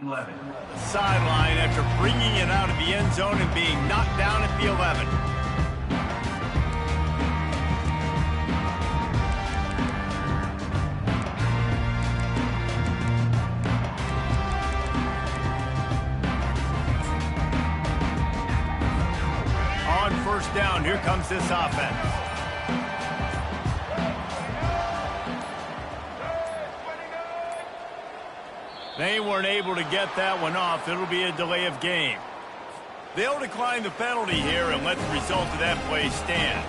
11. The sideline after bringing it out of the end zone and being knocked down at the 11. On first down, here comes this offense. They weren't able to get that one off. It'll be a delay of game. They'll decline the penalty here and let the result of that play stand.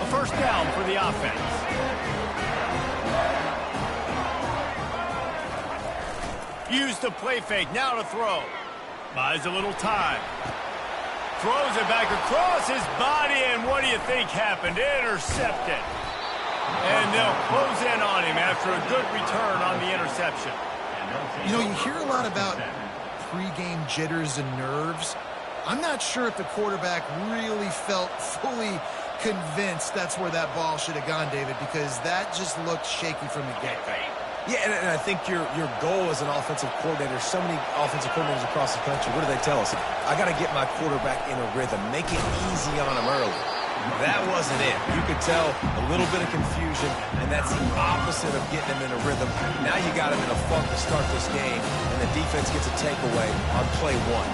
A first down for the offense. Use the play fake, now to throw. Buys a little time. Throws it back across his body, and what do you think happened? Intercepted. And they'll close in on him after a good return on the interception. You know, you hear a lot about pregame jitters and nerves. I'm not sure if the quarterback really felt fully convinced that's where that ball should have gone, David, because that just looked shaky from the get-go. Yeah, and I think your goal as an offensive coordinator, so many offensive coordinators across the country, what do they tell us? I got to get my quarterback in a rhythm, make it easy on him early. That wasn't it. You could tell a little bit of confusion, and that's the opposite of getting him in a rhythm. Now you got him in a funk to start this game, and the defense gets a takeaway on play one.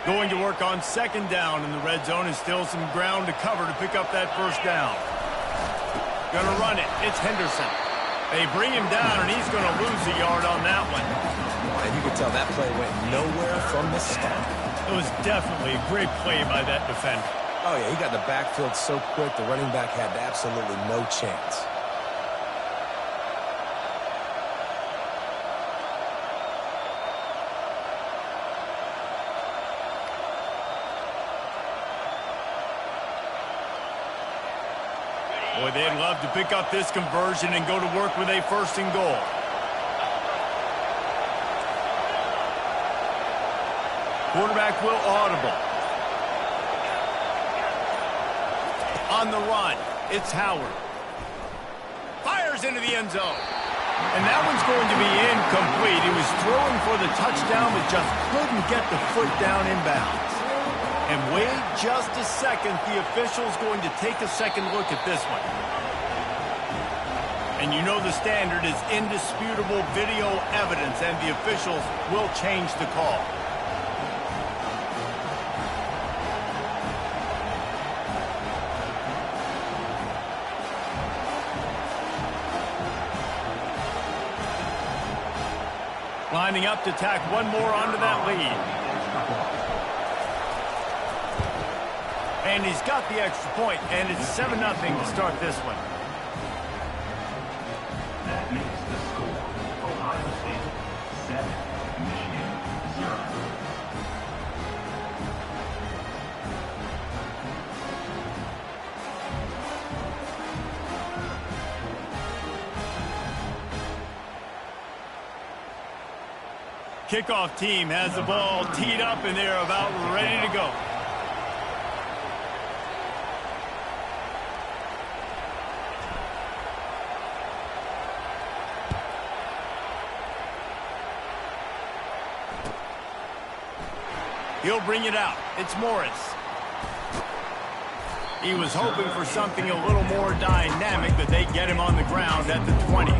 Going to work on second down in the red zone, and still some ground to cover to pick up that first down. Going to run it. It's Henderson. They bring him down, and he's going to lose a yard on that one. And you can tell that play went nowhere from the start. It was definitely a great play by that defender. Oh, yeah, he got the backfield so quick, the running back had absolutely no chance. Boy, they'd love to pick up this conversion and go to work with a first and goal. Quarterback will audible. On the run, it's Howard. Fires into the end zone. And that one's going to be incomplete. He was throwing for the touchdown, but just couldn't get the foot down inbounds. And wait just a second, the official's going to take a second look at this one. And you know the standard is indisputable video evidence, and the officials will change the call. Lining up to tack one more onto that lead. And he's got the extra point, and it's 7-0 to start this one. That makes the score Ohio State 7, Michigan 0. Kickoff team has the ball teed up, and they're about ready to go. He'll bring it out. It's Morris. He was hoping for something a little more dynamic, but they get him on the ground at the 20.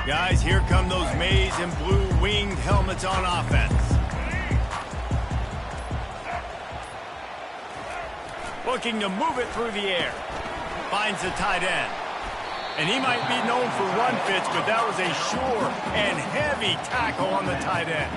Guys, here come those maize and blue winged helmets on offense. Looking to move it through the air. Finds the tight end. And he might be known for run fits, but that was a sure and heavy tackle on the tight end.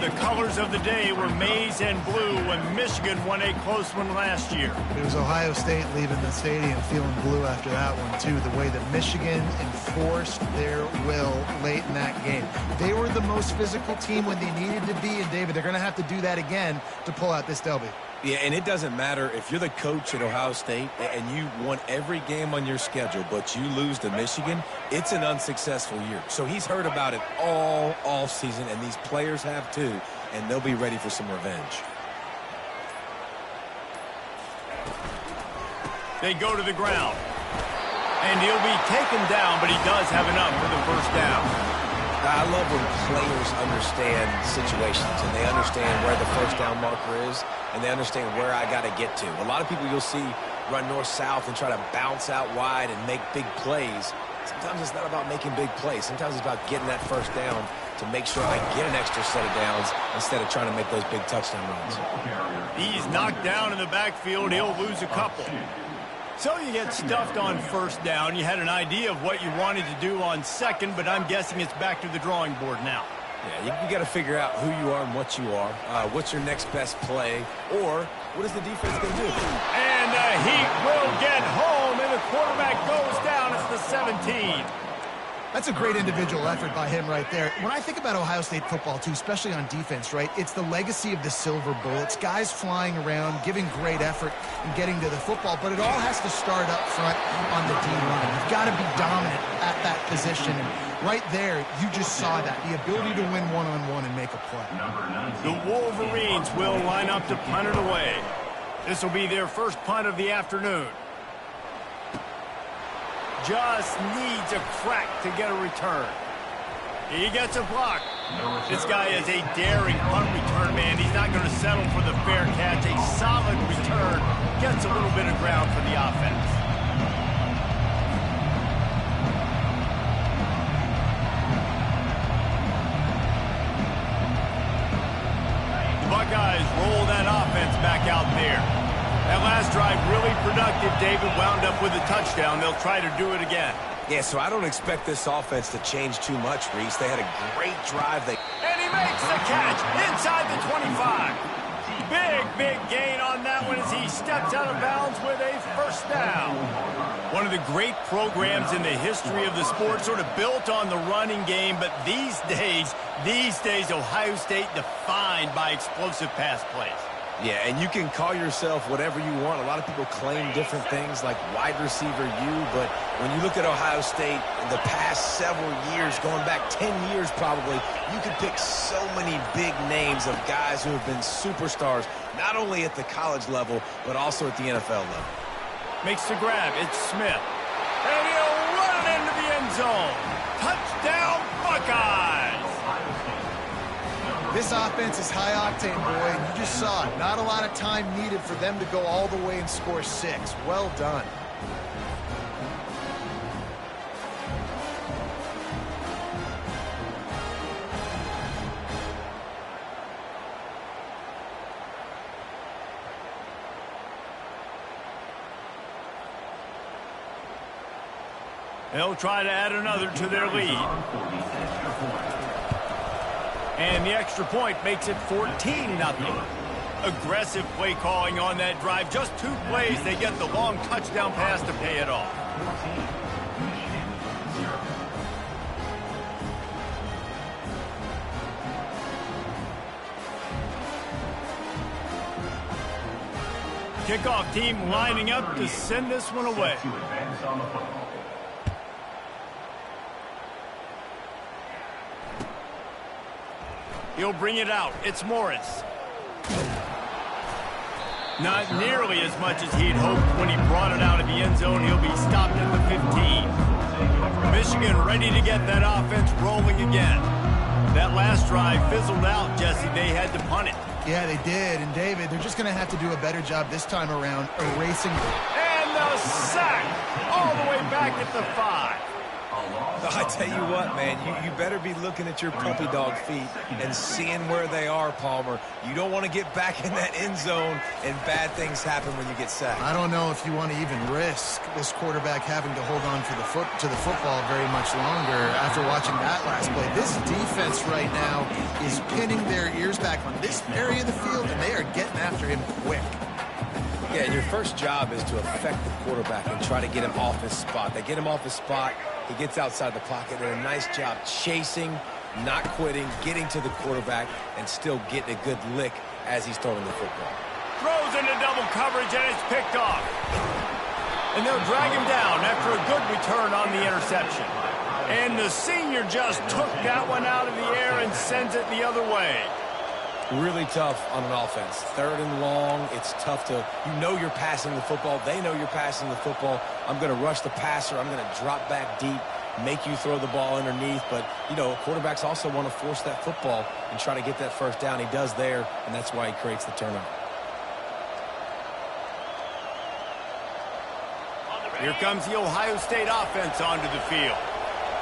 The colors of the day were maize and blue when Michigan won a close one last year. It was Ohio State leaving the stadium feeling blue after that one, too. The way that Michigan enforced their will late in that game. They were the most physical team when they needed to be, and David, they're going to have to do that again to pull out this W. Yeah, and it doesn't matter if you're the coach at Ohio State and you won every game on your schedule, but you lose to Michigan, it's an unsuccessful year. So he's heard about it all offseason, and these players have too, and they'll be ready for some revenge. They go to the ground. And he'll be taken down, but he does have enough for the first down. I love when players understand situations and they understand where the first down marker is and they understand where I got to get to. A lot of people you'll see run north-south and try to bounce out wide and make big plays. Sometimes it's not about making big plays. Sometimes it's about getting that first down to make sure I get an extra set of downs instead of trying to make those big touchdown runs. He's knocked down in the backfield. He'll lose a couple. So you get stuffed on first down. You had an idea of what you wanted to do on second, but I'm guessing it's back to the drawing board now. Yeah, you got to figure out who you are and what you are. What's your next best play, or what is the defense going to do? And the Heat will get home, and the quarterback goes down. It's the 17. That's a great individual effort by him right there. When I think about Ohio State football, too, especially on defense, right, it's the legacy of the Silver Bullets, guys flying around, giving great effort and getting to the football, but it all has to start up front on the D-line. You've got to be dominant at that position, and right there, you just saw that, the ability to win one-on-one and make a play. The Wolverines will line up to punt it away. This will be their first punt of the afternoon. Just needs a crack to get a return. He gets a block. This guy is a daring punt return man. He's not going to settle for the fair catch. A solid return. Gets a little bit of ground for the offense. The Buckeyes roll that offense back out there. That last drive really productive. David wound up with a touchdown. They'll try to do it again. Yeah, so I don't expect this offense to change too much, Reese. They had a great drive. And he makes the catch inside the 25. Big gain on that one as he steps out of bounds with a first down. One of the great programs in the history of the sport, sort of built on the running game, but these days, Ohio State defined by explosive pass plays. Yeah, and you can call yourself whatever you want. A lot of people claim different things like wide receiver U, but when you look at Ohio State in the past several years, going back 10 years probably, you could pick so many big names of guys who have been superstars, not only at the college level, but also at the NFL level. Makes the grab. It's Smith. And he'll run it into the end zone. Touchdown, Buckeyes! This offense is high-octane, boy, and you just saw it. Not a lot of time needed for them to go all the way and score 6. Well done. They'll try to add another to their lead. And the extra point makes it 14-0. Aggressive play calling on that drive. Just 2 plays, they get the long touchdown pass to pay it off. Kickoff team lining up to send this one away. He'll bring it out. It's Morris. Not nearly as much as he'd hoped when he brought it out of the end zone. He'll be stopped at the 15. Michigan ready to get that offense rolling again. That last drive fizzled out, Jesse. They had to punt it. Yeah, they did. And, David, they're just going to have to do a better job this time around erasing. And the sack all the way back at the 5. I tell you what, man, you better be looking at your puppy dog feet and seeing where they are, Palmer. You don't want to get back in that end zone and bad things happen when you get sacked. I don't know if you want to even risk this quarterback having to hold on to the football very much longer after watching that last play. This defense right now is pinning their ears back on this area of the field, and they are getting after him quick. Yeah, your first job is to affect the quarterback and try to get him off his spot. They get him off his spot, he gets outside the pocket, and a nice job chasing, not quitting, getting to the quarterback, and still getting a good lick as he's throwing the football. Throws into double coverage, and it's picked off. And they'll drag him down after a good return on the interception. And the senior just took that one out of the air and sends it the other way. Really tough on an offense. 3rd and long, it's tough to, you know you're passing the football. They know you're passing the football. I'm going to rush the passer. I'm going to drop back deep, make you throw the ball underneath. But, you know, quarterbacks also want to force that football and try to get that first down. He does there, and that's why he creates the turnover. Here comes the Ohio State offense onto the field.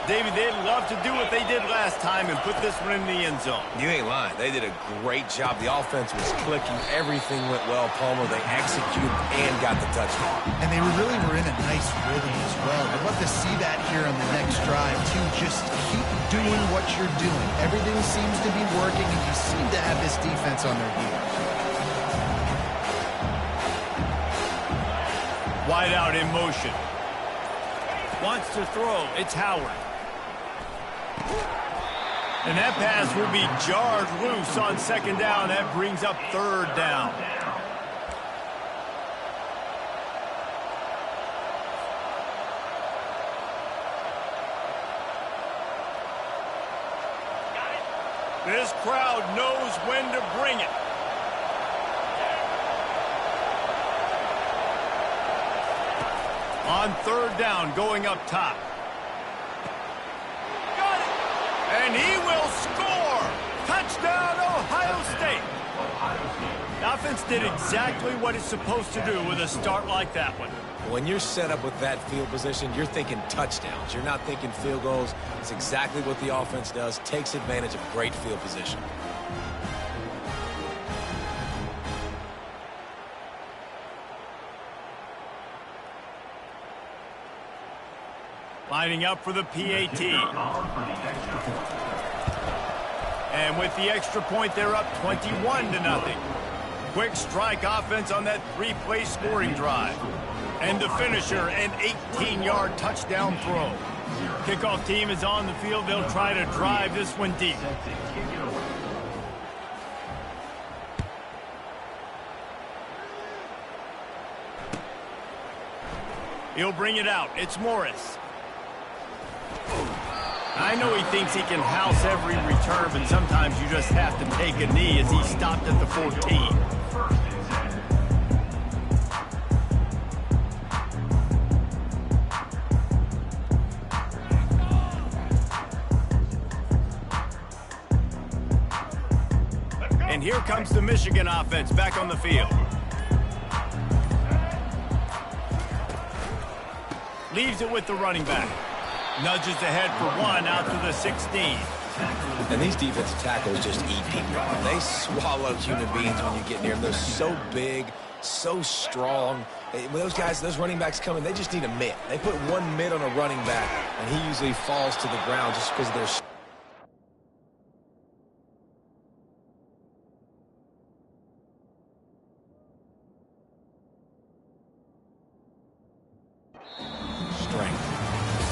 David, they'd love to do what they did last time and put this one in the end zone. You ain't lying. They did a great job. The offense was clicking. Everything went well, Palmer. They executed and got the touchdown. And they really were in a nice rhythm as well. I'd love to see that here on the next drive, too. Just keep doing what you're doing. Everything seems to be working, and you seem to have this defense on their heels. Wide out in motion. Wants to throw. It's Howard. And that pass will be jarred loose on 2nd down. That brings up 3rd down. This crowd knows when to bring it. On 3rd down, going up top. Got it! And he will score! Touchdown, Ohio State! The offense did exactly what it's supposed to do with a start like that one. When you're set up with that field position, you're thinking touchdowns. You're not thinking field goals. It's exactly what the offense does. Takes advantage of great field position. Lining up for the PAT. And with the extra point, they're up 21-0. Quick strike offense on that 3-play scoring drive. And the finisher, an 18-yard touchdown throw. Kickoff team is on the field. They'll try to drive this one deep. He'll bring it out. It's Morris. I know he thinks he can house every return, but sometimes you just have to take a knee as he stopped at the 14. And here comes the Michigan offense back on the field. Leaves it with the running back. Nudges ahead for 1 out to the 16. And these defensive tackles just eat people. They swallow human beings when you get near them. They're so big, so strong. When those guys, those running backs come in, they just need a mitt. They put 1 mitt on a running back, and he usually falls to the ground just because of their strength.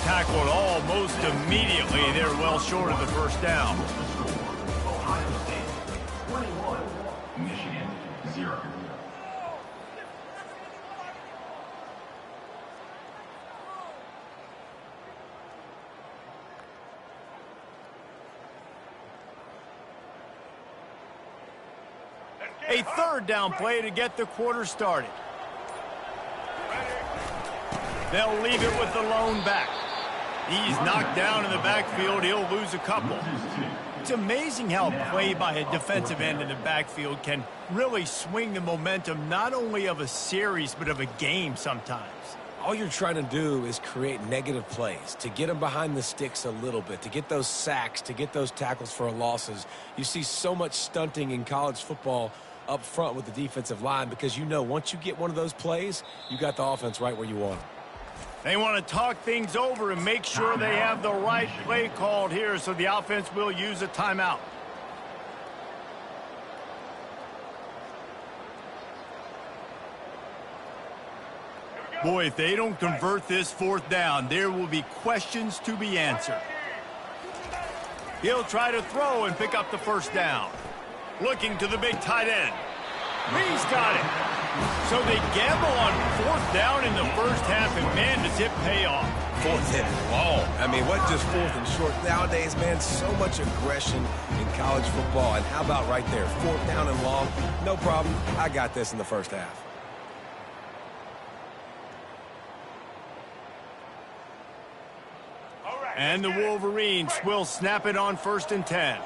Tackled almost immediately. They're well short of the first down. Ohio State 21, Michigan 0. A 3rd down play to get the quarter started. They'll leave it with the lone back. He's knocked down in the backfield. He'll lose a couple. It's amazing how play by a defensive end in the backfield can really swing the momentum not only of a series but of a game sometimes. all you're trying to do is create negative plays, to get them behind the sticks a little bit, to get those sacks, to get those tackles for losses. You see so much stunting in college football up front with the defensive line because you know once you get one of those plays, you got the offense right where you want them. They want to talk things over and make sure they have the right play called here, so the offense will use a timeout. Boy, if they don't convert this fourth down, there will be questions to be answered. He'll try to throw and pick up the first down. Looking to the big tight end. He's got it. So they gamble on fourth down in the first half, and man, does it pay off. Fourth and long. I mean, what just fourth and short? Nowadays, man, so much aggression in college football. And how about right there? Fourth down and long. No problem. I got this in the first half. And the Wolverines will snap it on 1st and 10.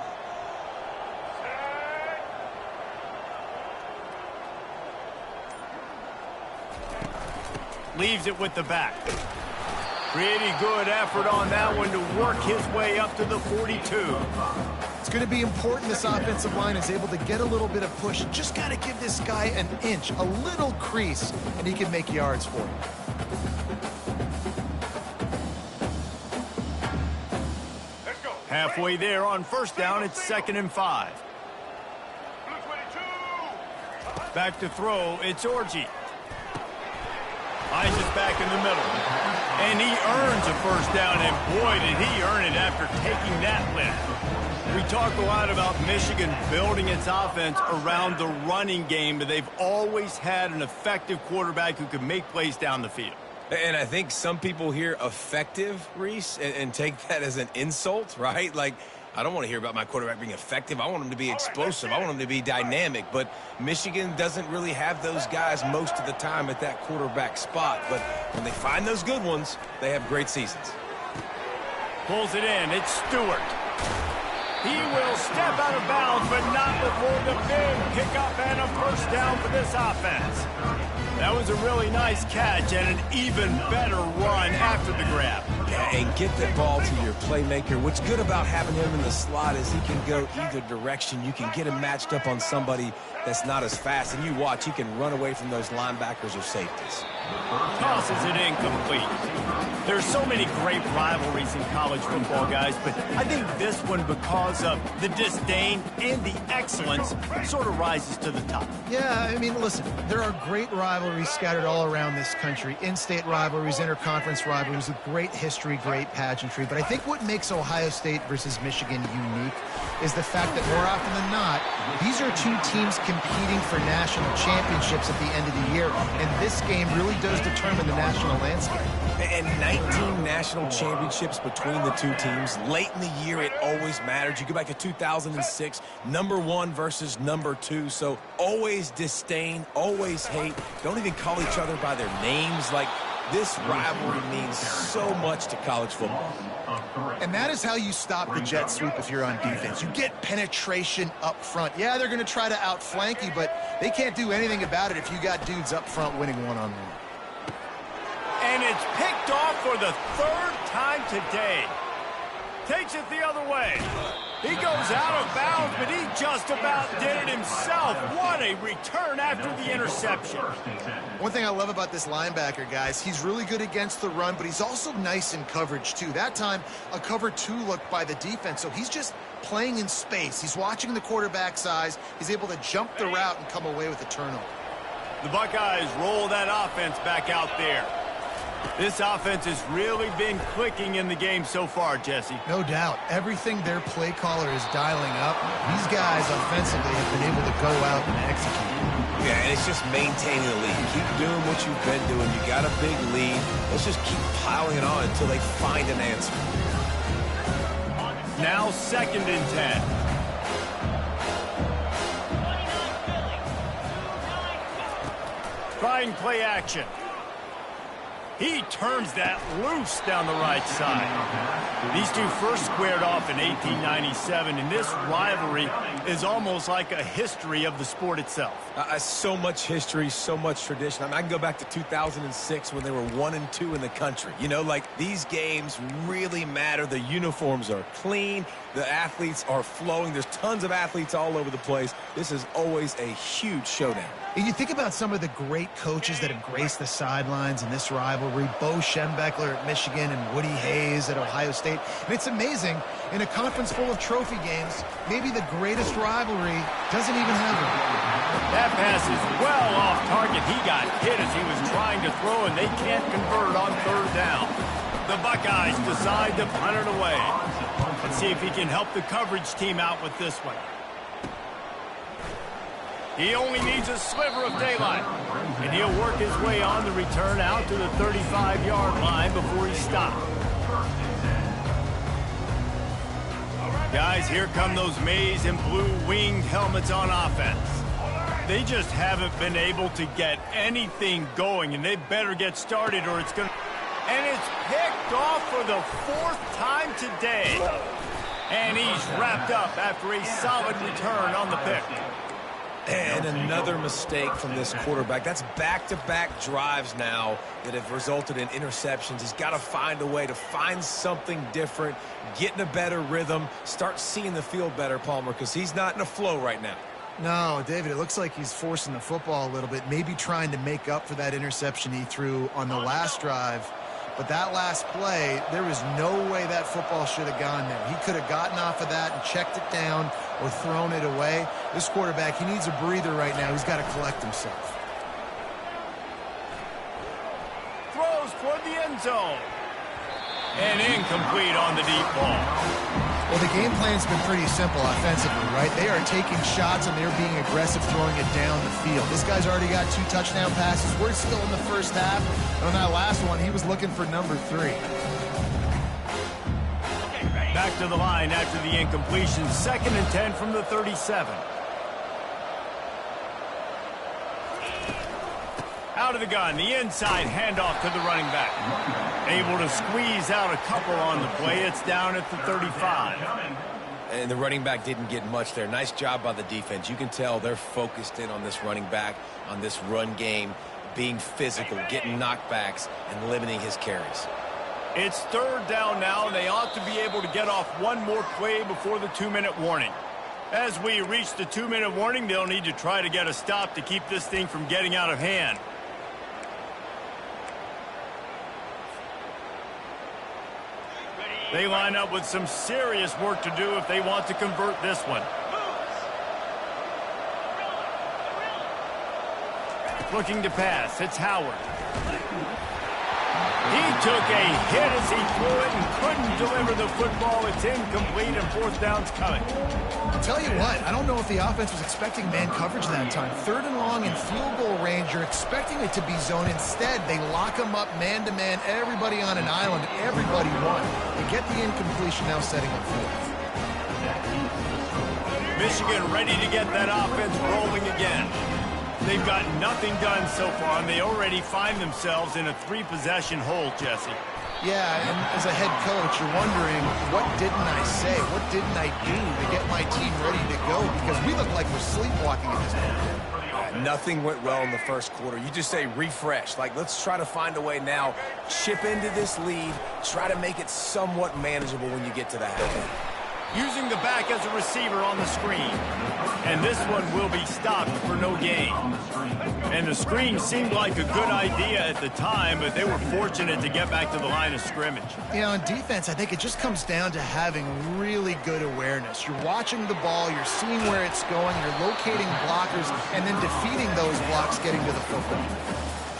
Leaves it with the back. Pretty good effort on that one to work his way up to the 42. It's going to be important this offensive line is able to get a little bit of push. Just got to give this guy an inch, a little crease, and he can make yards for you. Halfway there on 1st down, it's 2nd and 5. Back to throw, it's Orji. Finds it back in the middle. And he earns a 1st down, and boy, did he earn it after taking that lift. We talk a lot about Michigan building its offense around the running game, but they've always had an effective quarterback who can make plays down the field. And I think some people hear effective, Reese, and take that as an insult, right? Like, I don't want to hear about my quarterback being effective. I want him to be explosive. I want him to be dynamic. But Michigan doesn't really have those guys most of the time at that quarterback spot. But when they find those good ones, they have great seasons. Pulls it in. It's Stewart. He will step out of bounds, but not before the big pickup and a 1st down for this offense. That was a really nice catch and an even better run after the grab. Yeah, and get the ball to your playmaker. What's good about having him in the slot is he can go either direction. You can get him matched up on somebody that's not as fast, and you watch, he can run away from those linebackers or safeties. Tosses it incomplete. There's so many great rivalries in college football, guys, but I think this one, because of the disdain and the excellence, sort of rises to the top. Yeah, I mean, listen, there are great rivalries scattered all around this country. In-state rivalries, interconference rivalries with great history, great pageantry. But I think what makes Ohio State versus Michigan unique is the fact that more often than not, these are two teams competing for national championships at the end of the year. And this game really does determine the national landscape. And 19 national championships between the two teams. Late in the year, it always mattered. You go back to 2006, #1 versus #2. So always disdain, always hate. Don't even call each other by their names. Like, this rivalry means so much to college football. And that is how you stop the jet sweep if you're on defense. You get penetration up front. Yeah, they're going to try to outflank you, but they can't do anything about it if you got dudes up front winning one-on-one. And it's picked off for the 3rd time today. Takes it the other way. He goes out of bounds, but he just about did it himself. What a return after the interception. One thing I love about this linebacker, guys, he's really good against the run, but he's also nice in coverage, too. That time, a cover 2 look by the defense, so he's just playing in space. He's watching the quarterback's eyes. He's able to jump the route and come away with a turnover. The Buckeyes roll that offense back out there. This offense has really been clicking in the game so far, Jesse. No doubt. Everything their play caller is dialing up, these guys offensively have been able to go out and execute. Yeah, and it's just maintaining the lead. Keep doing what you've been doing. You got a big lead. Let's just keep piling it on until they find an answer. Now 2nd and 10. Trying play action. He turns that loose down the right side. These two first squared off in 1897, and this rivalry is almost like a history of the sport itself. So much history, so much tradition. I mean, I can go back to 2006 when they were 1-2 in the country. You know, like, these games really matter. The uniforms are clean. The athletes are flowing. There's tons of athletes all over the place. This is always a huge showdown. And you think about some of the great coaches that have graced the sidelines in this rivalry. Bo Schembechler at Michigan and Woody Hayes at Ohio State. And it's amazing, in a conference full of trophy games, maybe the greatest rivalry doesn't even have one. That pass is well off target. He got hit as he was trying to throw, and they can't convert on third down. The Buckeyes decide to punt it away. Let's see if he can help the coverage team out with this one. He only needs a sliver of daylight, and he'll work his way on the return out to the 35-yard line before he stops. Guys, here come those maize and blue winged helmets on offense. They just haven't been able to get anything going, and they better get started or it's going to... And it's picked off for the 4th time today. And he's wrapped up after a solid return on the pick. And another mistake from this quarterback. That's back-to-back drives now that have resulted in interceptions. He's got to find a way to find something different, get in a better rhythm, start seeing the field better, Palmer, because he's not in a flow right now. No, David, it looks like he's forcing the football a little bit, maybe trying to make up for that interception he threw on the last drive. But that last play, there was no way that football should have gone there. He could have gotten off of that and checked it down or thrown it away. This quarterback, he needs a breather right now. He's got to collect himself. Throws toward the end zone. And incomplete on the deep ball. Well, the game plan's been pretty simple offensively, right? They are taking shots and they're being aggressive throwing it down the field. This guy's already got 2 touchdown passes. We're still in the first half. And on that last one, he was looking for number 3. Back to the line after the incompletion. 2nd and 10 from the 37. Out of the gun, the inside handoff to the running back. Able to squeeze out a couple on the play. It's down at the 35. And the running back didn't get much there. Nice job by the defense. You can tell they're focused in on this running back, on this run game, being physical, getting knockbacks, and limiting his carries. It's 3rd down now, and they ought to be able to get off one more play before the 2-minute warning. As we reach the 2-minute warning, they'll need to try to get a stop to keep this thing from getting out of hand. They line up with some serious work to do if they want to convert this one. Looking to pass, it's Howard. He took a hit as he threw it and couldn't deliver the football. It's incomplete and 4th down's coming. I'll tell you what, I don't know if the offense was expecting man coverage that time. 3rd and long in field goal range, you're expecting it to be zone. Instead, they lock them up man-to-man, everybody on an island, everybody won. They get the incompletion, now setting up 4th. Michigan ready to get that offense rolling again. They've got nothing done so far, and they already find themselves in a 3-possession hole, Jesse. Yeah, and as a head coach, you're wondering, what didn't I say? What didn't I do to get my team ready to go? Because we look like we're sleepwalking at this point. Nothing went well in the first quarter. You just say refresh. Like, let's try to find a way now. Chip into this lead. Try to make it somewhat manageable when you get to the half. Using the back as a receiver on the screen. And this one will be stopped for no gain. And the screen seemed like a good idea at the time, but they were fortunate to get back to the line of scrimmage. You know, on defense, I think it just comes down to having really good awareness. You're watching the ball, you're seeing where it's going, you're locating blockers, and then defeating those blocks, getting to the football.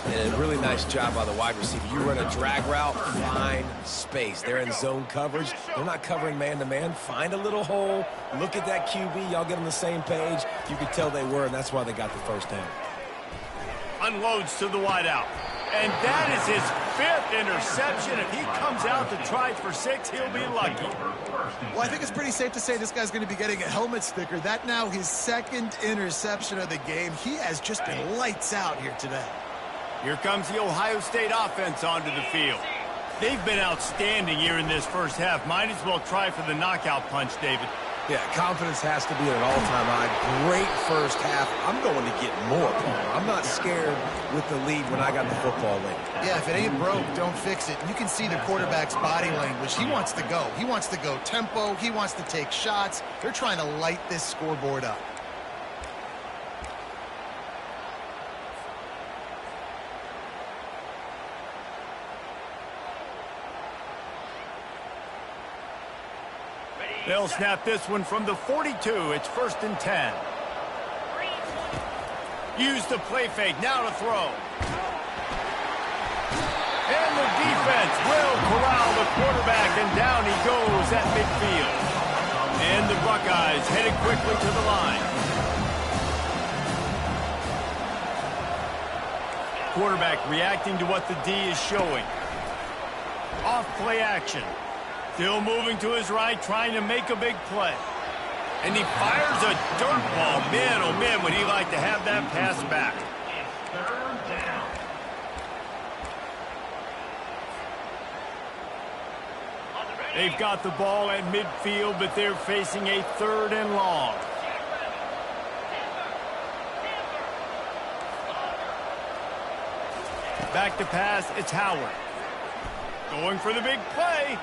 And a really nice job by the wide receiver. You run a drag route, find space. They're in zone coverage. They're not covering man-to-man. Find a little hole. Look at that QB. Y'all get on the same page. You could tell they were, and that's why they got the 1st down. Unloads to the wideout. And that is his 5th interception. If he comes out to try for 6, he'll be lucky. Well, I think it's pretty safe to say this guy's going to be getting a helmet sticker. That now his 2nd interception of the game. He has just been lights out here today. Here comes the Ohio State offense onto the field. They've been outstanding here in this first half. Might as well try for the knockout punch, David. Yeah, confidence has to be at an all-time high. Great first half. I'm going to get more, Paul. I'm not scared with the lead when I got the football late. Yeah, if it ain't broke, don't fix it. You can see the quarterback's body language. He wants to go. He wants to go tempo. He wants to take shots. They're trying to light this scoreboard up. They'll snap this one from the 42. It's 1st and 10. Use the play fake. Now to throw. And the defense will corral the quarterback, and down he goes at midfield. And the Buckeyes headed quickly to the line. Quarterback reacting to what the D is showing. Off play action. Still moving to his right, trying to make a big play. And he fires a dirt ball. Man, oh man, would he like to have that pass back. It's 3rd down. They've got the ball at midfield, but they're facing a 3rd and long. Back to pass, it's Howard. Going for the big play.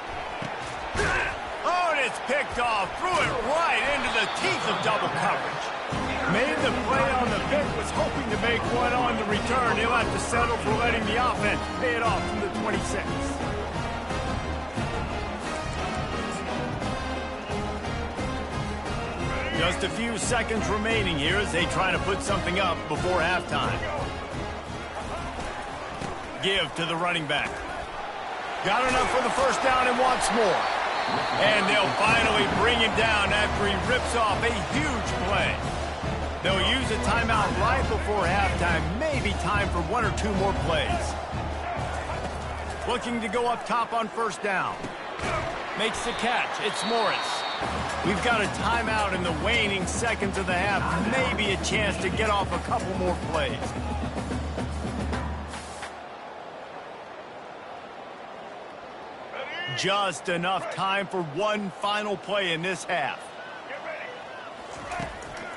Oh, and it's picked off. Threw it right into the teeth of double coverage. Made the play on the pick, was hoping to make one on the return. He'll have to settle for letting the offense pay it off from the 26. Just a few seconds remaining here as they try to put something up before halftime. Give to the running back. Got enough for the first down and wants more. And they'll finally bring him down after he rips off a huge play. They'll use a timeout right before halftime. Maybe time for 1 or 2 more plays. Looking to go up top on first down. Makes the catch. It's Morris. We've got a timeout in the waning seconds of the half. Maybe a chance to get off a couple more plays. Just enough time for one final play in this half.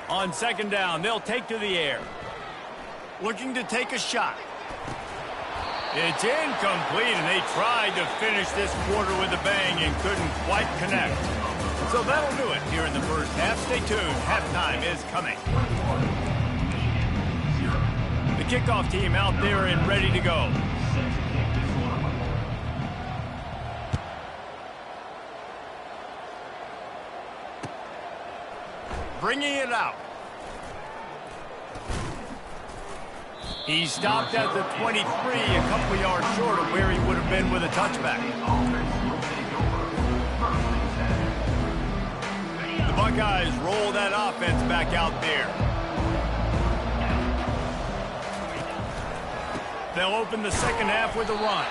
On second down, they'll take to the air. Looking to take a shot. It's incomplete, and they tried to finish this quarter with a bang and couldn't quite connect. So that'll do it here in the first half. Stay tuned. Halftime is coming. The kickoff team out there and ready to go. Bringing it out. He stopped at the 23, a couple yards short of where he would have been with a touchback. The Buckeyes roll that offense back out there. They'll open the second half with a run.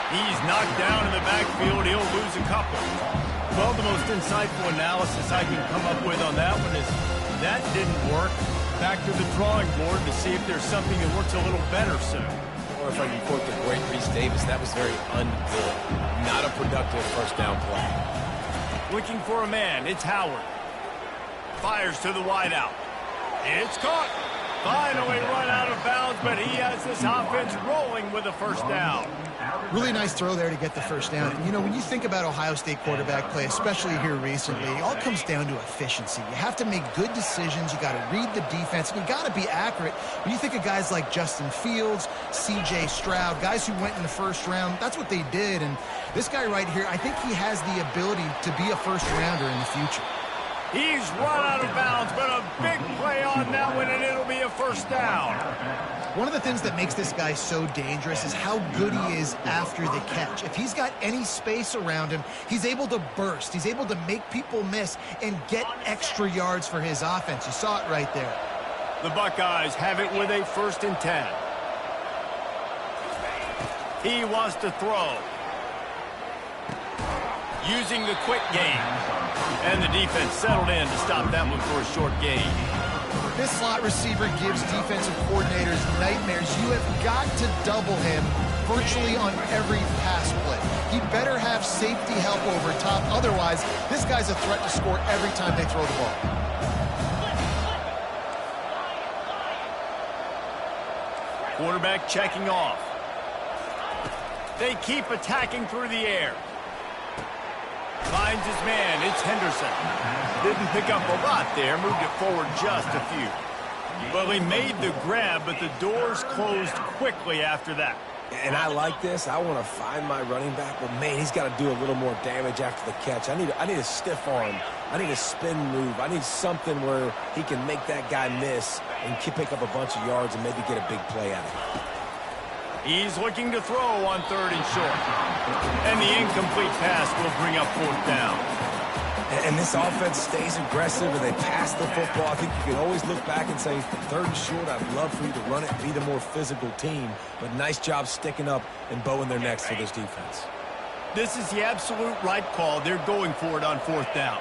He's knocked down in the backfield. He'll lose a couple. Well, the most insightful analysis I can come up with on that one is that didn't work. Back to the drawing board to see if there's something that works a little better soon. Or if I can quote the great Reese Davis, that was very ungood. Not a productive first down play. Looking for a man, it's Howard. Fires to the wideout. It's caught. Finally run out of bounds, but he has this offense rolling with a first down. Really nice throw there to get the first down. And, you know, when you think about Ohio State quarterback play, especially here recently, it all comes down to efficiency. You have to make good decisions. You got to read the defense. And you got to be accurate. When you think of guys like Justin Fields, C.J. Stroud, guys who went in the first round, that's what they did. And this guy right here, I think he has the ability to be a first-rounder in the future. He's run out of bounds, but a big play on that one, and it'll be a first down. One of the things that makes this guy so dangerous is how good he is after the catch. If he's got any space around him, he's able to burst. He's able to make people miss and get extra yards for his offense. You saw it right there. The Buckeyes have it with a 1st and 10. He wants to throw. Using the quick game. And the defense settled in to stop that one for a short gain. This slot receiver gives defensive coordinators nightmares. You have got to double him virtually on every pass play. He better have safety help over top. Otherwise, this guy's a threat to score every time they throw the ball. Quarterback checking off. They keep attacking through the air. Finds his man. It's Henderson. Didn't pick up a lot there. Moved it forward just a few. Well, he made the grab, but the doors closed quickly after that. And I like this. I want to find my running back, but man, he's got to do a little more damage after the catch. I need a stiff arm. I need a spin move. I need something where he can make that guy miss and pick up a bunch of yards and maybe get a big play out of it. He's looking to throw on 3rd and short. And the incomplete pass will bring up 4th down. And this offense stays aggressive and they pass the football. I think you can always look back and say, 3rd and short, I'd love for you to run it and be the more physical team. But nice job sticking up and bowing their necks for this defense. This is the absolute right call. They're going for it on 4th down.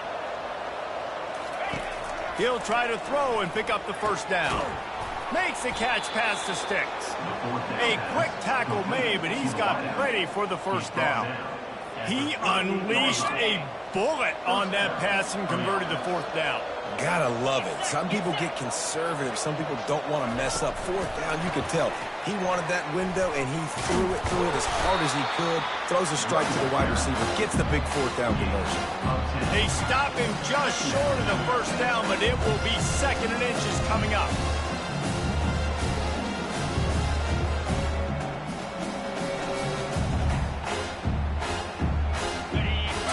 He'll try to throw and pick up the 1st down. Makes the catch past the sticks. A quick tackle made, but he's got ready for the 1st down. He unleashed a bullet on that pass and converted the 4th down. Gotta love it. Some people get conservative. Some people don't want to mess up. 4th down, you could tell. He wanted that window, and he threw it as hard as he could. Throws a strike to the wide receiver. Gets the big 4th down conversion. They stop him just short of the 1st down, but it will be 2nd and inches coming up.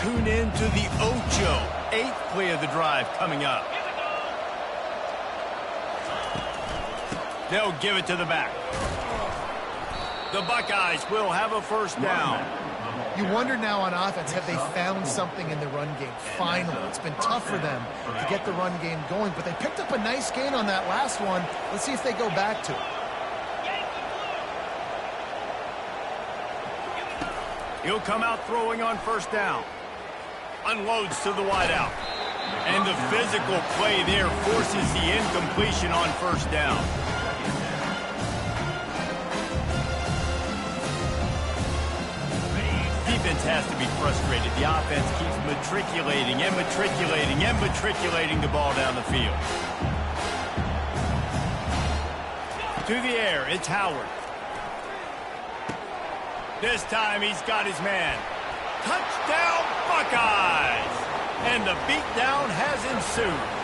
Tune in to the Ocho. 8th play of the drive coming up. They'll give it to the back. The Buckeyes will have a 1st down. You wonder now on offense, have they found something in the run game? Finally, it's been tough for them to get the run game going, but they picked up a nice gain on that last one. Let's see if they go back to it. He'll come out throwing on 1st down. Unloads to the wideout. And the physical play there forces the incompletion on 1st down. Defense has to be frustrated. The offense keeps matriculating and matriculating and matriculating the ball down the field. To the air, it's Howard. This time he's got his man. Touchdown, Buckeyes! And the beatdown has ensued.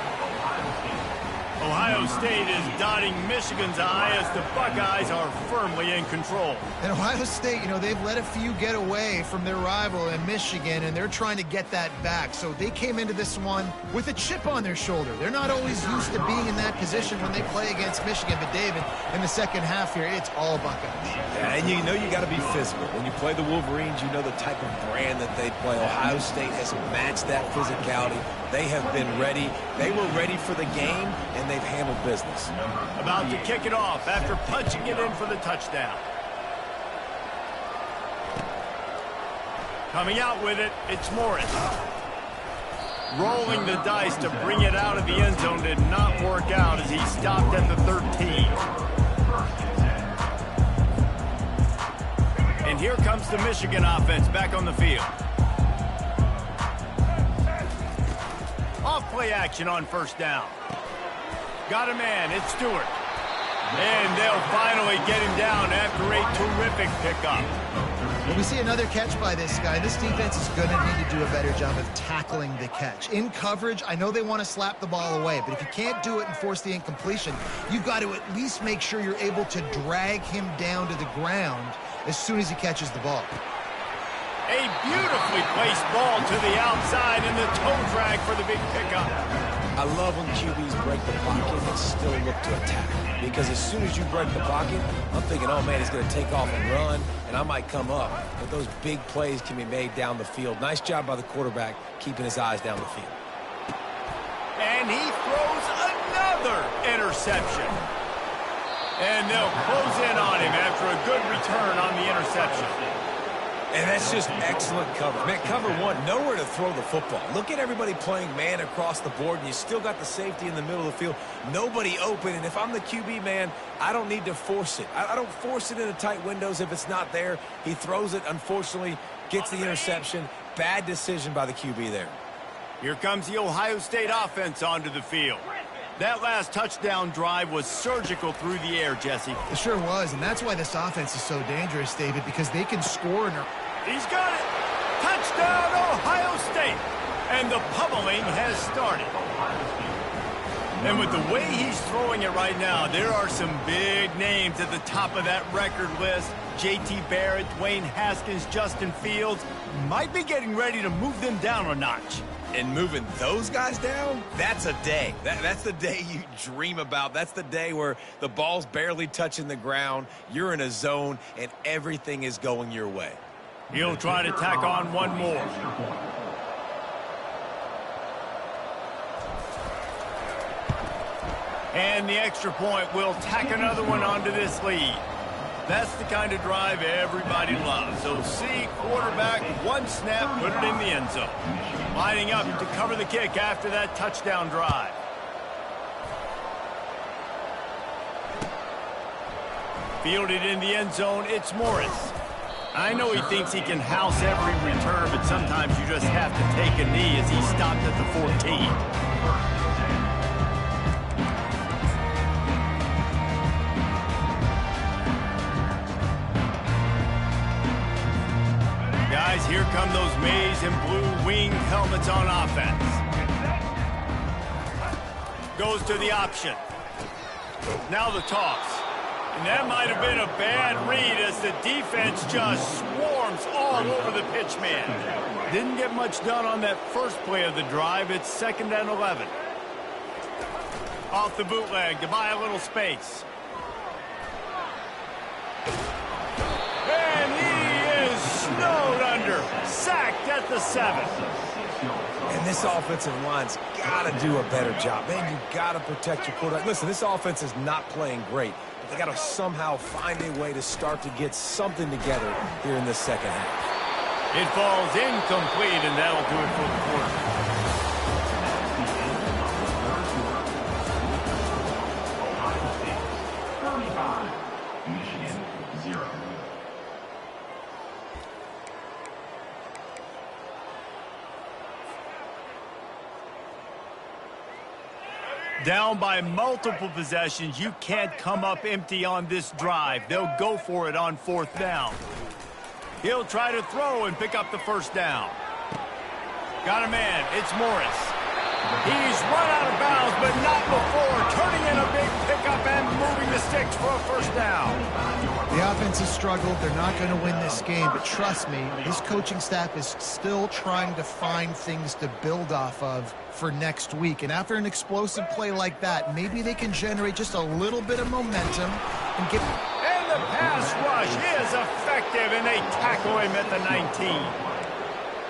Ohio State is dotting Michigan's eye as the Buckeyes are firmly in control. And Ohio State, you know, they've let a few get away from their rival in Michigan, and they're trying to get that back. So they came into this one with a chip on their shoulder. They're not always used to being in that position when they play against Michigan. But, David, in the second half here, it's all Buckeyes. Yeah, and you know you got to be physical. When you play the Wolverines, you know the type of brand that they play. Ohio State has matched that physicality. They have been ready. They were ready for the game, and they've handled business. About to kick it off after punching it in for the touchdown. Coming out with it, it's Morris. Rolling the dice to bring it out of the end zone did not work out as he stopped at the 13. And here comes the Michigan offense back on the field. Off-play action on 1st down. Got a man, it's Stewart. And they'll finally get him down after a terrific pickup. When we see another catch by this guy, this defense is going to need to do a better job of tackling the catch. In coverage, I know they want to slap the ball away, but if you can't do it and force the incompletion, you've got to at least make sure you're able to drag him down to the ground as soon as he catches the ball. A beautifully placed ball to the outside and the toe drag for the big pickup. I love when QBs break the pocket and still look to attack. Because as soon as you break the pocket, I'm thinking, oh, man, he's going to take off and run, and I might come up. But those big plays can be made down the field. Nice job by the quarterback keeping his eyes down the field. And he throws another interception. And they'll close in on him after a good return on the interception. And that's just excellent cover. Man, cover one, nowhere to throw the football. Look at everybody playing man across the board, and you still got the safety in the middle of the field. Nobody open, and if I'm the QB, man, I don't need to force it. I don't force it into tight windows if it's not there. He throws it, unfortunately, gets the interception. Bad decision by the QB there. Here comes the Ohio State offense onto the field. That last touchdown drive was surgical through the air, Jesse. It sure was, and that's why this offense is so dangerous, David, because they can score in a... He's got it! Touchdown, Ohio State! And the pummeling has started. And with the way he's throwing it right now, there are some big names at the top of that record list. J.T. Barrett, Dwayne Haskins, Justin Fields might be getting ready to move them down a notch. And moving those guys down, that's a day. That's the day you dream about. That's the day where the ball's barely touching the ground, you're in a zone, and everything is going your way. He'll try to tack on one more. And the extra point will tack another one onto this lead. That's the kind of drive everybody loves. So see, quarterback, one snap, put it in the end zone. Lining up to cover the kick after that touchdown drive. Fielded in the end zone, it's Morris. I know he thinks he can house every return, but sometimes you just have to take a knee as he stopped at the 14. Guys, here come those maize and blue winged helmets on offense. Goes to the option. Now the toss. And that might have been a bad read as the defense just swarms all over the pitch man. Didn't get much done on that first play of the drive. It's 2nd and 11. Off the bootleg to buy a little space. And he is snowed under. Sacked at the 7. And this offensive line's got to do a better job. Man, you got to protect your quarterback. Listen, this offense is not playing great. They got to somehow find a way to start to get something together here in this second half. It falls incomplete, and that'll do it for the quarter. Ohio State 35, Michigan 0. Down by multiple possessions, you can't come up empty on this drive. They'll go for it on 4th down. He'll try to throw and pick up the 1st down. Got a man. It's Morris. He's run out of bounds, but not before turning in a big pickup and moving the sticks for a 1st down. The offense has struggled. They're not going to win this game, but trust me, this coaching staff is still trying to find things to build off of for next week. And after an explosive play like that, maybe they can generate just a little bit of momentum and get... And the pass rush is effective, and they tackle him at the 19.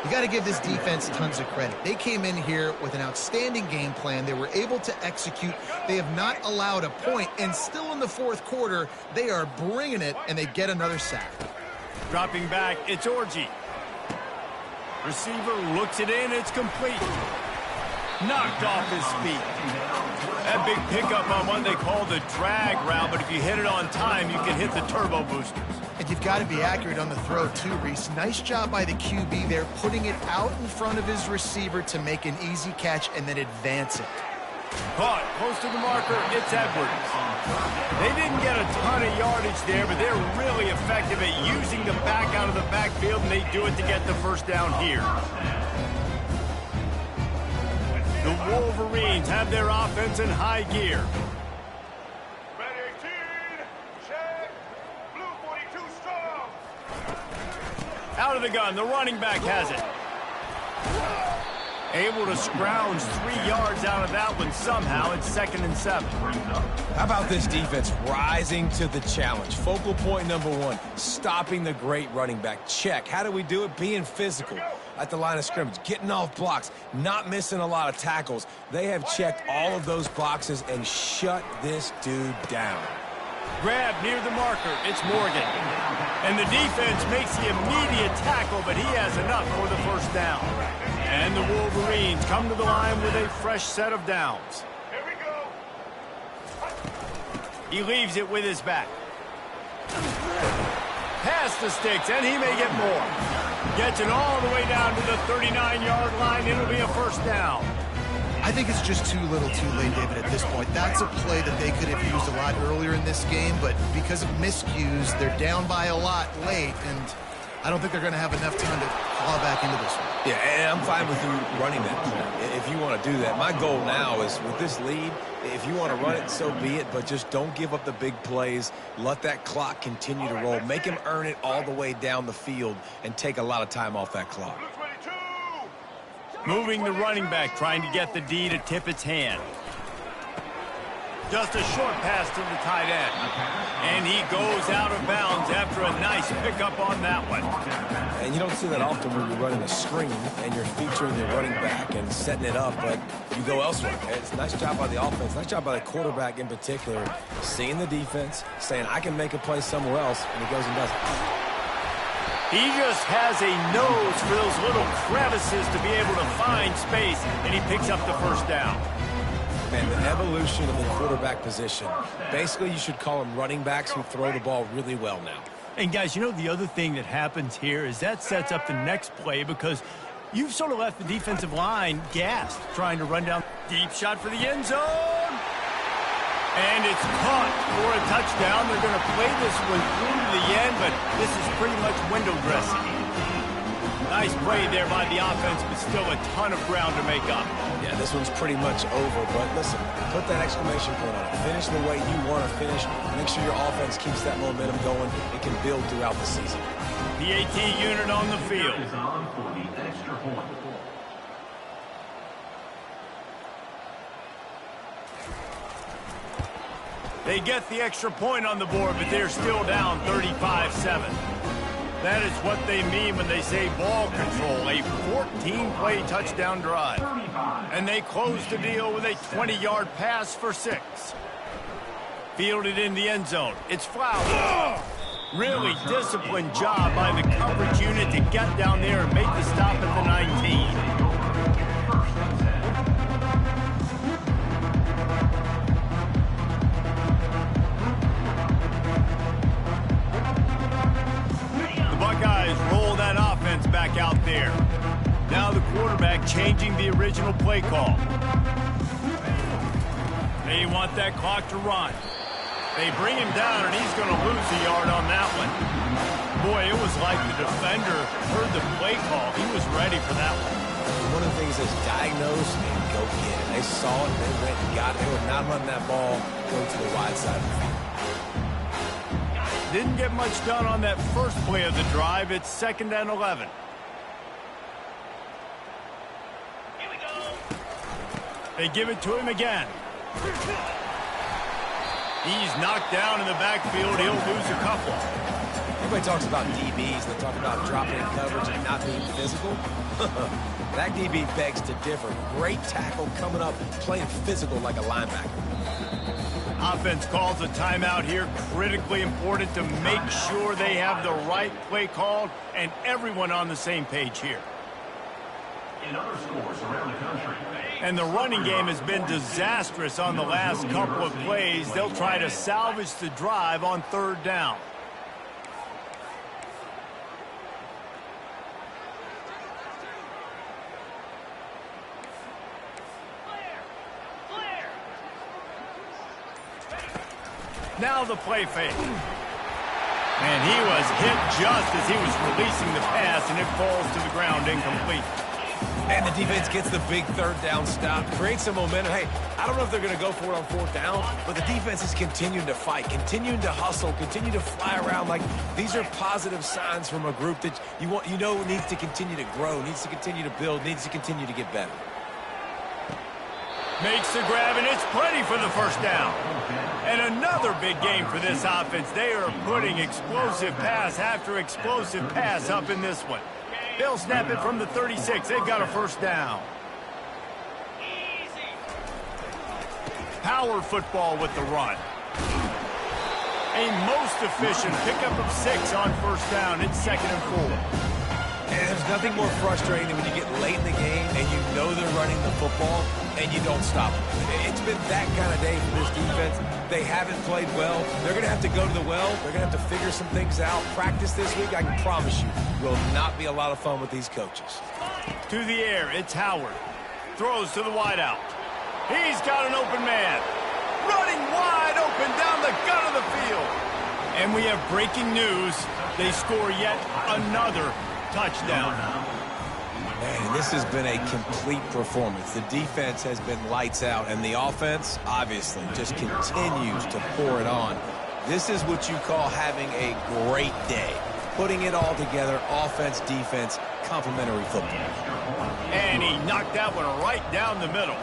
You got to give this defense tons of credit. They came in here with an outstanding game plan. They were able to execute. They have not allowed a point, and still in the 4th quarter, they are bringing it, and they get another sack. Dropping back, it's Orji. Receiver looks it in, it's complete. Knocked off his feet. That big pickup on what they call the drag route, but if you hit it on time, you can hit the turbo boosters. And you've got to be accurate on the throw, too, Reese. Nice job by the QB there, putting it out in front of his receiver to make an easy catch and then advance it. Caught close to the marker, it's Edwards. They didn't get a ton of yardage there, but they're really effective at using the back out of the backfield, and they do it to get the 1st down here. The Wolverines have their offense in high gear. Red 18, check. Blue 42 strong. Out of the gun, the running back has it. Able to scrounge 3 yards out of that one somehow. It's 2nd and 7. How about this defense rising to the challenge? Focal point number 1, stopping the great running back. Check. How do we do it? Being physical at the line of scrimmage, getting off blocks, not missing a lot of tackles. They have checked all of those boxes and shut this dude down. Grab near the marker. It's Morgan. And the defense makes the immediate tackle, but he has enough for the first down. And the Wolverines come to the line with a fresh set of downs. Here we go. He leaves it with his back. Past the sticks, and he may get more. Gets it all the way down to the 39-yard line. It'll be a first down. I think it's just too little too late, David, at this point. That's a play that they could have used a lot earlier in this game, but because of miscues, they're down by a lot late, and I don't think they're going to have enough time to claw back into this one. Yeah, and I'm fine with you running that play if you want to do that. My goal now is with this lead, if you want to run it, so be it, but just don't give up the big plays. Let that clock continue to roll. Make him earn it all the way down the field and take a lot of time off that clock. Blue 22. Moving the running back, trying to get the D to tip its hand. Just a short pass to the tight end. And he goes out of bounds after a nice pickup on that one. And you don't see that often when you're running a screen and you're featuring your running back and setting it up, but you go elsewhere. It's a nice job by the offense, nice job by the quarterback in particular, seeing the defense, saying, I can make a play somewhere else, and he goes and does it. He just has a nose for those little crevices to be able to find space, and he picks up the first down. Man, the evolution of the quarterback position. Basically, you should call them running backs who throw the ball really well now. And guys, you know the other thing that happens here is that sets up the next play because you've sort of left the defensive line gassed trying to run down. Deep shot for the end zone. And it's caught for a touchdown. They're going to play this one through to the end, but this is pretty much window dressing. Nice play there by the offense, but still a ton of ground to make up. Yeah, this one's pretty much over, but listen, put that exclamation point on it. Finish the way you want to finish. Make sure your offense keeps that momentum going. It can build throughout the season. PAT unit on the field. Is on for the extra point. They get the extra point on the board, but they're still down 35-7. That is what they mean when they say ball control, a 14-play touchdown drive. And they close the deal with a 20-yard pass for 6. Fielded in the end zone. It's Flowers. Really disciplined job by the coverage unit to get down there and make the stop at the 19. Buckeyes roll that offense back out there. Now the quarterback changing the original play call. They want that clock to run. They bring him down, and he's going to lose a yard on that one. Boy, it was like the defender heard the play call. He was ready for that one. One of the things is diagnose and go get it. They saw it, they went and got it. They were not letting that ball go to the wide side of the field. Didn't get much done on that first play of the drive. It's 2nd and 11. Here we go. They give it to him again. He's knocked down in the backfield. He'll lose a couple. Everybody talks about DBs. They talk about dropping in coverage and not being physical. That DB begs to differ. Great tackle coming up, playing physical like a linebacker. Offense calls a timeout here. Critically important to make sure they have the right play called and everyone on the same page here. In other scores around the country. And the running game has been disastrous on the last couple of plays. They'll try to salvage the drive on 3rd down. Now the play fake. And he was hit just as he was releasing the pass, and it falls to the ground incomplete. And the defense gets the big 3rd down stop, creates some momentum. Hey, I don't know if they're going to go for it on 4th down, but the defense is continuing to fight, continuing to hustle, continue to fly around. Like, these are positive signs from a group that you know needs to continue to grow, needs to continue to build, needs to continue to get better. Makes the grab, and it's plenty for the first down. And another big game for this offense. They are putting explosive pass after explosive pass up in this one. They'll snap it from the 36. They've got a first down. Power football with the run. A most efficient pickup of 6 on first down. It's 2nd and 4. And there's nothing more frustrating than when you get late in the game and you know they're running the football and you don't stop them. It's been that kind of day for this defense. They haven't played well. They're going to have to go to the well. They're going to have to figure some things out. Practice this week, I can promise you, will not be a lot of fun with these coaches. To the air, it's Howard. Throws to the wideout. He's got an open man. Running wide open down the gut of the field. And we have breaking news. They score yet another touchdown. Man, this has been a complete performance. The defense has been lights out, and the offense, obviously, just continues to pour it on. This is what you call having a great day. Putting it all together, offense, defense, complementary football. And he knocked that one right down the middle.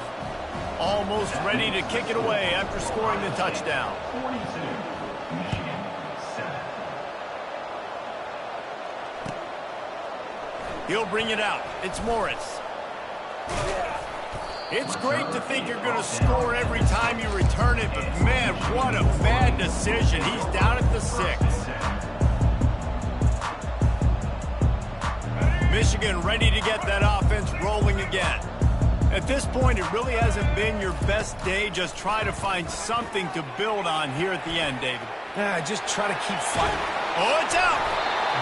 Almost ready to kick it away after scoring the touchdown. 42, Michigan 7. He'll bring it out. It's Morris. It's great to think you're going to score every time you return it, but man, what a bad decision. He's down at the 6. Michigan ready to get that offense rolling again. At this point, it really hasn't been your best day. Just try to find something to build on here at the end, David. Just try to keep fighting. Oh, it's out.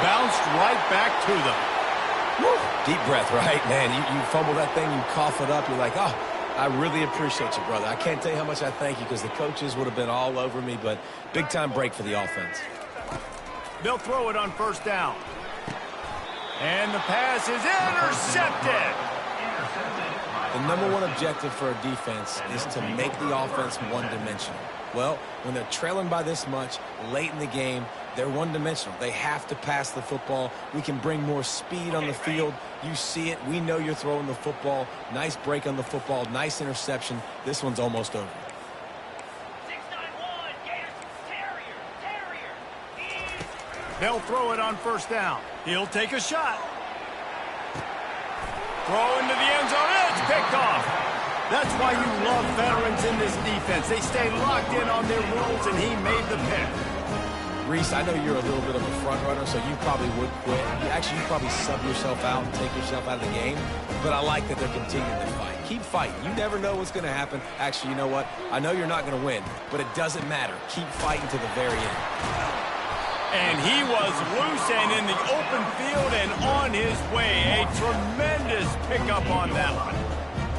Bounced right back to them. Woo. Deep breath, right? Man, you fumble that thing, you cough it up, you're like, oh, I really appreciate you, brother. I can't tell you how much I thank you because the coaches would have been all over me, but big-time break for the offense. They'll throw it on first down. And the pass is intercepted. The number one objective for a defense is to make the offense one-dimensional. Well, when they're trailing by this much late in the game, they're one-dimensional. They have to pass the football. We can bring more speed on the field. You see it. We know you're throwing the football. Nice break on the football. Nice interception. This one's almost over. 691, Gators, Terrier. They'll throw it on first down. He'll take a shot. Throw into the end zone. It's picked off. That's why you love veterans in this defense. They stay locked in on their rules, and he made the pick. Reese, I know you're a little bit of a front runner, so you probably would quit. Actually, you probably sub yourself out and take yourself out of the game. But I like that they're continuing to fight. Keep fighting. You never know what's going to happen. Actually, you know what? I know you're not going to win, but it doesn't matter. Keep fighting to the very end. And he was loose and in the open field and on his way. A tremendous pickup on that one.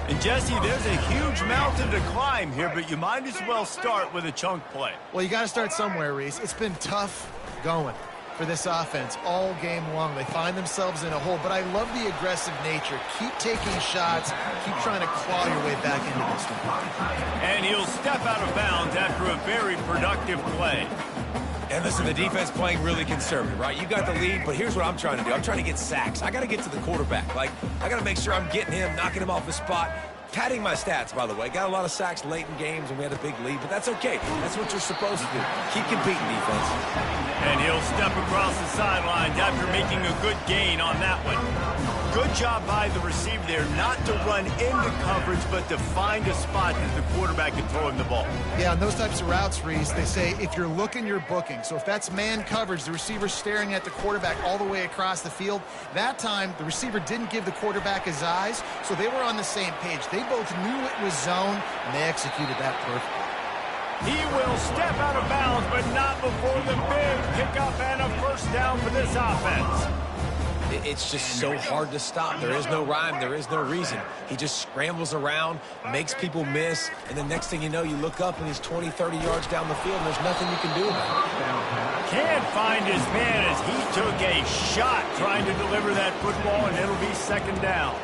And, Jesse, there's a huge mountain to climb here, but you might as well start with a chunk play. Well, you got to start somewhere, Reese. It's been tough going for this offense all game long. They find themselves in a hole, but I love the aggressive nature. Keep taking shots. Keep trying to claw your way back into this one. And he'll step out of bounds after a very productive play. And listen, the defense playing really conservative, right? You got the lead, but here's what I'm trying to do. I'm trying to get sacks. I got to get to the quarterback. I got to make sure I'm getting him, knocking him off the spot. Padding my stats, by the way. Got a lot of sacks late in games when we had a big lead, but that's okay. That's what you're supposed to do. Keep competing, defense. And he'll step across the sidelines after making a good gain on that one. Good job by the receiver there, not to run into coverage, but to find a spot that the quarterback can throw him the ball. Yeah, on those types of routes, Reese, they say if you're looking, you're booking. So if that's man coverage, the receiver's staring at the quarterback all the way across the field. That time, the receiver didn't give the quarterback his eyes, so they were on the same page. They both knew it was zone, and they executed that perfectly. He will step out of bounds, but not before the big pickup and a first down for this offense. It's just so hard to stop. There is no rhyme. There is no reason. He just scrambles around, makes people miss, and the next thing you know, you look up and he's 20, 30 yards down the field, and there's nothing you can do about it. Can't find his man as he took a shot trying to deliver that football, and it'll be second down.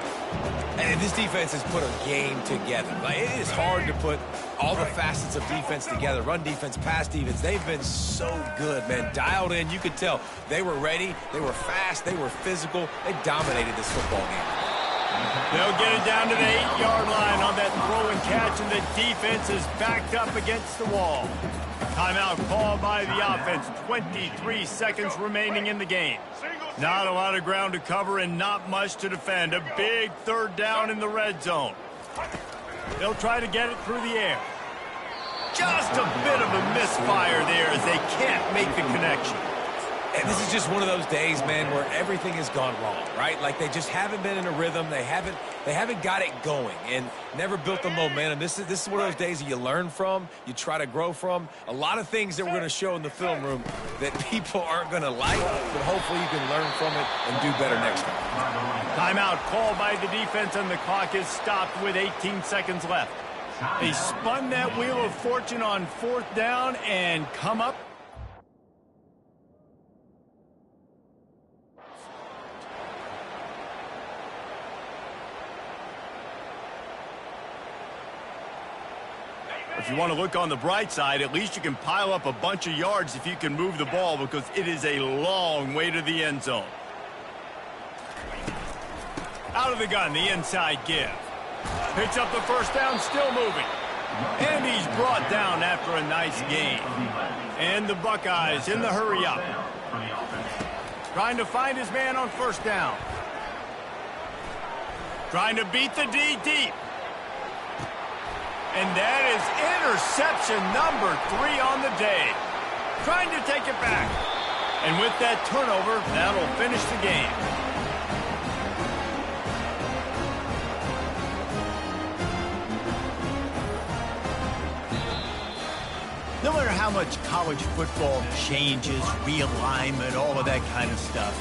And this defense has put a game together. It is hard to put all the facets of defense together. Run defense, pass defense. They've been so good, man. Dialed in. You could tell they were ready. They were fast. They were physical. They dominated this football game. They'll get it down to the 8-yard line on that throw and catch, and the defense is backed up against the wall. Timeout called by the offense. 23 seconds remaining in the game. Not a lot of ground to cover and not much to defend. A big third down in the red zone. They'll try to get it through the air. Just a bit of a misfire there as they can't make the connection. And this is just one of those days, man, where everything has gone wrong, right? Like they just haven't been in a rhythm. They haven't got it going and never built the momentum. This is one of those days that you learn from, you try to grow from. A lot of things that we're going to show in the film room that people aren't going to like, but hopefully you can learn from it and do better next time. Timeout called by the defense, and the clock is stopped with 18 seconds left. They spun that wheel of fortune on 4th down and come up. If you want to look on the bright side, at least you can pile up a bunch of yards if you can move the ball, because it is a long way to the end zone. Out of the gun, the inside give. Picks up the first down, still moving. And he's brought down after a nice gain. And the Buckeyes in the hurry up. Trying to find his man on first down. Trying to beat the D deep. And that is interception number 3 on the day. Trying to take it back. And with that turnover, that'll finish the game. No matter how much college football changes, realignment, all of that kind of stuff,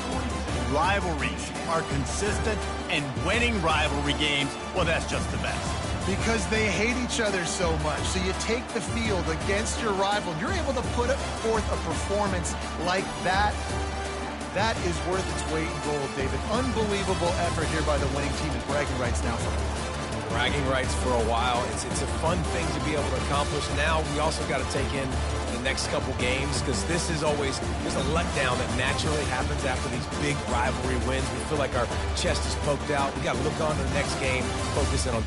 rivalries are consistent, and winning rivalry games, well, that's just the best. Because they hate each other so much. So you take the field against your rival. You're able to put forth a performance like that. That is worth its weight in gold, David. Unbelievable effort here by the winning team, and bragging rights now for them. Bragging rights for a while. It's a fun thing to be able to accomplish. Now we also got to take in the next couple games, because this is always, there's a letdown that naturally happens after these big rivalry wins. We feel like our chest is poked out. We got to look on to the next game, focus in on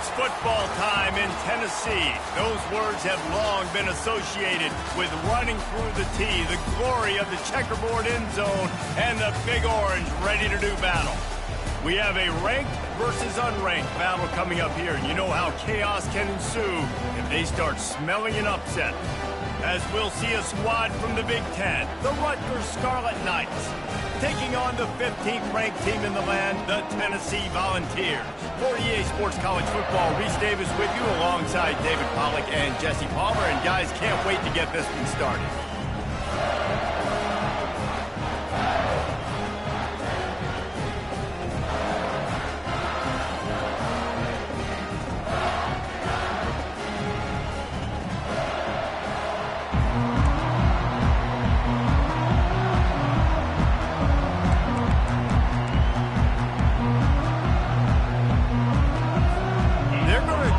It's football time in Tennessee. Those words have long been associated with running through the tee, the glory of the checkerboard end zone, and the Big Orange ready to do battle. We have a ranked versus unranked battle coming up here, and you know how chaos can ensue if they start smelling an upset. As we'll see a squad from the Big Ten, the Rutgers Scarlet Knights, taking on the 15th ranked team in the land, the Tennessee Volunteers. For EA Sports College Football, Reese Davis with you alongside David Pollack and Jesse Palmer. And guys, can't wait to get this one started.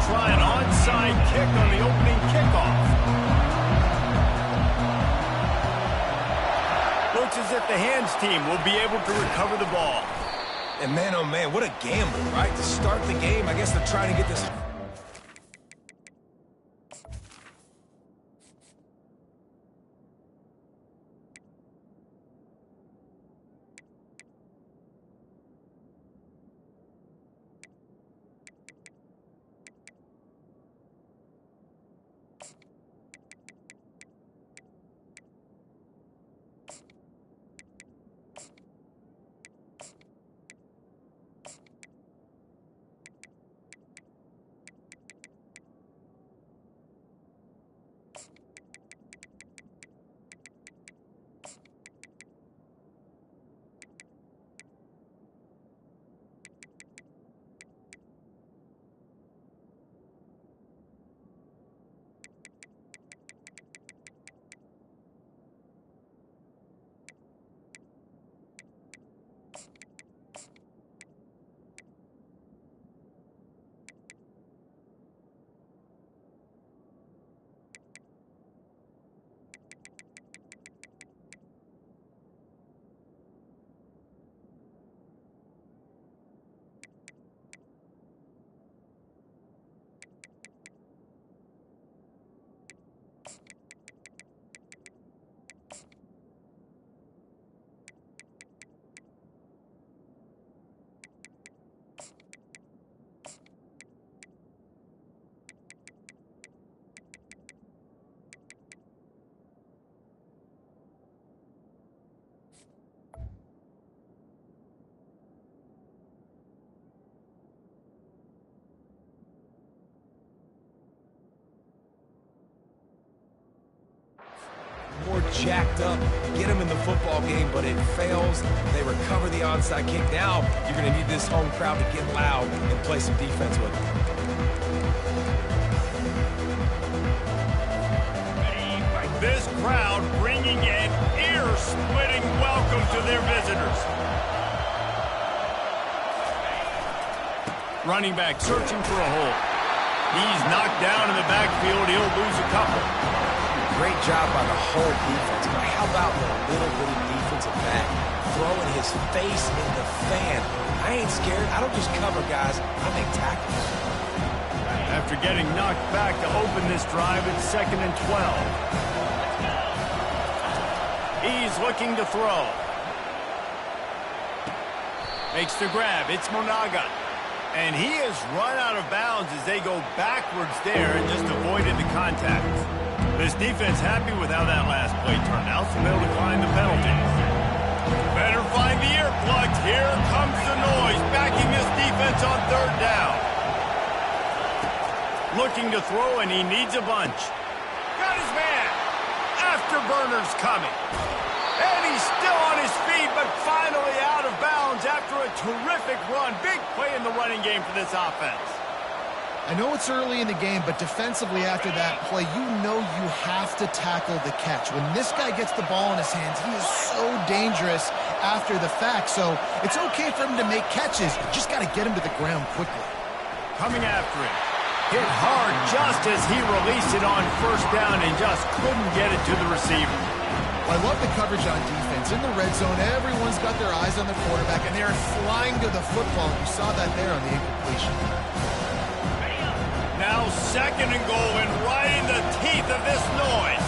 Try an onside kick on the opening kickoff. Looks as if the hands team will be able to recover the ball. And man, oh man, what a gamble, right? To start the game, I guess they're trying to get this... More jacked up, get them in the football game, but it fails. They recover the onside kick. Now you're going to need this home crowd to get loud and play some defense with them. This crowd bringing an ear-splitting welcome to their visitors. Running back searching for a hole. He's knocked down in the backfield. He'll lose a couple. Great job by the whole defense, but how about the little bitty defensive back throwing his face in the fan? I ain't scared. I don't just cover guys. I make tackles. After getting knocked back to open this drive, it's 2nd and 12. He's looking to throw. Makes the grab. It's Monaga. And he has run out of bounds as they go backwards there and just avoided the contact. This defense happy with how that last play turned out, so they'll decline the penalty. Better find the earplugs. Here comes the noise, backing this defense on 3rd down. Looking to throw, and he needs a bunch. Got his man. Afterburner's coming. And he's still on his feet, but finally out of bounds after a terrific run. Big play in the running game for this offense. I know it's early in the game, but defensively after that play, you know you have to tackle the catch. When this guy gets the ball in his hands, he is so dangerous after the fact. So it's okay for him to make catches. You just got to get him to the ground quickly. Coming after him. Hit hard just as he released it on 1st down and just couldn't get it to the receiver. I love the coverage on defense. In the red zone, everyone's got their eyes on the quarterback, and they're flying to the football. You saw that there on the incompletion. Now 2nd and goal and right in the teeth of this noise.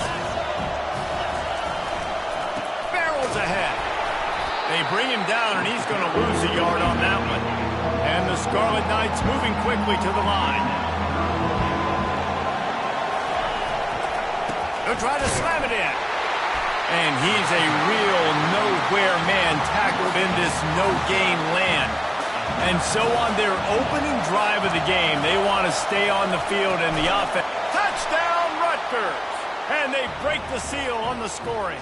Barrels ahead. They bring him down, and he's going to lose a yard on that one. And the Scarlet Knights moving quickly to the line. They'll try to slam it in. And he's a real nowhere man tackled in this no-gain land. And so on their opening drive of the game, they want to stay on the field and the offense. Touchdown, Rutgers! And they break the seal on the scoring.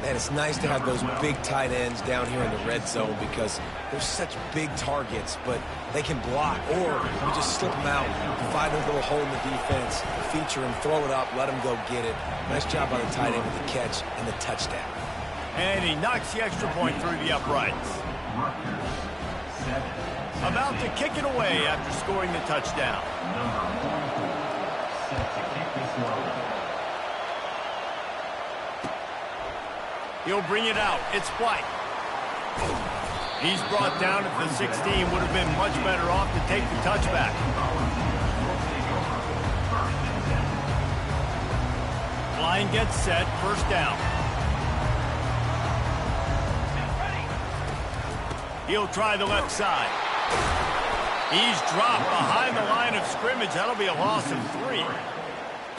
Man, it's nice to have those big tight ends down here in the red zone because they're such big targets, but they can block, or you just slip them out, find a little hole in the defense, feature them, throw it up, let them go get it. Nice job by the tight end with the catch and the touchdown. And he knocks the extra point through the uprights. About to kick it away after scoring the touchdown. He'll bring it out. It's White. He's brought down at the 16. Would have been much better off to take the touchback. Line gets set. 1st down. He'll try the left side. He's dropped behind the line of scrimmage. That'll be a loss of 3.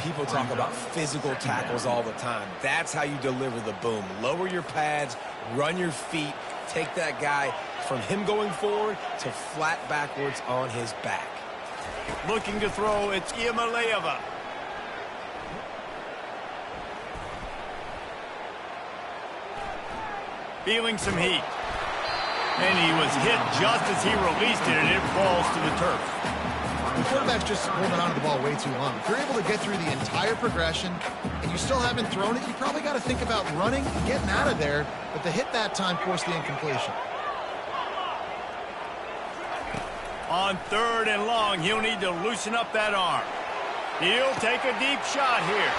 People talk about physical tackles all the time. That's how you deliver the boom. Lower your pads, run your feet, take that guy from him going forward to flat backwards on his back. Looking to throw, it's Iamaleava. Feeling some heat. And he was hit just as he released it, and it falls to the turf. The quarterback's just holding on to the ball way too long. If you're able to get through the entire progression and you still haven't thrown it, you probably got to think about running and getting out of there. But the hit that time forced the incompletion. On 3rd and long, he'll need to loosen up that arm. He'll take a deep shot here.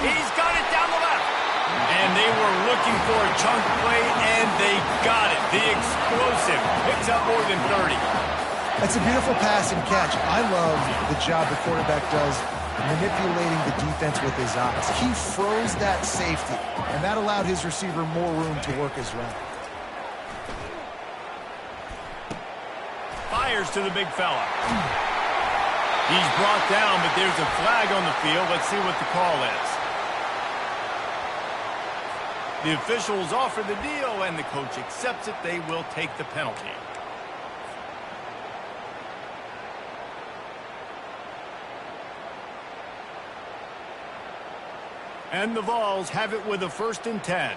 He's got it down the left. And they were looking for a chunk play, and they got it. The explosive picks up more than 30. That's a beautiful pass and catch. I love the job the quarterback does manipulating the defense with his eyes. He froze that safety, and that allowed his receiver more room to work his route. Fires to the big fella. He's brought down, but there's a flag on the field. Let's see what the call is. The officials offer the deal, and the coach accepts it. They will take the penalty. And the Vols have it with a 1st and 10.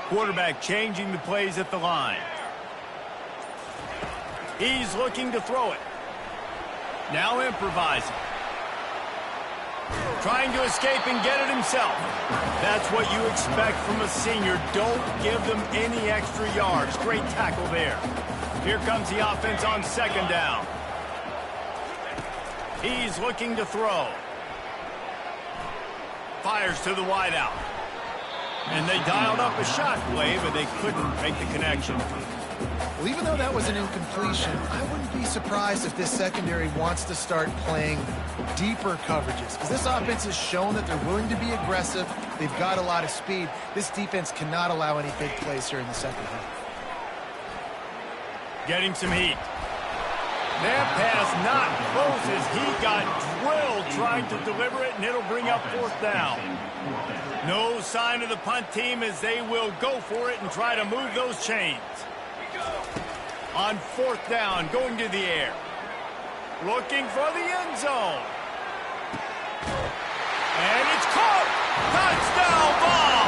Quarterback changing the plays at the line. He's looking to throw it. Now improvising. Trying to escape and get it himself. That's what you expect from a senior. Don't give them any extra yards. Great tackle there. Here comes the offense on 2nd down. He's looking to throw. Fires to the wideout. And they dialed up a shot play, but they couldn't make the connection. Well, even though that was an incompletion, I wouldn't be surprised if this secondary wants to start playing deeper coverages. Because this offense has shown that they're willing to be aggressive. They've got a lot of speed. This defense cannot allow any big plays here in the second half. Getting some heat. That pass not close as he got drilled trying to deliver it, and it'll bring up 4th down. No sign of the punt team as they will go for it and try to move those chains. On 4th down, going to the air. Looking for the end zone. And it's caught. Touchdown ball.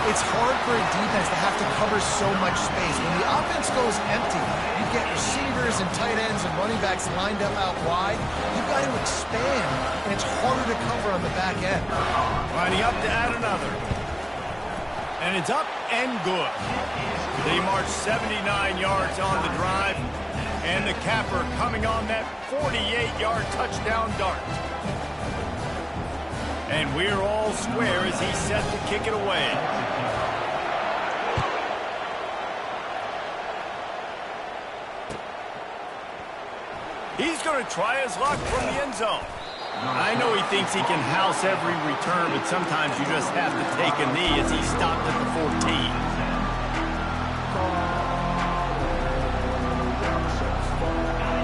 It's hard for a defense to have to cover so much space. When the offense goes empty, you get receivers and tight ends and running backs lined up out wide. You've got to expand, and it's harder to cover on the back end. Lining up to add another. And it's up and good. They march 79 yards on the drive, and the capper coming on that 48-yard touchdown dart. And we're all square as he's set to kick it away. He's going to try his luck from the end zone. I know he thinks he can house every return, but sometimes you just have to take a knee as he stopped at the 14.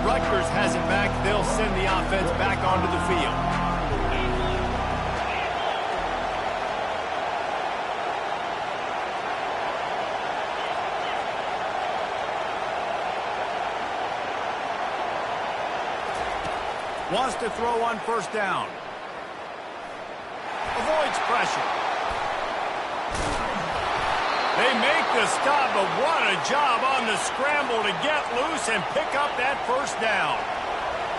Rutgers has it back. They'll send the offense back onto the field. Wants to throw on first down. Avoids pressure. They make the stop, but what a job on the scramble to get loose and pick up that first down.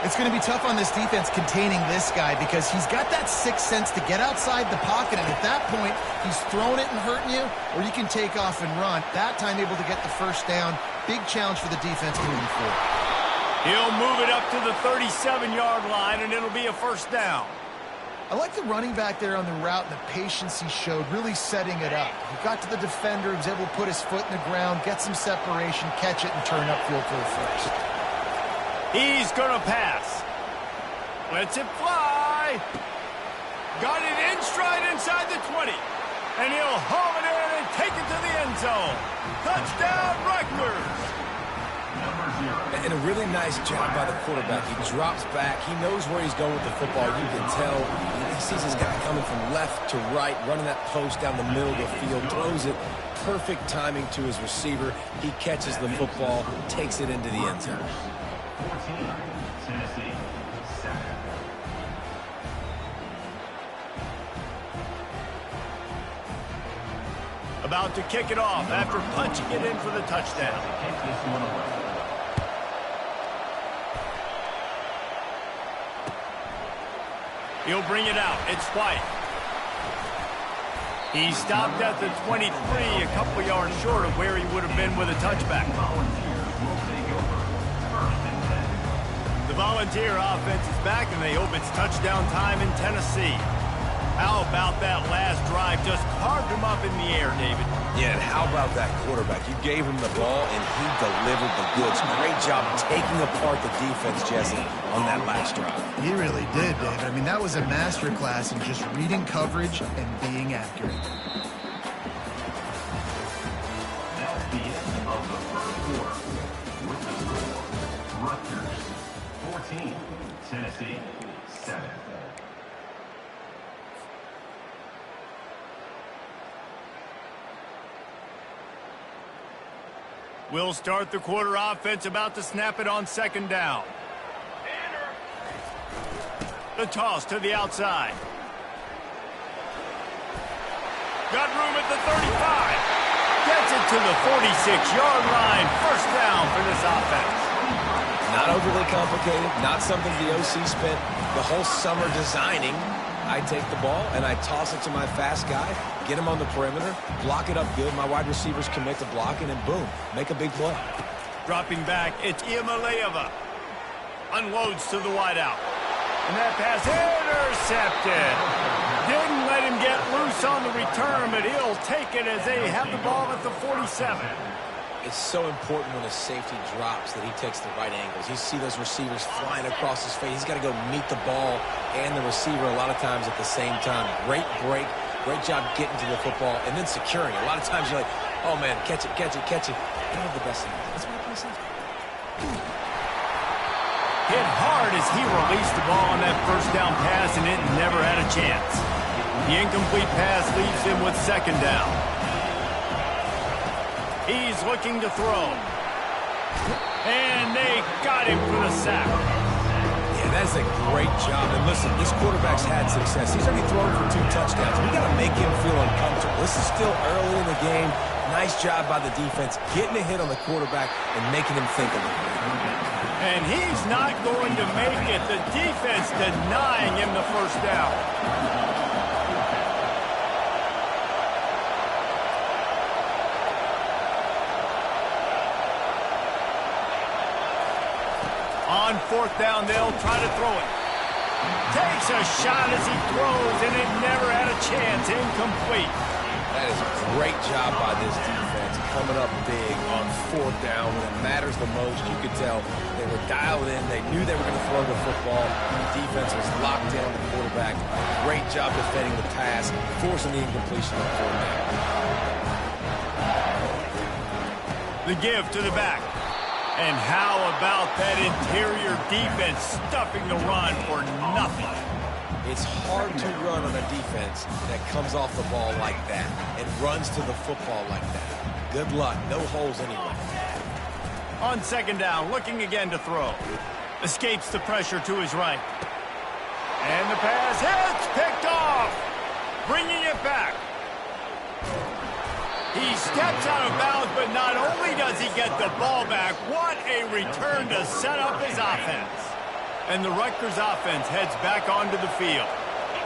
It's going to be tough on this defense containing this guy because he's got that sixth sense to get outside the pocket, and at that point, he's throwing it and hurting you, or you can take off and run. That time able to get the first down. Big challenge for the defense moving forward. He'll move it up to the 37-yard line, and it'll be a first down. I like the running back there on the route and the patience he showed, really setting it up. He got to the defender, he was able to put his foot in the ground, get some separation, catch it, and turn upfield for the first. He's going to pass. Lets it fly. Got it in stride inside the 20. And he'll haul it in and take it to the end zone. Touchdown, Rutgers. And a really nice job by the quarterback. He drops back. He knows where he's going with the football. You can tell. He sees this guy coming from left to right, running that post down the middle of the field, throws it. Perfect timing to his receiver. He catches the football, takes it into the end zone. 14, Tennessee, 7. About to kick it off after punching it in for the touchdown. Kick this one away. He'll bring it out. It's White. He stopped at the 23, a couple yards short of where he would have been with a touchback. Volunteers will take over. First and 10. The Volunteer offense is back, and they hope it's touchdown time in Tennessee. How about that last drive? Just carved him up in the air, David. Yeah, and how about that quarterback? You gave him the ball, and he delivered the goods. Great job taking apart the defense, Jesse, on that last drive. He really did, David. I mean, that was a masterclass in just reading coverage and being accurate. That's the end of the first quarter. With the score, Rutgers 14, Tennessee 7. We'll start the quarter offense, about to snap it on second down. The toss to the outside. Got room at the 35. Gets it to the 46-yard line. First down for this offense. Not overly complicated, not something the OC spent the whole summer designing. I take the ball and I toss it to my fast guy, get him on the perimeter, block it up good. My wide receivers commit to blocking, and boom, make a big play. Dropping back, it's Iamaleava. Unloads to the wideout. And that pass intercepted. Didn't let him get loose on the return, but he'll take it as they have the ball at the 47. It's so important when a safety drops that he takes the right angles. You see those receivers flying across his face. He's got to go meet the ball and the receiver a lot of times at the same time. Great break. Great job getting to the football and then securing it. A lot of times you're like, oh, man, catch it, catch it, catch it. I love the best thing. That's what I play safety. Hit hard as he released the ball on that first down pass, and it never had a chance. The incomplete pass leaves him with second down. He's looking to throw. And they got him for the sack. Yeah, that's a great job. And listen, this quarterback's had success. He's already thrown for 2 touchdowns. We got to make him feel uncomfortable. This is still early in the game. Nice job by the defense, getting a hit on the quarterback and making him think a little bit. And he's not going to make it. The defense denying him the first down. On fourth down, they'll try to throw it. Takes a shot as he throws, and it never had a chance. Incomplete. That is a great job by this defense, coming up big on fourth down when it matters the most. You could tell they were dialed in. They knew they were going to throw the football. The defense was locked in on the quarterback. Great job defending the pass, forcing the incompletion on fourth down. The give to the back. And how about that interior defense stuffing the run for nothing? It's hard to run on a defense that comes off the ball like that and runs to the football like that. Good luck. No holes anyway. On second down, looking again to throw. Escapes the pressure to his right. And the pass hits, picked off. Bringing it back. He steps out of bounds, but not only does he get the ball back, what a return to set up his offense. And the Rutgers offense heads back onto the field.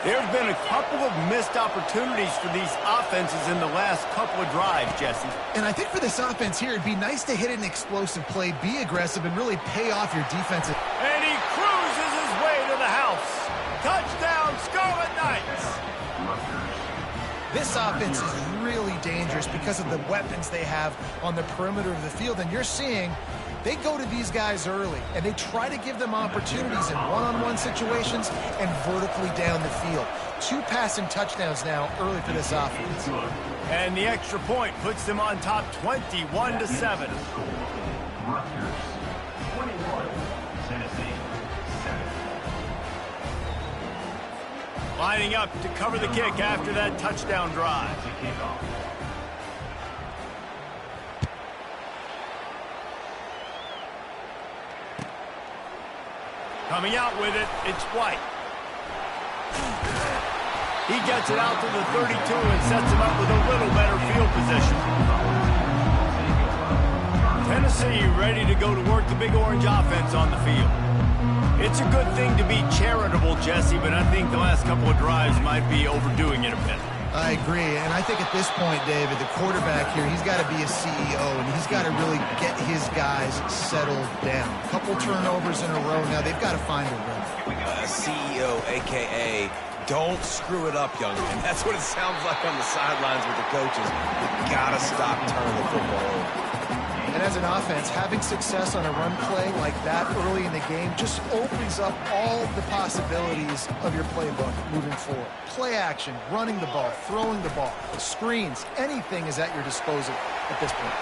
There's been a couple of missed opportunities for these offenses in the last couple of drives, Jesse. And I think for this offense here, it'd be nice to hit an explosive play, be aggressive, and really pay off your defensive. And he cruises his way to the house. Touchdown, Scarlet Knights. This offense is really dangerous because of the weapons they have on the perimeter of the field. And you're seeing they go to these guys early, and they try to give them opportunities in one-on-one situations and vertically down the field. 2 passing touchdowns now early for this offense. And the extra point puts them on top 21-7. Rutgers 21, Tennessee 7. Lining up to cover the kick after that touchdown drive. Coming out with it, it's White. He gets it out to the 32 and sets him up with a little better field position. Tennessee ready to go to work the Big Orange offense on the field. It's a good thing to be charitable, Jesse, but I think the last couple of drives might be overdoing it a bit. I agree, and I think at this point, David, the quarterback here, he's got to be a CEO, and he's got to really get his guys settled down. A couple turnovers in a row now. They've got to find a rhythm. CEO, a.k.a. don't screw it up, young man. That's what it sounds like on the sidelines with the coaches. You got to stop turning the football over. And as an offense, having success on a run play like that early in the game just opens up all the possibilities of your playbook moving forward. Play action, running the ball, throwing the ball, screens, anything is at your disposal at this point.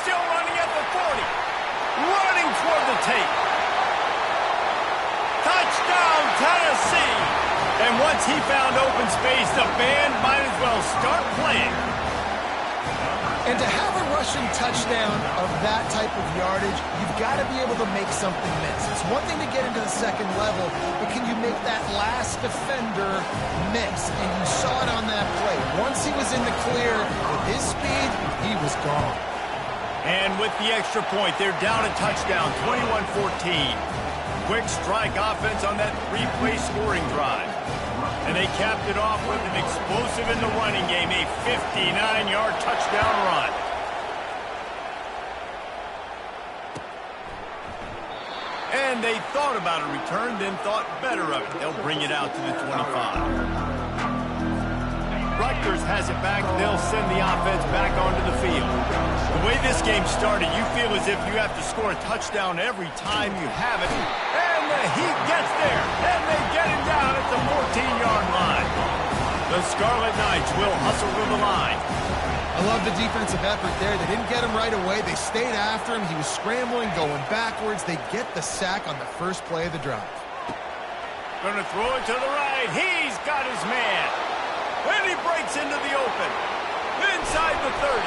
Still running at the 40. Running toward the tape. Touchdown, Tennessee! And once he found open space, the band might as well start playing. And to have a rushing touchdown of that type of yardage, you've got to be able to make something miss. It's one thing to get into the second level, but can you make that last defender miss? And you saw it on that play. Once he was in the clear with his speed, he was gone. And with the extra point, they're down a touchdown, 21-14. Quick strike offense on that 3-play scoring drive. And they capped it off with an explosive in the running game, a 59-yard touchdown run. And they thought about a return, then thought better of it. They'll bring it out to the 25. Rutgers has it back. They'll send the offense back onto the field. The way this game started, you feel as if you have to score a touchdown every time you have it. And the Heat gets there, and they get him down at the 14-yard line. The Scarlet Knights will hustle to the line. I love the defensive effort there. They didn't get him right away. They stayed after him. He was scrambling, going backwards. They get the sack on the first play of the drive. Gonna throw it to the right. He's got his man. And he breaks into the open. Inside the 30.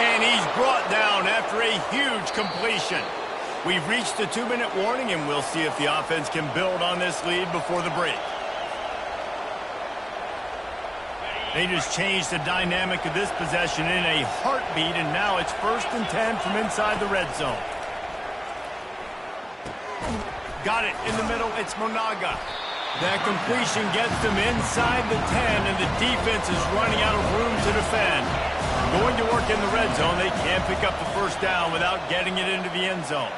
And he's brought down after a huge completion. We've reached the 2-minute warning, and we'll see if the offense can build on this lead before the break. They just changed the dynamic of this possession in a heartbeat, and now it's 1st and 10 from inside the red zone. Got it in the middle. It's Monaga. That completion gets them inside the 10, and the defense is running out of room to defend. Going to work in the red zone. They can't pick up the first down without getting it into the end zone.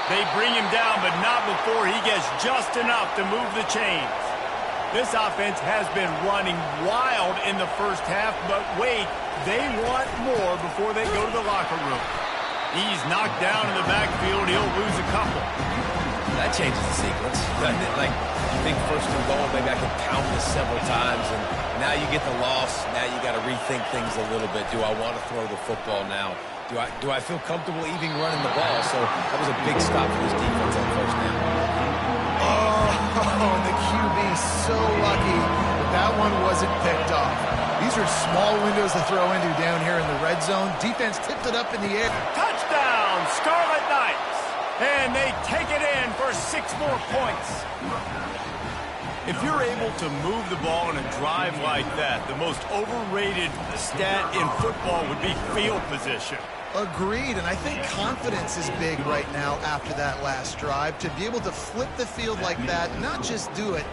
They bring him down, but not before he gets just enough to move the chains. This offense has been running wild in the first half, but wait, they want more before they go to the locker room. He's knocked down in the backfield. He'll lose a couple. That changes the sequence, doesn't it? Like, you think first and goal, maybe I can pound this several times, and now you get the loss. Now you got to rethink things a little bit. Do I want to throw the football now? Do I feel comfortable even running the ball? So that was a big stop for this defense on first down. Oh, the QB so lucky that one wasn't picked off. These are small windows to throw into down here in the red zone. Defense tipped it up in the air. Touchdown, Scarlet Knights! And they take it in for 6 more points. If you're able to move the ball in a drive like that, the most overrated stat in football would be field position. Agreed, and I think confidence is big right now after that last drive. To be able to flip the field like that, not just do it,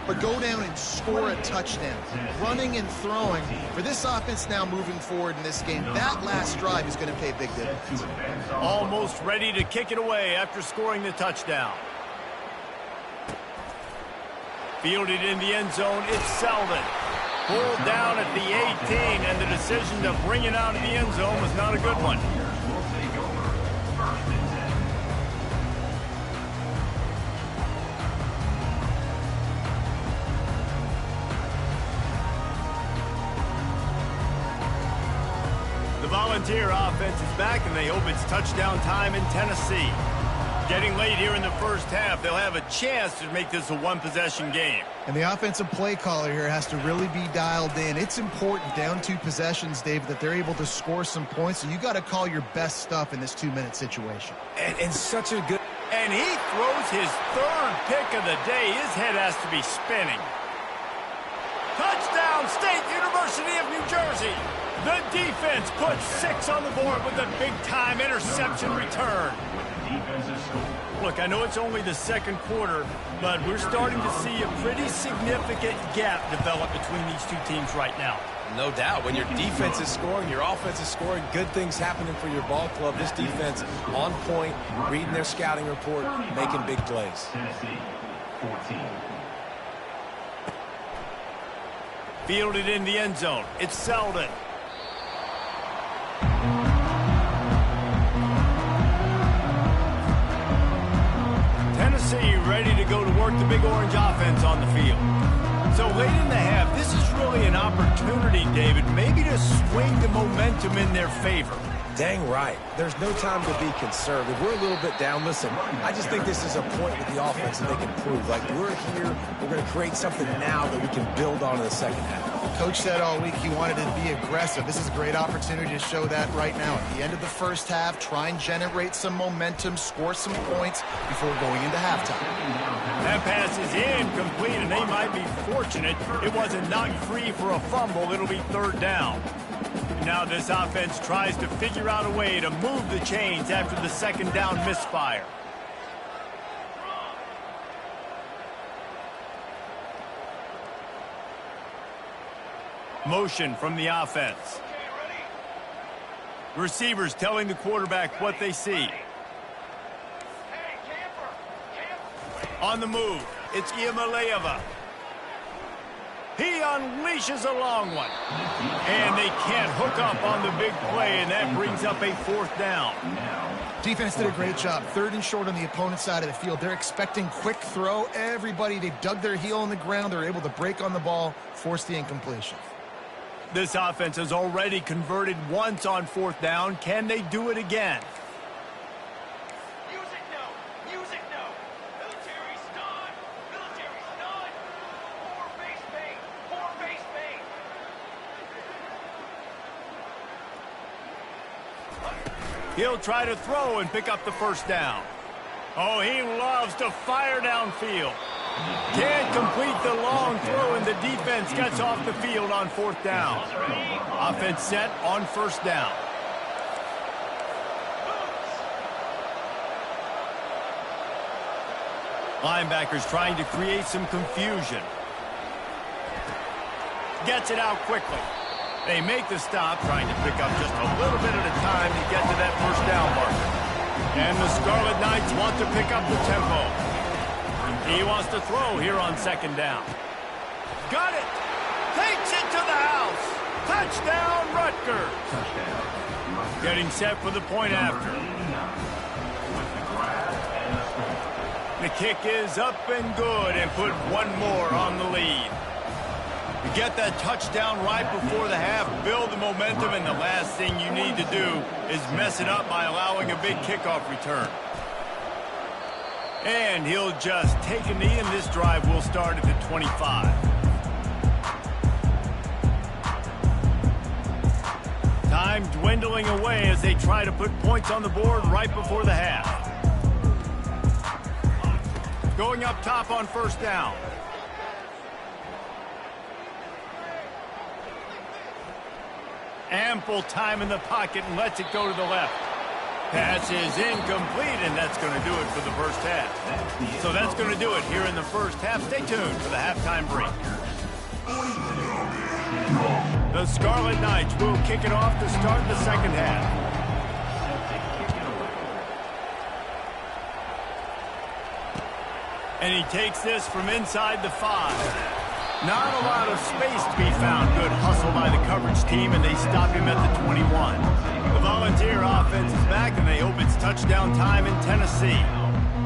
but go down and score a touchdown. Running and throwing. For this offense now moving forward in this game, that last drive is going to pay big dividends. Almost ready to kick it away after scoring the touchdown. Fielded in the end zone, it's Selden. Pulled down at the 18, and the decision to bring it out of the end zone was not a good one. The Volunteer offense is back, and they hope it's touchdown time in Tennessee. Getting late here in the first half, they'll have a chance to make this a one-possession game. And the offensive play caller here has to really be dialed in. It's important down 2 possessions, David, that they're able to score some points. So you got to call your best stuff in this 2-minute situation. And such a good... And he throws his 3rd pick of the day. His head has to be spinning. Touchdown, State University of New Jersey. The defense puts 6 on the board with a big-time interception return. Look, I know it's only the second quarter, but we're starting to see a pretty significant gap develop between these 2 teams right now. No doubt. When your defense is scoring, your offense is scoring, good things happening for your ball club. This defense on point, reading their scouting report, making big plays. Tennessee, 14. Fielded in the end zone. It's Selden. Tennessee ready to go to work the Big Orange offense on the field. So late in the half, this is really an opportunity, David, maybe to swing the momentum in their favor. Dang right. There's no time to be conservative. We're a little bit down. Listen, I just think this is a point with the offense that they can prove. Like, we're here, we're going to create something now that we can build on in the second half. Coach said all week he wanted to be aggressive. This is a great opportunity to show that right now. At the end of the first half, try and generate some momentum, score some points before going into halftime. That pass is incomplete, and they might be fortunate it wasn't knocked free for a fumble. It'll be 3rd down. Now this offense tries to figure out a way to move the chains after the 2nd down misfire. Motion from the offense. Receivers telling the quarterback what they see. On the move, it's Iamaleava. He unleashes a long one. And they can't hook up on the big play, and that brings up a 4th down. Defense did a great job. 3rd and short on the opponent's side of the field. They're expecting quick throw. Everybody, they dug their heel in the ground. They're able to break on the ball, force the incompletion. This offense has already converted once on 4th down. Can they do it again? Music no. Music no. Military's done. Military's done. 4 base main. 4 base main. He'll try to throw and pick up the 1st down. Oh, he loves to fire downfield. Can't complete the long throw, and the defense gets off the field on 4th down. Offense set on 1st down. Linebackers trying to create some confusion. Gets it out quickly. They make the stop, trying to pick up just a little bit at a time to get to that 1st down marker. And the Scarlet Knights want to pick up the tempo. He wants to throw here on second down. Got it. Takes it to the house. Touchdown, Rutgers. Getting set for the point after. The kick is up and good and put one more on the lead. You get that touchdown right before the half, build the momentum, and the last thing you need to do is mess it up by allowing a big kickoff return. And he'll just take a knee, and this drive will start at the 25. Time dwindling away as they try to put points on the board right before the half. Going up top on first down. Ample time in the pocket and lets it go to the left. Pass is incomplete, and that's going to do it for the first half. So that's going to do it here in the first half. Stay tuned for the halftime break. The Scarlet Knights will kick it off to start the second half. And he takes this from inside the 5. Not a lot of space to be found. Good hustle by the coverage team, and they stop him at the 21. The Volunteer offense is back, and they hope it's touchdown time in Tennessee.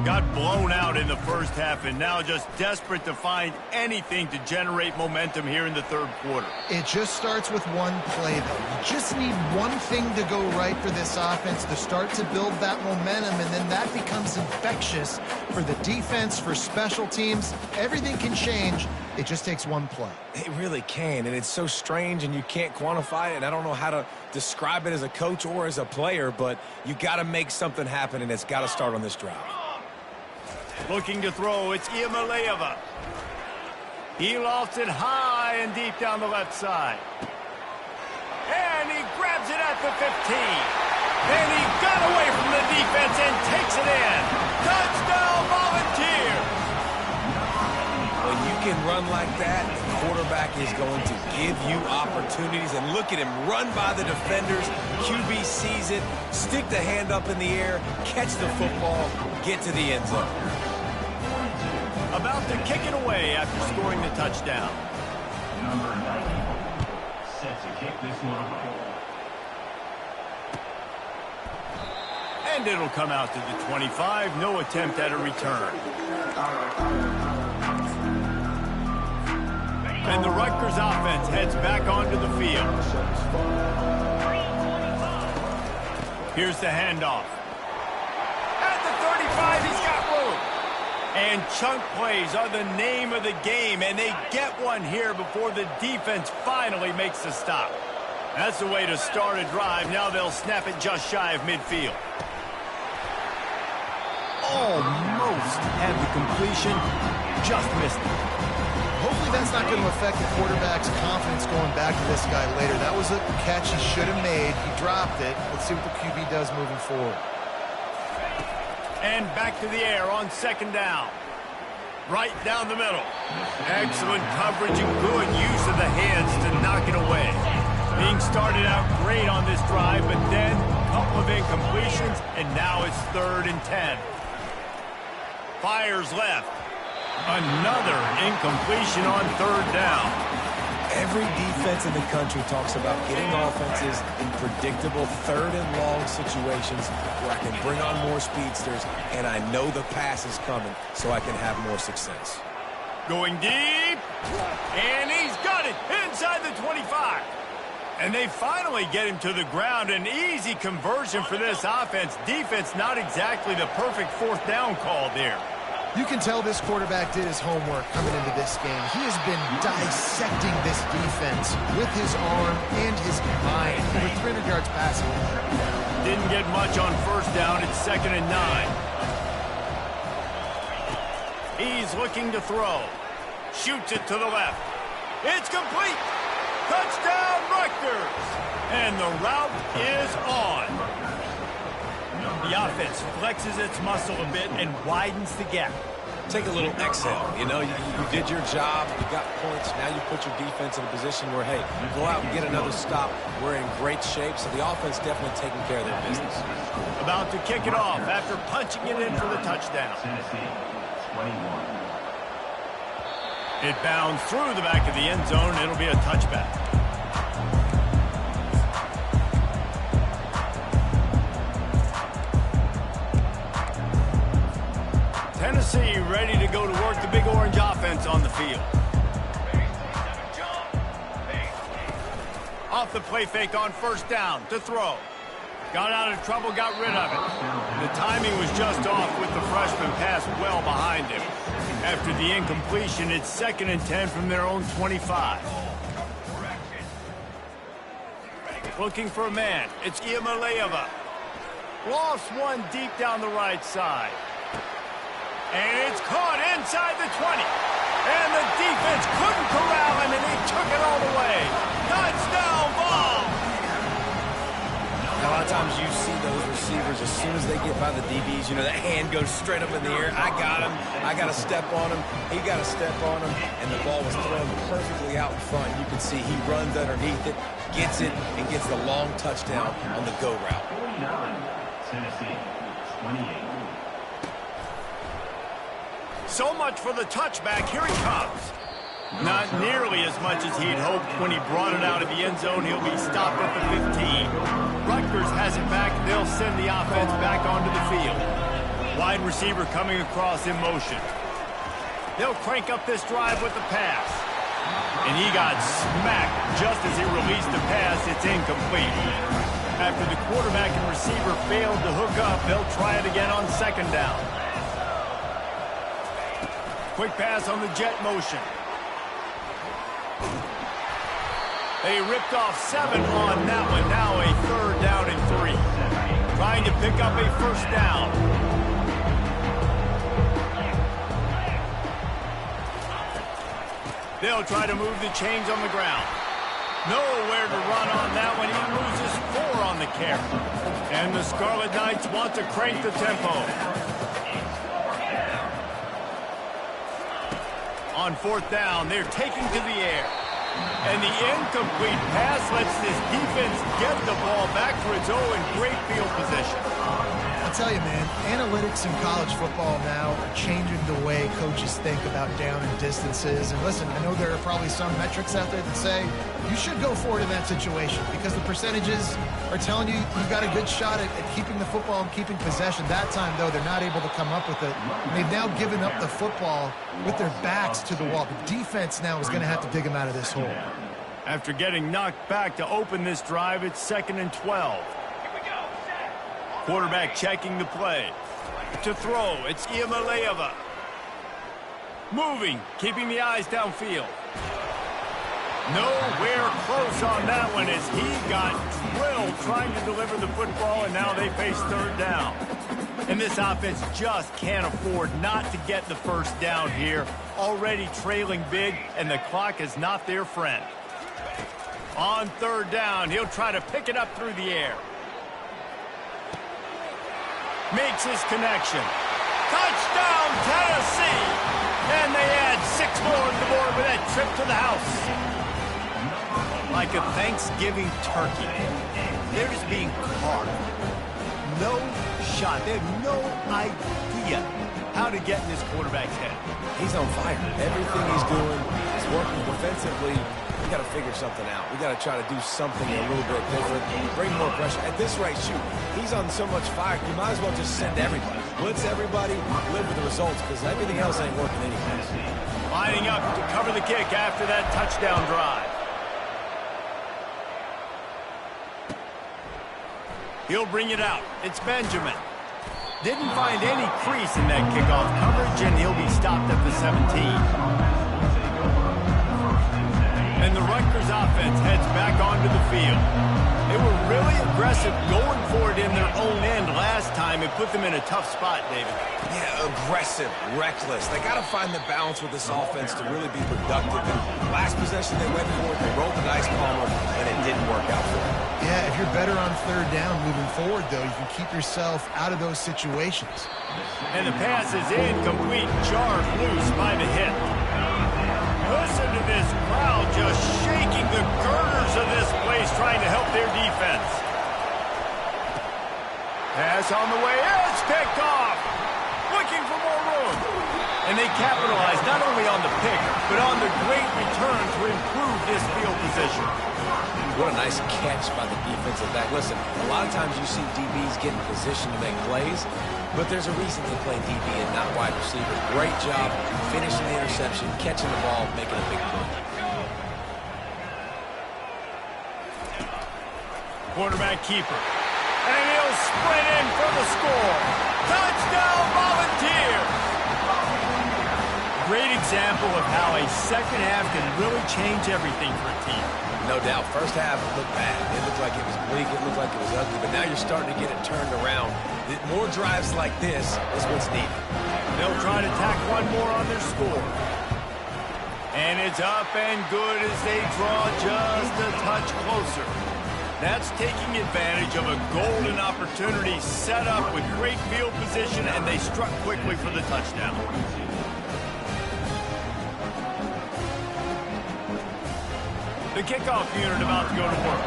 Got blown out in the first half, and now just desperate to find anything to generate momentum here in the third quarter. It just starts with one play, though. You just need one thing to go right for this offense to start to build that momentum, and then that becomes infectious for the defense, for special teams. Everything can change. It just takes one play. It really can, and it's so strange, and you can't quantify it, and I don't know how to describe it as a coach or as a player, but you got to make something happen, and it's got to start on this drive. Looking to throw, it's Iamaleava. He lofts it high and deep down the left side. And he grabs it at the 15. And he got away from the defense and takes it in. Touchdown, Volunteer! When you can run like that, the quarterback is going to give you opportunities. And look at him run by the defenders. QB sees it, stick the hand up in the air, catch the football, get to the end zone. About to kick it away after scoring the touchdown. Number 90 set to kick this one away. And it'll come out to the 25. No attempt at a return. And the Rutgers offense heads back onto the field. Here's the handoff. At the 35, he's got room. And chunk plays are the name of the game, and they get one here before the defense finally makes the stop. That's the way to start a drive. Now they'll snap it just shy of midfield. Almost had the completion, just missed it. Hopefully that's not going to affect the quarterback's confidence going back to this guy later. That was a catch he should have made. He dropped it. Let's see what the QB does moving forward. And back to the air on second down. Right down the middle. Excellent coverage and good use of the hands to knock it away. Being started out great on this drive, but then a couple of incompletions, and now it's 3rd and 10. Fires left. Another incompletion on 3rd down. Every defense in the country talks about getting offenses in predictable 3rd and long situations where I can bring on more speedsters and I know the pass is coming so I can have more success. Going deep, and he's got it inside the 25. And they finally get him to the ground. An easy conversion for this offense. Defense not exactly the perfect 4th down call there. You can tell this quarterback did his homework coming into this game. He has been dissecting this defense with his arm and his mind. Over 300 yards passing. Didn't get much on first down. It's 2nd and 9. He's looking to throw. Shoots it to the left. It's complete. Touchdown, Rutgers. And the route is on. The offense flexes its muscle a bit and widens the gap. take a little exhale. You know, you did your job, you got points, now you put your defense in a position where, hey, go out and get another stop. We're in great shape, so the offense definitely taking care of their business. About to kick it off after punching it in for the touchdown. Tennessee, 21. It bounds through the back of the end zone. It'll be a touchback. Tennessee ready to go to work the Big Orange offense on the field. Off the play fake on first down to throw. Got out of trouble, got rid of it. The timing was just off with the freshman pass well behind him. After the incompletion, it's 2nd and 10 from their own 25. Looking for a man. It's Iamaleava. Lost one deep down the right side. And it's caught inside the 20. And the defense couldn't corral him, and he took it all the way. Touchdown ball! A lot of times you see those receivers, as soon as they get by the DBs, you know, that hand goes straight up in the air. I got him. I got to step on him. He got to step on him. And the ball was thrown perfectly out in front. You can see he runs underneath it, gets it, and gets the long touchdown on the go route. 49, Tennessee, 28. So much for the touchback. Here he comes. Not nearly as much as he'd hoped when he brought it out of the end zone. He'll be stopped at the 15. Rutgers has it back. They'll send the offense back onto the field. Wide receiver coming across in motion. They'll crank up this drive with the pass. And he got smacked just as he released the pass. It's incomplete. After the quarterback and receiver failed to hook up, they'll try it again on 2nd down. Quick pass on the jet motion. They ripped off 7 on that one. Now a 3rd down and 3. Trying to pick up a 1st down. They'll try to move the chains on the ground. Nowhere to run on that one. He loses 4 on the carry. And the Scarlet Knights want to crank the tempo. On 4th down, they're taking to the air. And the incomplete pass lets this defense get the ball back for its own great field position. I'll tell you, man, analytics in college football now are changing the way coaches think about down and distances. And listen, I know there are probably some metrics out there that say you should go for it in that situation because the percentages are telling you you've got a good shot at keeping the football and keeping possession. That time, though, they're not able to come up with it. And they've now given up the football with their backs to the wall. The defense now is going to have to dig them out of this hole. After getting knocked back to open this drive, it's 2nd and 12. Quarterback checking the play. To throw, it's Iamaleava. Moving, keeping the eyes downfield. Nowhere close on that one as he got drilled trying to deliver the football, and now they face 3rd down. And this offense just can't afford not to get the 1st down here. Already trailing big, and the clock is not their friend. On 3rd down, he'll try to pick it up through the air. Makes his connection. Touchdown, Tennessee! And they add 6 more on the board with that trip to the house. Like a Thanksgiving turkey. They're just being carved. No shot. They have no idea how to get in this quarterback's head. He's on fire. Everything he's doing is working defensively. We got to figure something out. We got to try to do something a little bit different. Bring more pressure. At this rate, shoot, he's on so much fire, you might as well just send everybody. Blitz everybody, live with the results, because everything else ain't working anyway. Lining up to cover the kick after that touchdown drive. He'll bring it out. It's Benjamin. Didn't find any crease in that kickoff coverage, and he'll be stopped at the 17. And the Rutgers offense heads back onto the field. They were really aggressive going for it in their own end last time. It put them in a tough spot, David. Yeah, aggressive, reckless. They got to find the balance with this offense to really be productive. And last possession they went for it, they rolled the dice palmer, and it didn't work out for them. Yeah, if you're better on third down moving forward, though, you can keep yourself out of those situations. And the pass is incomplete, jarred loose by the hit. Listen to this crowd just shaking the girders of this place trying to help their defense. Pass on the way, it's picked off. Looking for more room. And they capitalize not only on the pick, but on the great return to improve this field position. What a nice catch by the defensive back. Listen, a lot of times you see DBs get in position to make plays, but there's a reason they play DB and not wide receiver. Great job finishing the interception, catching the ball, making a big play. Quarterback keeper. And he'll sprint in for the score. Touchdown, Volunteers! Great example of how a second half can really change everything for a team. No doubt. First half looked bad. It looked like it was bleak. It looked like it was ugly. But now you're starting to get it turned around. More drives like this is what's needed. They'll try to tack one more on their score. And it's up and good as they draw just a touch closer. That's taking advantage of a golden opportunity set up with great field position, and they struck quickly for the touchdown. The kickoff unit about to go to work.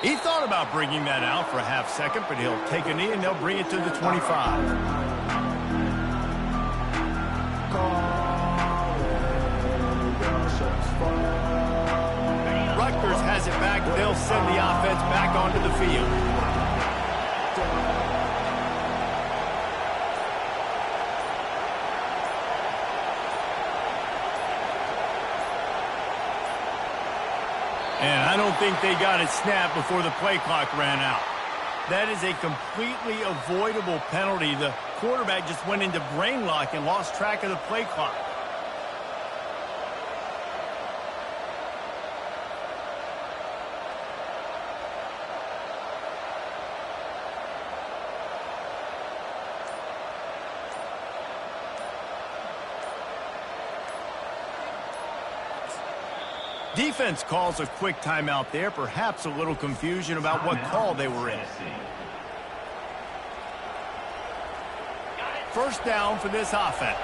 He thought about bringing that out for a half second, but he'll take a knee and they'll bring it to the 25. Rutgers has it back. They'll send the offense back onto the field. And I don't think they got it snapped before the play clock ran out. That is a completely avoidable penalty. The quarterback just went into brain lock and lost track of the play clock. Defense calls a quick timeout there, perhaps a little confusion about what call they were in. First down for this offense.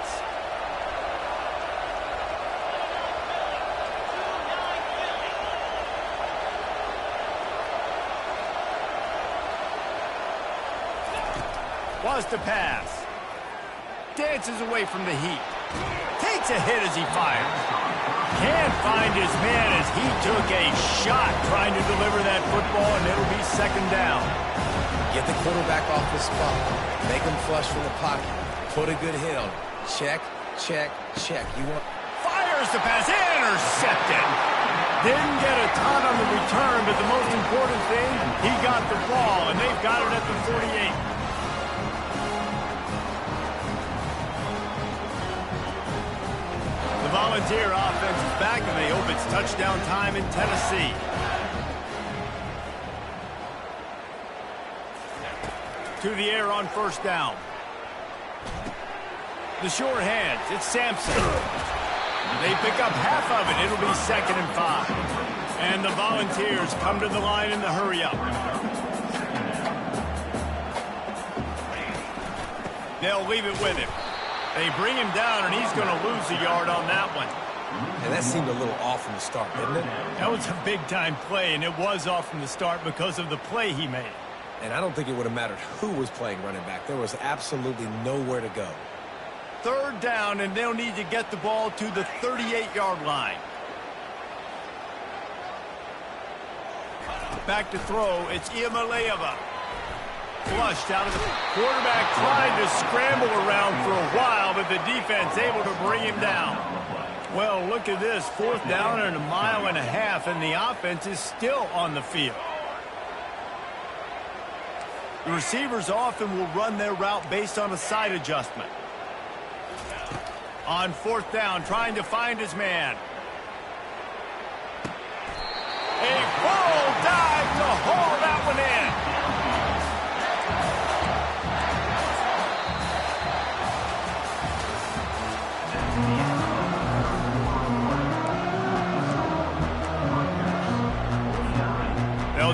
Was to pass. Dances away from the heat. Takes a hit as he fires. Can't find his man as he took a shot trying to deliver that football, and it'll be second down. Get the quarterback off the spot. Make him flush from the pocket. Put a good hit on him. Check, check, check. Fires the pass. Intercepted. Didn't get a ton on the return, but the most important thing, he got the ball, and they've got it at the 48. The Volunteer offense is back, and they hope it's touchdown time in Tennessee. To the air on first down. The short hands, it's Sampson. They pick up half of it. It'll be 2nd and 5. And the Volunteers come to the line in the hurry-up. They'll leave it with him. They bring him down, and he's going to lose a yard on that one. And that seemed a little off from the start, didn't it? That was a big-time play, and it was off from the start because of the play he made. And I don't think it would have mattered who was playing running back. There was absolutely nowhere to go. Third down, and they'll need to get the ball to the 38-yard line. Back to throw, it's Iamaleava. Flushed out of the quarterback, trying to scramble around for a while, but the defense able to bring him down. Well, look at this, 4th down and 1.5 miles, and the offense is still on the field. The receivers often will run their route based on a side adjustment. On 4th down, trying to find his man. A full dive to haul that one in.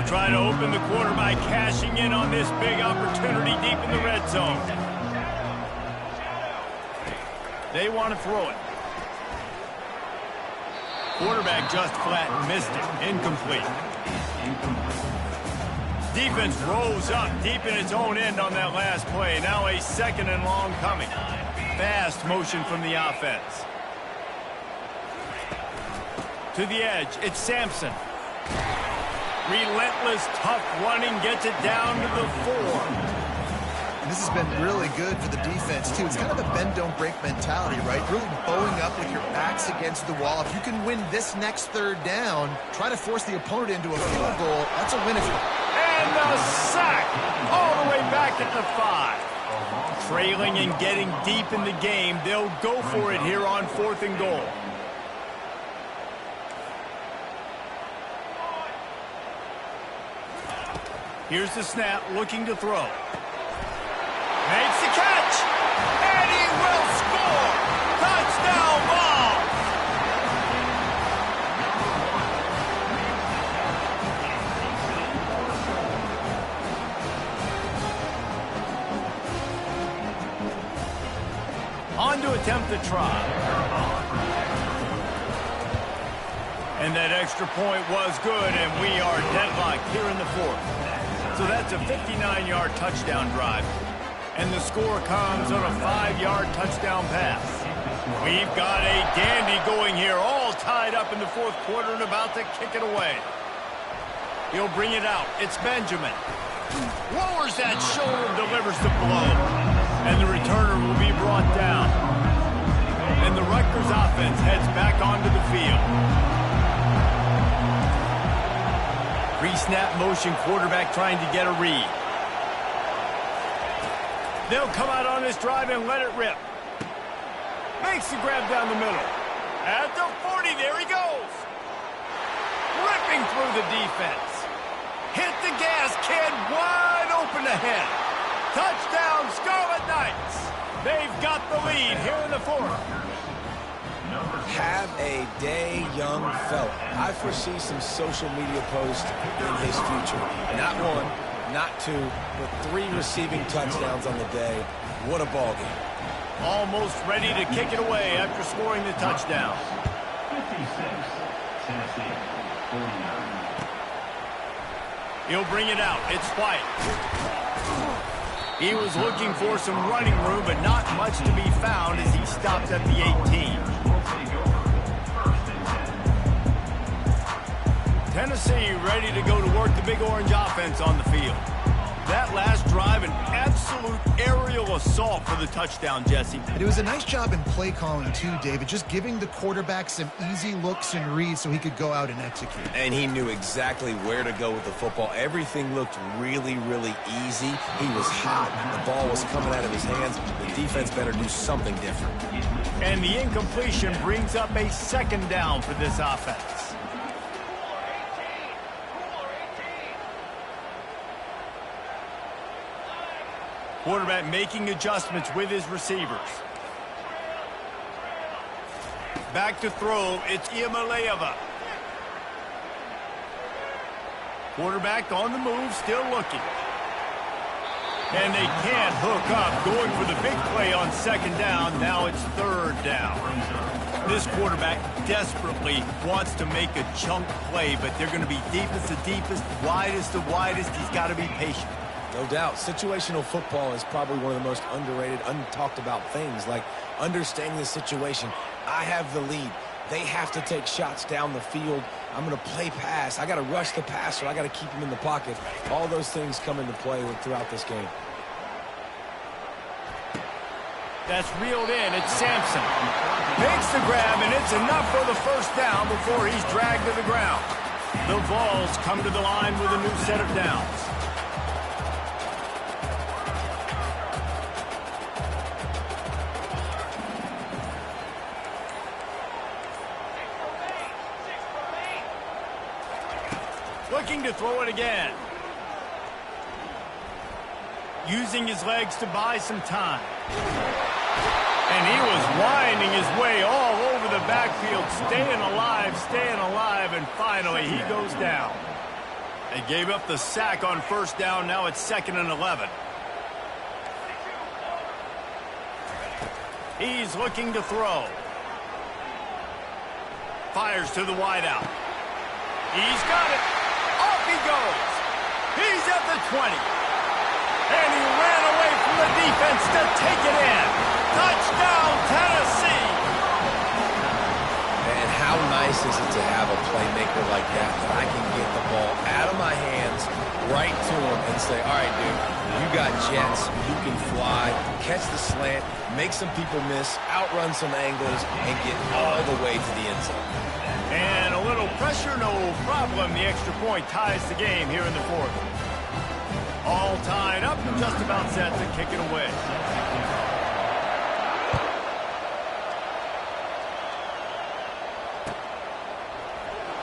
try to open the quarter by cashing in on this big opportunity deep in the red zone. They want to throw it. Quarterback just flat missed it. Incomplete. Defense rose up deep in its own end on that last play. Now a second and long coming. Fast motion from the offense. To the edge, it's Sampson. Relentless, tough running, gets it down to the 4. This has been really good for the defense, too. It's kind of a bend-don't-break mentality, right? Really bowing up with your backs against the wall. If you can win this next third down, try to force the opponent into a field goal. That's a win if you... And the sack all the way back at the 5. Trailing and getting deep in the game, they'll go for it here on 4th and goal. Here's the snap, looking to throw. Makes the catch, and he will score! Touchdown ball! On to attempt the try. And that extra point was good, and we are deadlocked here in the 4th. So that's a 59-yard touchdown drive. And the score comes on a 5-yard touchdown pass. We've got a dandy going here, all tied up in the 4th quarter and about to kick it away. He'll bring it out. It's Benjamin. Lowers that shoulder, delivers the blow. And the returner will be brought down. And the Rutgers offense heads back onto the field. Pre-snap motion, quarterback trying to get a read. They'll come out on this drive and let it rip. Makes the grab down the middle. At the 40, there he goes. Ripping through the defense. Hit the gas, kid, wide open ahead. Touchdown, Scarlet Knights. They've got the lead here in the 4th. Have a day, young fella. I foresee some social media posts in his future. Not 1, not 2, but 3 receiving touchdowns on the day. What a ball game. Almost ready to kick it away after scoring the touchdown. 56, Tennessee, 49. He'll bring it out. It's White. He was looking for some running room, but not much to be found as he stopped at the 18. Tennessee ready to go to work the Big Orange offense on the field. That last drive, an absolute aerial assault for the touchdown, Jesse. It was a nice job in play calling, too, David, just giving the quarterback some easy looks and reads so he could go out and execute. And he knew exactly where to go with the football. Everything looked really, really easy. He was hot. The ball was coming out of his hands. The defense better do something different. And the incompletion brings up a 2nd down for this offense. Quarterback making adjustments with his receivers. Back to throw, it's Iamaleava. Quarterback on the move, still looking. And they can't hook up, going for the big play on 2nd down. Now it's 3rd down. This quarterback desperately wants to make a chunk play, but they're going to be deepest to deepest, widest to widest. He's got to be patient. No doubt. Situational football is probably one of the most underrated, untalked about things, like understanding the situation. I have the lead. They have to take shots down the field. I'm going to play pass. I got to rush the passer. I got to keep him in the pocket. All those things come into play throughout this game. That's reeled in. It's Sampson. Makes the grab, and it's enough for the 1st down before he's dragged to the ground. The Vols come to the line with a new set of downs. Looking to throw it again. Using his legs to buy some time. And he was winding his way all over the backfield, staying alive, and finally he goes down. They gave up the sack on first down. Now it's 2nd and 11. He's looking to throw. Fires to the wideout. He's got it. Off he goes. He's at the 20. And he ran away from the defense to take it in. Touchdown, Tennessee. Man, how nice is it to have a playmaker like that I can get the ball out of my hands right to him and say, all right, dude, you got jets, you can fly, catch the slant, make some people miss, outrun some angles, and get all the way to the end zone. And a little pressure, no problem. The extra point ties the game here in the 4th. All tied up, just about set to kick it away.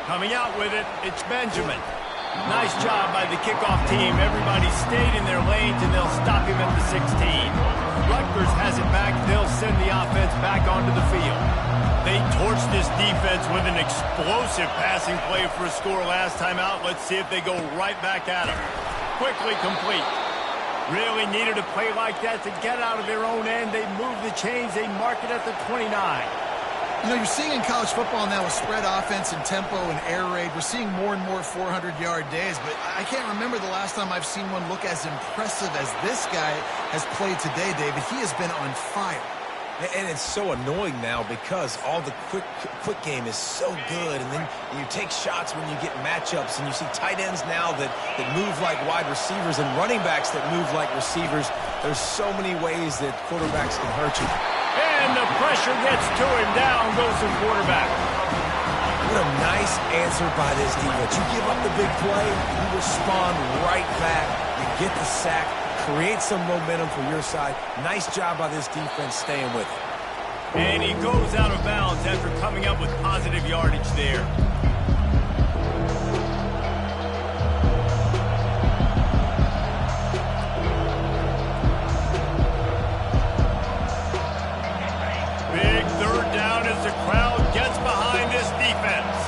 Coming out with it, it's Benjamin. Nice job by the kickoff team. Everybody stayed in their lanes, and they'll stop him at the 16. Rutgers has it back. They'll send the offense back onto the field. They torched this defense with an explosive passing play for a score last time out. Let's see if they go right back at him. Quickly complete. Really needed a play like that to get out of their own end. They move the chains. They mark it at the 29. You know, you're seeing in college football now with spread offense and tempo and air raid, we're seeing more and more 400-yard days, but I can't remember the last time I've seen one look as impressive as this guy has played today, David. He has been on fire. And it's so annoying now because all the quick game is so good, and then you take shots when you get matchups, and you see tight ends now that move like wide receivers and running backs that move like receivers. There's so many ways that quarterbacks can hurt you. And the pressure gets to him. Down goes the quarterback. What a nice answer by this defense. You give up the big play, you respond right back. You get the sack, create some momentum for your side. Nice job by this defense staying with it. And he goes out of bounds after coming up with positive yardage there. Big 3rd down as the crowd gets behind this defense.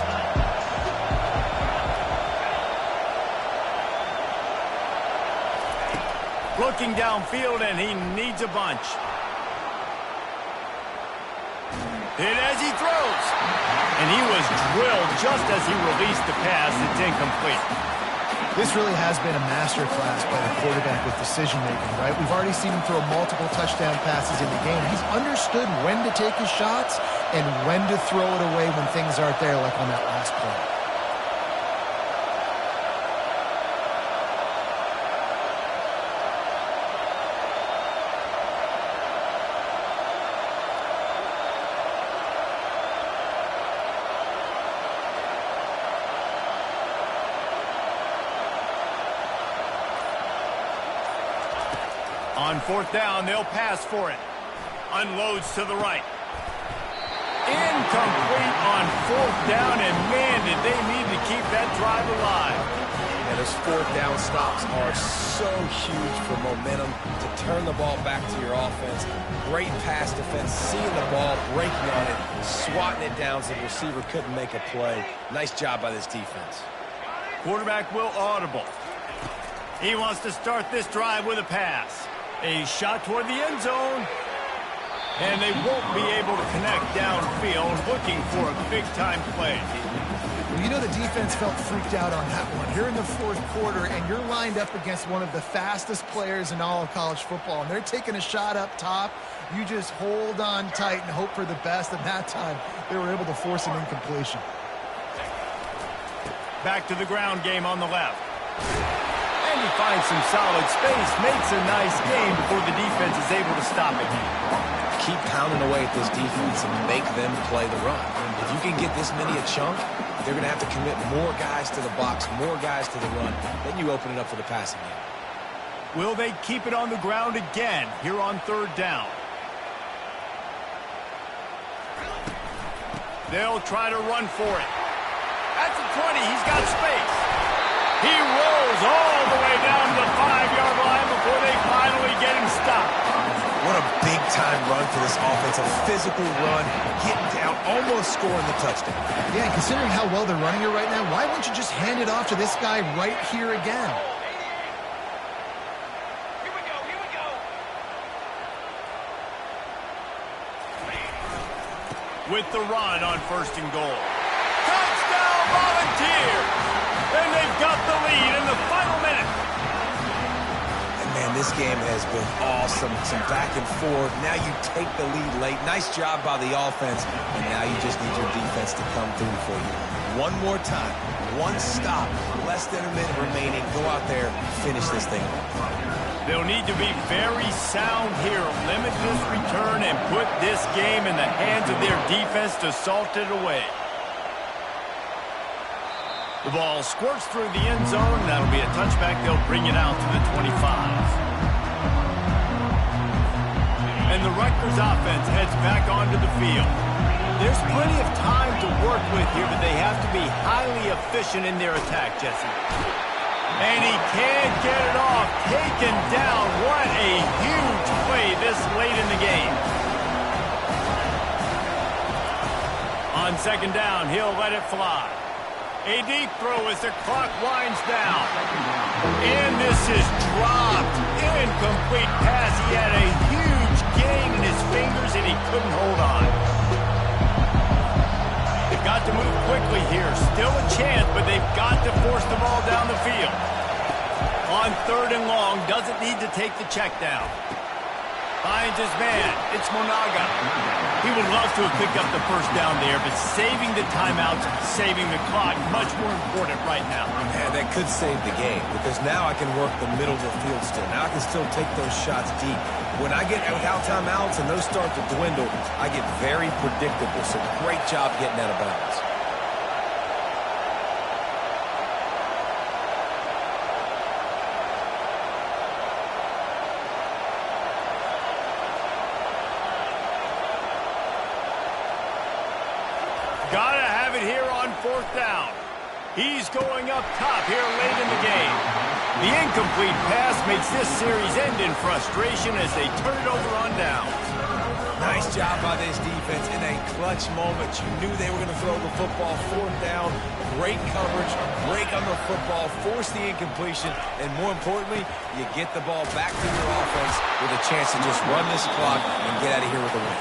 Looking downfield, and he needs a bunch. Hit as he throws. And he was drilled just as he released the pass. It's incomplete. This really has been a masterclass by the quarterback with decision-making, right? We've already seen him throw multiple touchdown passes in the game. He's understood when to take his shots and when to throw it away when things aren't there, like on that last play. On 4th down, they'll pass for it. Unloads to the right. Incomplete on 4th down, and man, did they need to keep that drive alive. And those 4th down stops are so huge for momentum to turn the ball back to your offense. Great pass defense, seeing the ball, breaking on it, swatting it down so the receiver couldn't make a play. Nice job by this defense. Quarterback will audible. He wants to start this drive with a pass. A shot toward the end zone. And they won't be able to connect downfield, looking for a big-time play. Well, you know the defense felt freaked out on that one. You're in the 4th quarter, and you're lined up against one of the fastest players in all of college football, and they're taking a shot up top. You just hold on tight and hope for the best, and that time they were able to force an incompletion. Back to the ground game on the left. And he finds some solid space, makes a nice game before the defense is able to stop it. Keep pounding away at this defense and make them play the run. If you can get this many a chunk, they're going to have to commit more guys to the box, more guys to the run. Then you open it up for the passing game. Will they keep it on the ground again here on 3rd down? They'll try to run for it. At the 20, he's got space. He rolls all the way down to the 5-yard line before they finally get him stopped. What a big-time run for this offense. A physical run, getting down, almost of scoring the touchdown. Yeah, considering how well they're running it right now, why wouldn't you just hand it off to this guy right here again? Here we go, here we go. With the run on 1st and goal. Touchdown, Volunteers! And they've got the lead in the final minute. And man, this game has been awesome. Some back and forth. Now you take the lead late. Nice job by the offense. And now you just need your defense to come through for you. One more time. One stop. Less than a minute remaining. Go out there, finish this thing. They'll need to be very sound here. Limit this return and put this game in the hands of their defense to salt it away. The ball squirts through the end zone. That'll be a touchback. They'll bring it out to the 25. And the Rutgers offense heads back onto the field. There's plenty of time to work with here, but they have to be highly efficient in their attack, Jesse. And he can't get it off. Taken down. What a huge play this late in the game. On 2nd down, he'll let it fly. A deep throw as the clock winds down. And this is dropped. Incomplete pass. He had a huge gain in his fingers and he couldn't hold on. They've got to move quickly here. Still a chance, but they've got to force the ball down the field. On 3rd and long, doesn't need to take the check down. Finds his man. It's Monaga. He would love to have picked up the 1st down there, but saving the timeouts, saving the clock, much more important right now. Man, that could save the game because now I can work the middle of the field still. Now I can still take those shots deep. When I get without timeouts and those start to dwindle, I get very predictable. So great job getting out of bounds. Gotta have it here on 4th down. He's going up top here late in the game. The incomplete pass makes this series end in frustration as they turn it over on downs. Nice job by this defense in a clutch moment. You knew they were going to throw the football. 4th down, great coverage, break on the football, force the incompletion, and more importantly, you get the ball back to your offense with a chance to just run this clock and get out of here with a win.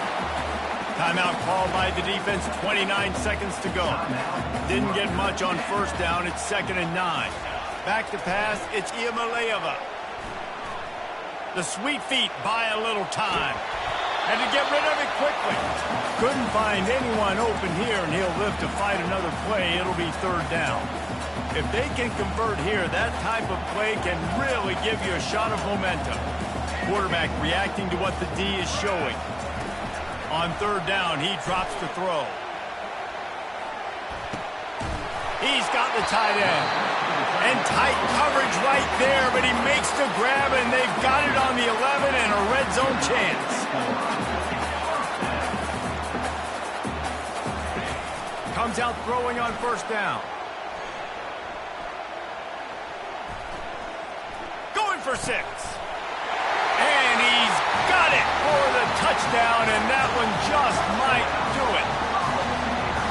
Timeout called by the defense, 29 seconds to go. Didn't get much on 1st down, it's 2nd and 9. Back to pass, it's Iamaleava. The sweet feet buy a little time. Had to get rid of it quickly. Couldn't find anyone open here, and he'll live to fight another play. It'll be 3rd down. If they can convert here, that type of play can really give you a shot of momentum. Quarterback reacting to what the D is showing. On 3rd down, he drops to throw. He's got the tight end. And tight coverage right there, but he makes the grab, and they've got it on the 11 and a red zone chance. Comes out throwing on 1st down. Going for 6. And he's got it for the touchdown, and that one just might do it.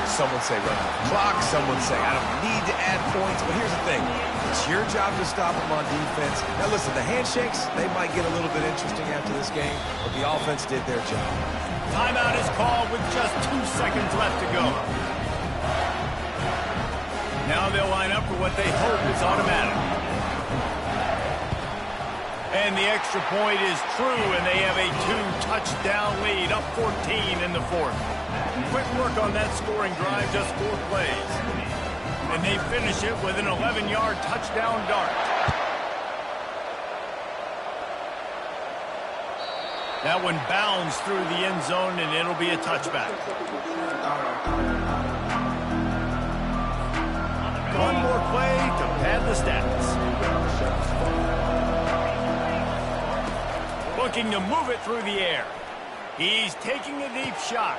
Someone say run the clock. Someone say I don't need to add points. But here's the thing. It's your job to stop them on defense. Now, listen, the handshakes, they might get a little bit interesting after this game, but the offense did their job. Timeout is called with just 2 seconds left to go. Now they'll line up for what they hope is automatic. And the extra point is true, and they have a 2-touchdown lead, up 14 in the 4th. Quick work on that scoring drive, just 4 plays. And they finish it with an 11-yard touchdown dart. That one bounds through the end zone, and it'll be a touchback. One more play to pad the stats. Looking to move it through the air. He's taking a deep shot.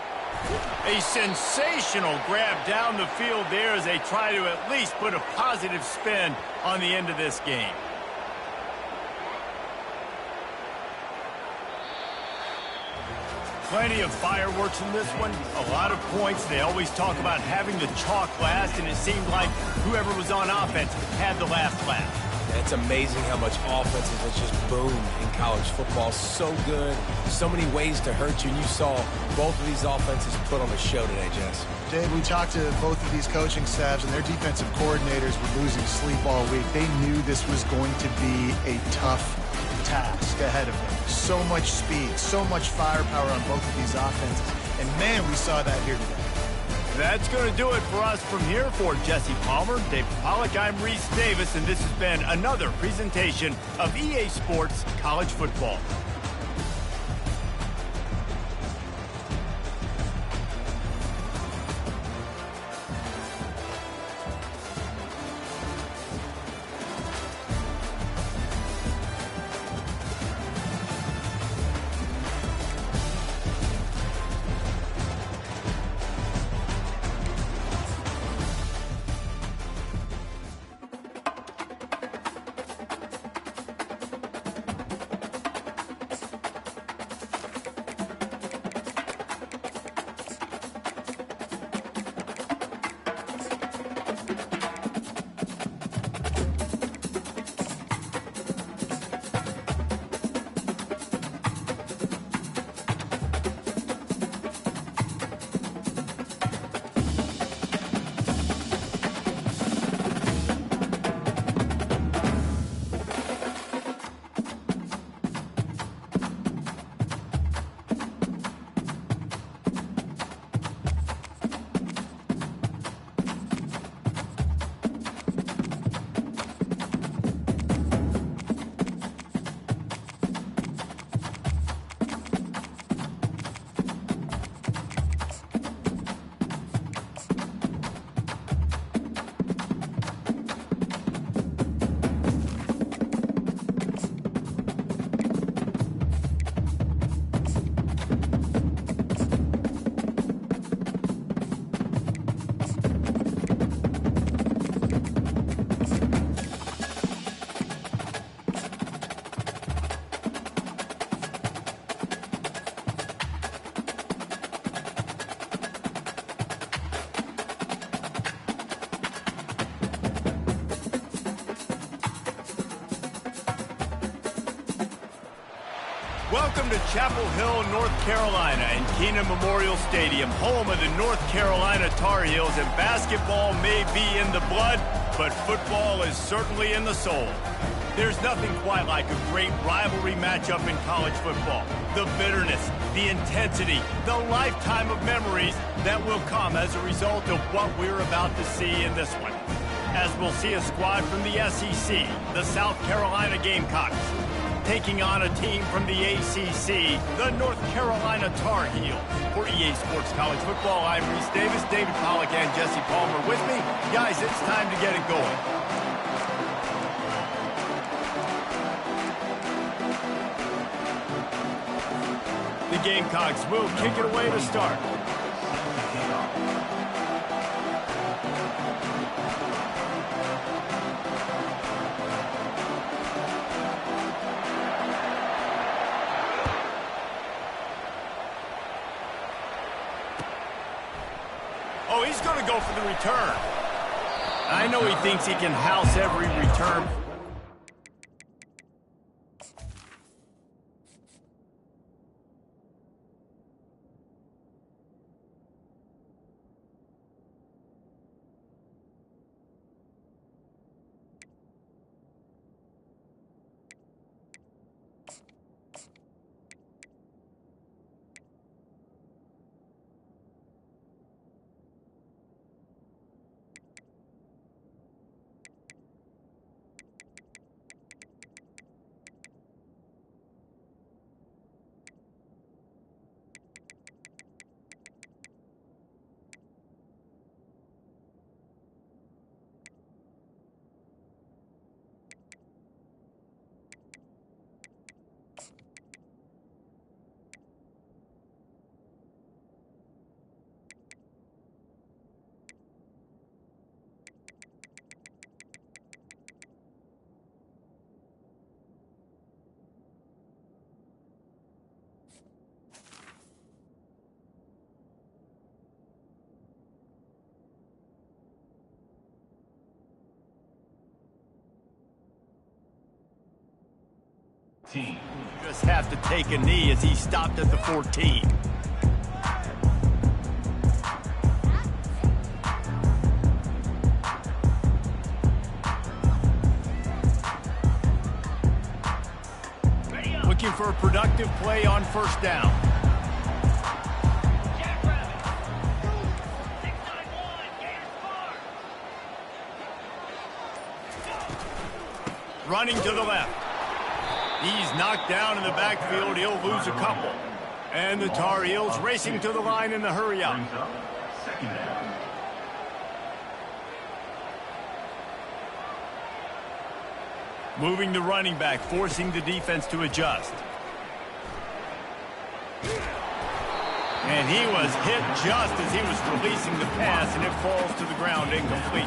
A sensational grab down the field there as they try to at least put a positive spin on the end of this game. Plenty of fireworks in this one, a lot of points. They always talk about having the chalk last, and it seemed like whoever was on offense had the last laugh. It's amazing how much offenses has just boomed in college football. So good, so many ways to hurt you, and you saw both of these offenses put on a show today, Jess. Dave, we talked to both of these coaching staffs, and their defensive coordinators were losing sleep all week. They knew this was going to be a tough task ahead of them. So much speed, so much firepower on both of these offenses. And man, we saw that here today. That's going to do it for us from here. For Jesse Palmer, David Pollack, I'm Reese Davis, and this has been another presentation of EA Sports College Football. Welcome to Chapel Hill, North Carolina, and Keenan Memorial Stadium, home of the North Carolina Tar Heels. And basketball may be in the blood, but football is certainly in the soul. There's nothing quite like a great rivalry matchup in college football. The bitterness, the intensity, the lifetime of memories that will come as a result of what we're about to see in this one. As we'll see a squad from the SEC, the South Carolina Gamecocks, taking on a team from the ACC, the North Carolina Tar Heels. For EA Sports College Football, I'm Reese Davis, David Pollack, and Jesse Palmer with me. Guys, it's time to get it going. The Gamecocks will kick it away to start. Oh, he's going to go for the return. I know he thinks he can house every return. 15. Just have to take a knee as he stopped at the 14. Looking for a productive play on first down. Running to the left. He's knocked down in the backfield. He'll lose a couple. And the Tar Heels racing to the line in the hurry up. Brings up second down. Moving the running back, forcing the defense to adjust. And he was hit just as he was releasing the pass, and it falls to the ground incomplete.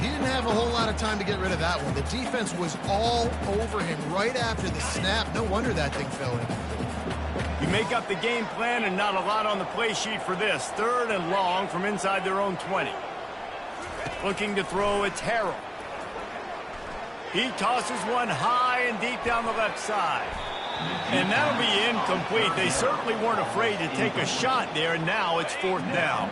He didn't have a whole lot of time to get rid of that one. The defense was all over him right after the snap. No wonder that thing fell in. You make up the game plan and not a lot on the play sheet for this. Third and long from inside their own 20. Looking to throw, it's Harrell. He tosses one high and deep down the left side. And that'll be incomplete. They certainly weren't afraid to take a shot there, and now it's fourth down.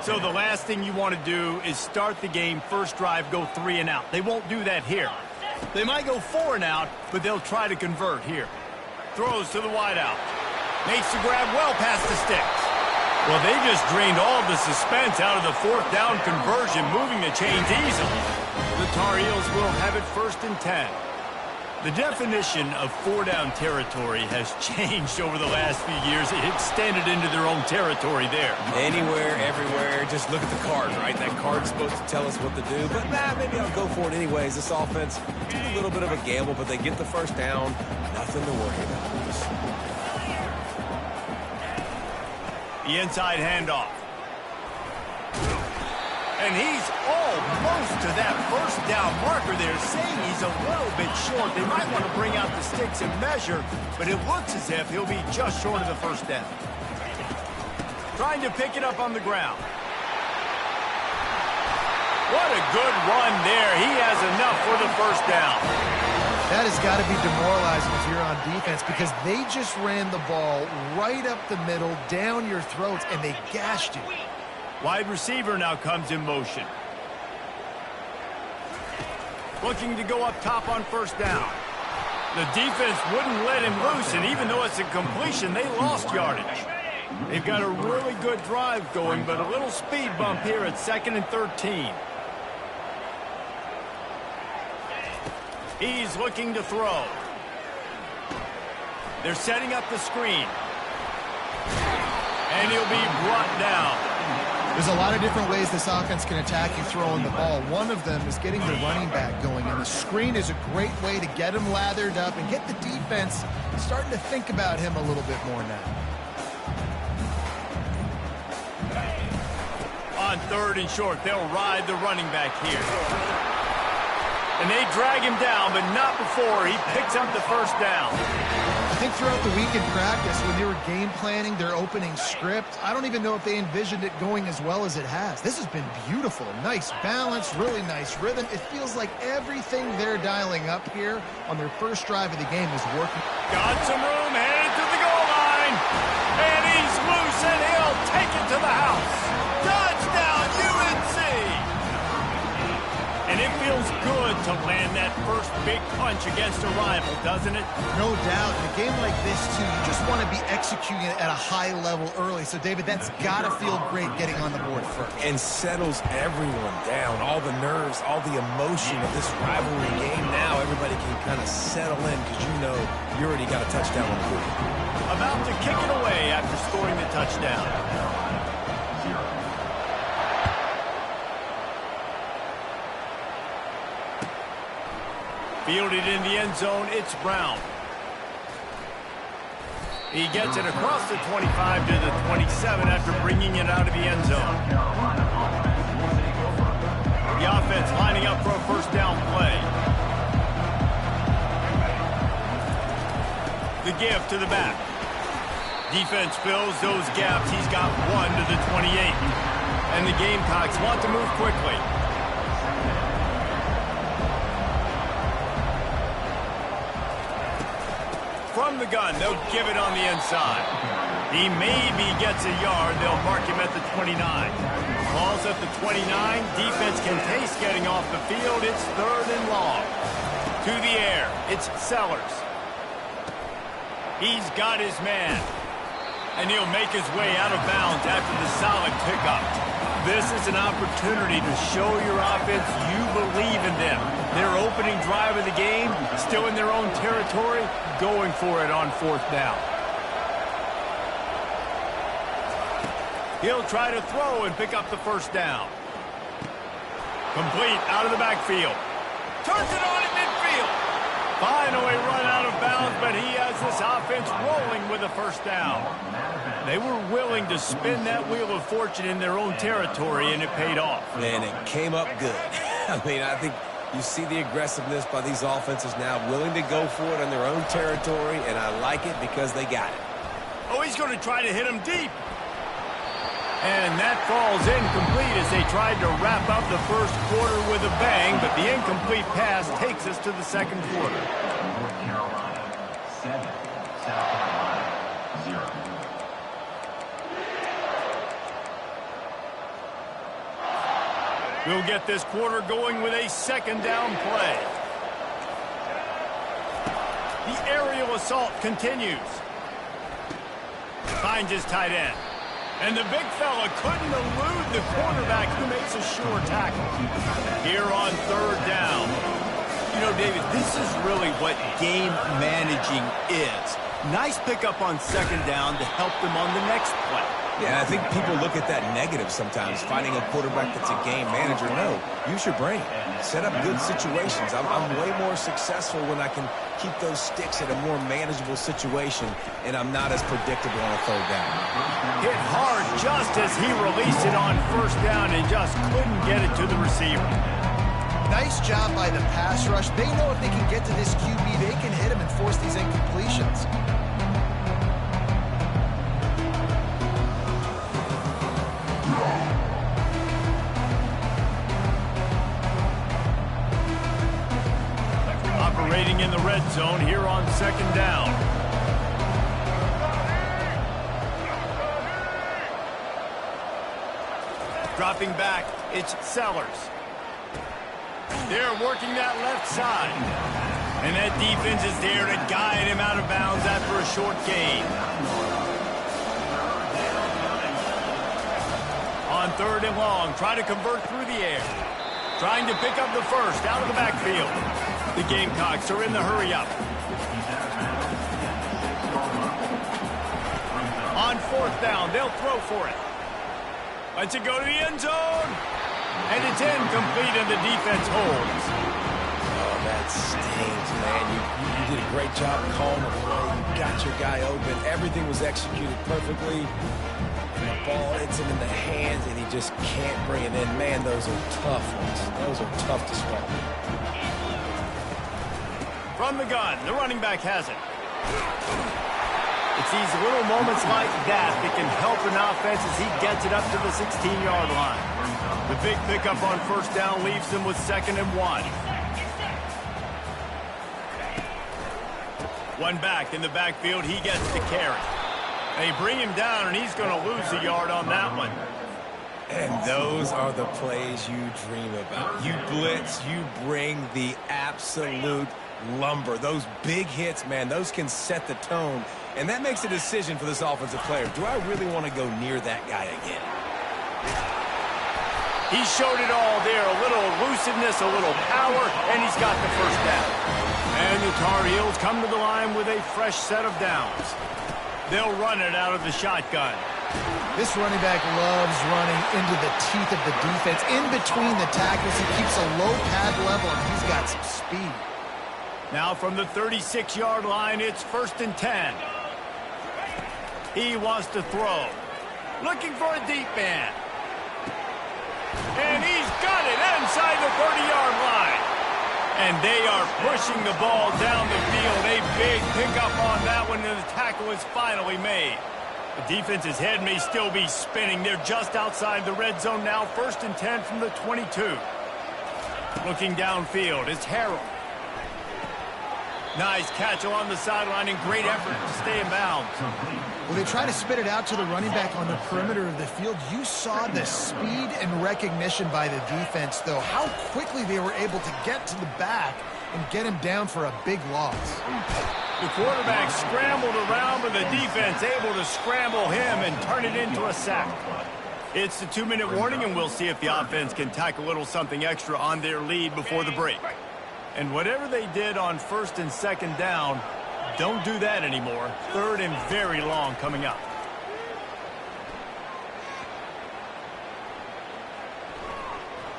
So the last thing you want to do is start the game, first drive, go 3 and out. They won't do that here. They might go 4 and out, but they'll try to convert here. Throws to the wideout. Makes the grab well past the sticks. Well, they just drained all the suspense out of the fourth down conversion, moving the chains easily. The Tar Heels will have it first and 10. The definition of 4-down territory has changed over the last few years. It extended into their own territory there. Anywhere, everywhere, just look at the card, right? That card's supposed to tell us what to do, but maybe I'll go for it anyways. This offense took a little bit of a gamble, but they get the first down. Nothing to worry about. The inside handoff. And he's almost to that first down marker there, saying he's a little bit short. They might want to bring out the sticks and measure, but it looks as if he'll be just short of the first down. Trying to pick it up on the ground. What a good run there. He has enough for the first down. That has got to be demoralizing if you're on defense, because they just ran the ball right up the middle, down your throats, and they gashed you. Wide receiver now comes in motion. Looking to go up top on first down. The defense wouldn't let him loose, and even though it's a completion, they lost yardage. They've got a really good drive going, but a little speed bump here at 2nd and 13. He's looking to throw. They're setting up the screen. And he'll be brought down. There's a lot of different ways this offense can attack you throwing the ball. One of them is getting the running back going, and the screen is a great way to get him lathered up and get the defense starting to think about him a little bit more now. On 3rd and short, they'll ride the running back here. And they drag him down, but not before he picks up the first down. I think throughout the week in practice, when they were game planning their opening script, I don't even know if they envisioned it going as well as it has. This has been beautiful. Nice balance, really nice rhythm. It feels like everything they're dialing up here on their first drive of the game is working. Got some room, headed to the goal line. And he's loose, and he'll take it to the house. Touchdown, UNC! And it feels good to land that first big punch against a rival, doesn't it? No doubt. In a game like this, too, you just want to be executing it at a high level early. So, David, that's got to feel great getting on the board first. And settles everyone down. All the nerves, all the emotion of this rivalry game. Now everybody can kind of settle in because you know you already got a touchdown on the board. About to kick it away after scoring the touchdown. Fielded in the end zone, it's Brown. He gets it across the 25 to the 27 after bringing it out of the end zone. The offense lining up for a first down play. The give to the back. Defense fills those gaps. He's got 1 to the 28. And the Gamecocks want to move quickly. From the gun, they'll give it on the inside. He maybe gets a yard. They'll mark him at the 29. Ball's at the 29. Defense can taste getting off the field. It's 3rd and long. To the air. It's Sellers. He's got his man. And he'll make his way out of bounds after the solid pickup. This is an opportunity to show your offense you believe in them. Their opening drive of the game, still in their own territory, going for it on 4th down. He'll try to throw and pick up the 1st down. Complete out of the backfield. Turns it on in midfield. Finally run out of bounds, but he has this offense rolling with a 1st down. They were willing to spin that wheel of fortune in their own territory, and it paid off. And it came up good. I mean, I think you see the aggressiveness by these offenses now, willing to go for it in their own territory, and I like it because they got it. Oh, he's going to try to hit him deep. And that falls incomplete as they tried to wrap up the 1st quarter with a bang, but the incomplete pass takes us to the 2nd quarter. North Carolina 7, South Carolina 0. We'll get this quarter going with a 2nd down play. The aerial assault continues. Finds his tight end. And the big fella couldn't elude the quarterback who makes a sure tackle. Here on 3rd down. You know, David, this is really what game managing is. Nice pickup on 2nd down to help them on the next play. Yeah, I think people look at that negative sometimes, finding a quarterback that's a game manager. No, use your brain. Set up good situations. I'm way more successful when I can keep those sticks at a more manageable situation, and I'm not as predictable on a 3rd down. Hit hard just as he released it on 1st down and just couldn't get it to the receiver. Nice job by the pass rush. They know if they can get to this QB, they can hit him and force these incompletions. Operating in the red zone here on 2nd down. Dropping back, it's Sellers. They're working that left side. And that defense is there to guide him out of bounds after a short gain. On 3rd and long, try to convert through the air. Trying to pick up the 1st out of the backfield. The Gamecocks are in the hurry-up. On 4th down, they'll throw for it. Lets it go to the end zone. And it's incomplete, and the defense holds. Oh, that stings, man. You did a great job calling the play. You got your guy open. Everything was executed perfectly. And the ball hits him in the hands, and he just can't bring it in. Man, those are tough ones. Those are tough to swallow. From the gun, the running back has it. It's these little moments like that that can help an offense as he gets it up to the 16-yard line. The big pickup on 1st down leaves them with 2nd and 1. One back in the backfield, he gets the carry. They bring him down, and he's going to lose a yard on that one. And those are the plays you dream about. You blitz, you bring the absolute lumber. Those big hits, man, those can set the tone. And that makes a decision for this offensive player. Do I really want to go near that guy again? He showed it all there. A little elusiveness, a little power, and he's got the 1st down. And the Tar Heels come to the line with a fresh set of downs. They'll run it out of the shotgun. This running back loves running into the teeth of the defense. In between the tackles, he keeps a low pad level, and he's got some speed. Now from the 36-yard line, it's 1st and 10. He wants to throw. Looking for a deep man. And he's got it inside the 30-yard line. And they are pushing the ball down the field. A big pickup on that one, and the tackle is finally made. The defense's head may still be spinning. They're just outside the red zone now. 1st and 10 from the 22. Looking downfield, it's Harrell. Nice catch along the sideline and great effort to stay in bounds. Well, they try to spit it out to the running back on the perimeter of the field. You saw the speed and recognition by the defense, though, how quickly they were able to get to the back and get him down for a big loss. The quarterback scrambled around, but the defense able to scramble him and turn it into a sack. It's the 2-minute warning, and we'll see if the offense can tack a little something extra on their lead before the break. And whatever they did on 1st and 2nd down, don't do that anymore. 3rd and very long coming up.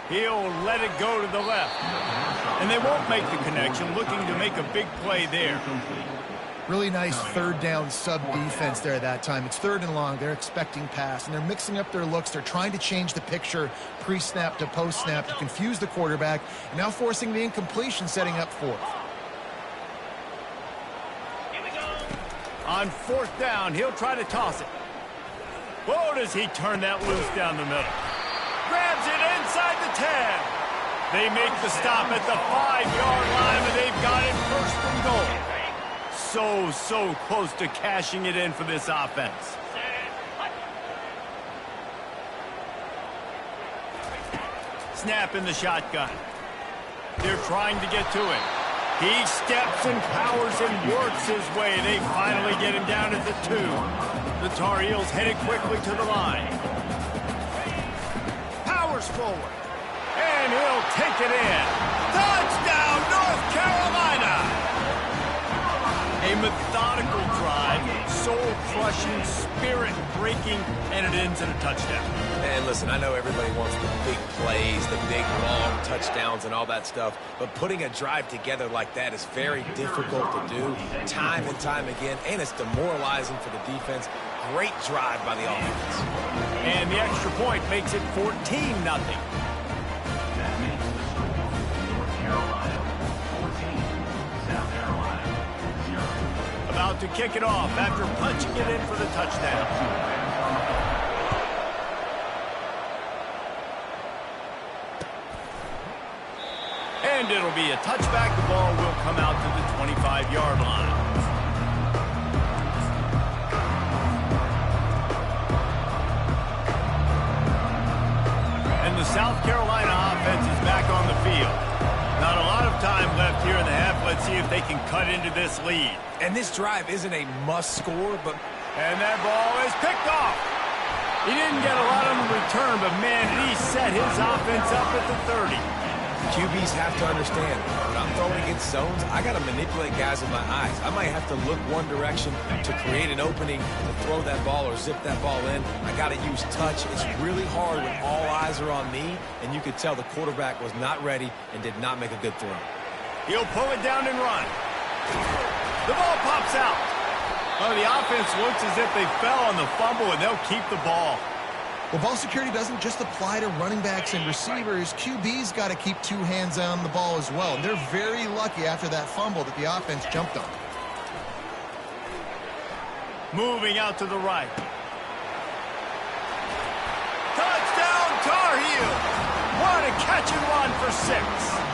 He'll let it go to the left. And they won't make the connection, looking to make a big play there. Really nice 3rd down sub-defense there that time. It's 3rd and long. They're expecting pass, and they're mixing up their looks. They're trying to change the picture pre-snap to post-snap to confuse the quarterback, and now forcing the incompletion, setting up 4th. On 4th down, he'll try to toss it. Whoa, does he turn that loose down the middle. Grabs it inside the 10. They make the stop at the 5-yard line, and they've got it 1st and goal. So close to cashing it in for this offense. Snap in the shotgun. They're trying to get to it. He steps and powers and works his way. They finally get him down at the 2. The Tar Heels headed quickly to the line. Powers forward. And he'll take it in. Touchdown, North Carolina! A methodical drive, soul-crushing, spirit-breaking, and it ends in a touchdown. And listen, I know everybody wants the big plays, the big, long touchdowns and all that stuff, but putting a drive together like that is very difficult to do time and time again, and it's demoralizing for the defense. Great drive by the offense. And the extra point makes it 14-0. That makes the score North Carolina 14, South Carolina 0. About to kick it off after punching it in for the touchdown. And it'll be a touchback. The ball will come out to the 25-yard line. And the South Carolina offense is back on the field. Not a lot of time left here in the half. Let's see if they can cut into this lead. And this drive isn't a must-score, but... And that ball is picked off. He didn't get a lot on the return, but, man, he set his offense up at the 30. QBs have to understand, when I'm throwing against zones, I got to manipulate guys with my eyes. I might have to look one direction to create an opening to throw that ball or zip that ball in. I got to use touch. It's really hard when all eyes are on me, and you could tell the quarterback was not ready and did not make a good throw. He'll pull it down and run. The ball pops out. Oh, the offense looks as if they fell on the fumble, and they'll keep the ball. Well, ball security doesn't just apply to running backs and receivers. QB's got to keep 2 hands on the ball as well. And they're very lucky after that fumble that the offense jumped on. Moving out to the right. Touchdown, Tar Heels! What a catch and run for 6.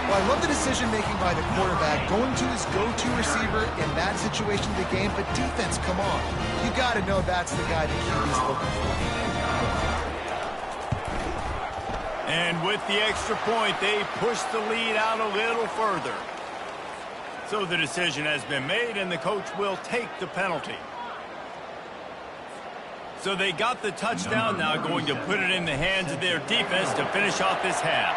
Well, I love the decision-making by the quarterback, going to his go-to receiver in that situation of the game. But defense, come on. You got to know that's the guy the QB's looking for. And with the extra point, they push the lead out a little further. So the decision has been made, and the coach will take the penalty. So they got the touchdown, now going to put it in the hands of their defense to finish off this half.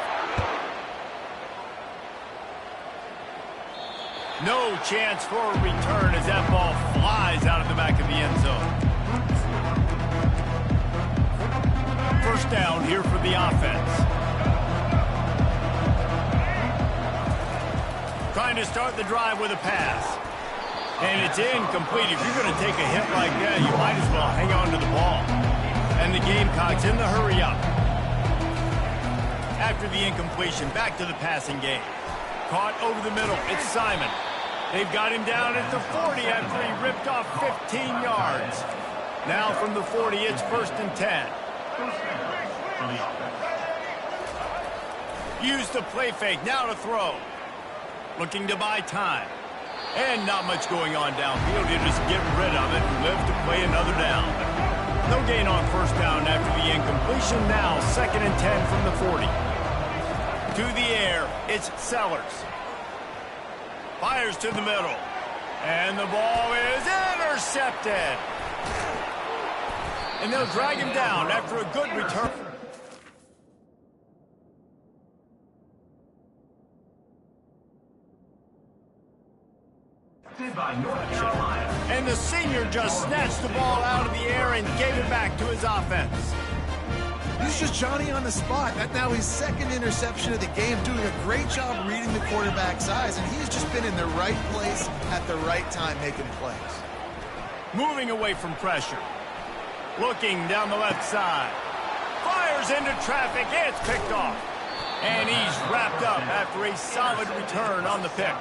No chance for a return as that ball flies out of the back of the end zone. First down here for the offense. Trying to start the drive with a pass. And it's incomplete. If you're going to take a hit like that, you might as well hang on to the ball. And the Gamecocks in the hurry up. After the incompletion, back to the passing game. Caught over the middle. It's Simon. They've got him down at the 40 after he ripped off 15 yards. Now from the 40, it's 1st and 10. Use the play fake. Now to throw. Looking to buy time. And not much going on downfield. He'll just get rid of it and live to play another down. No gain on first down after the incompletion. Now 2nd and 10 from the 40. To the air, it's Sellers. Fires to the middle. And the ball is intercepted. And they'll drag him down after a good return. By North Carolina. And the senior just snatched the ball out of the air and gave it back to his offense. He's just Johnny on the spot. That's now his 2nd interception of the game, doing a great job reading the quarterback's eyes, and he's just been in the right place at the right time making plays. Moving away from pressure. Looking down the left side. Fires into traffic. It's picked off. And he's wrapped up after a solid return on the pick.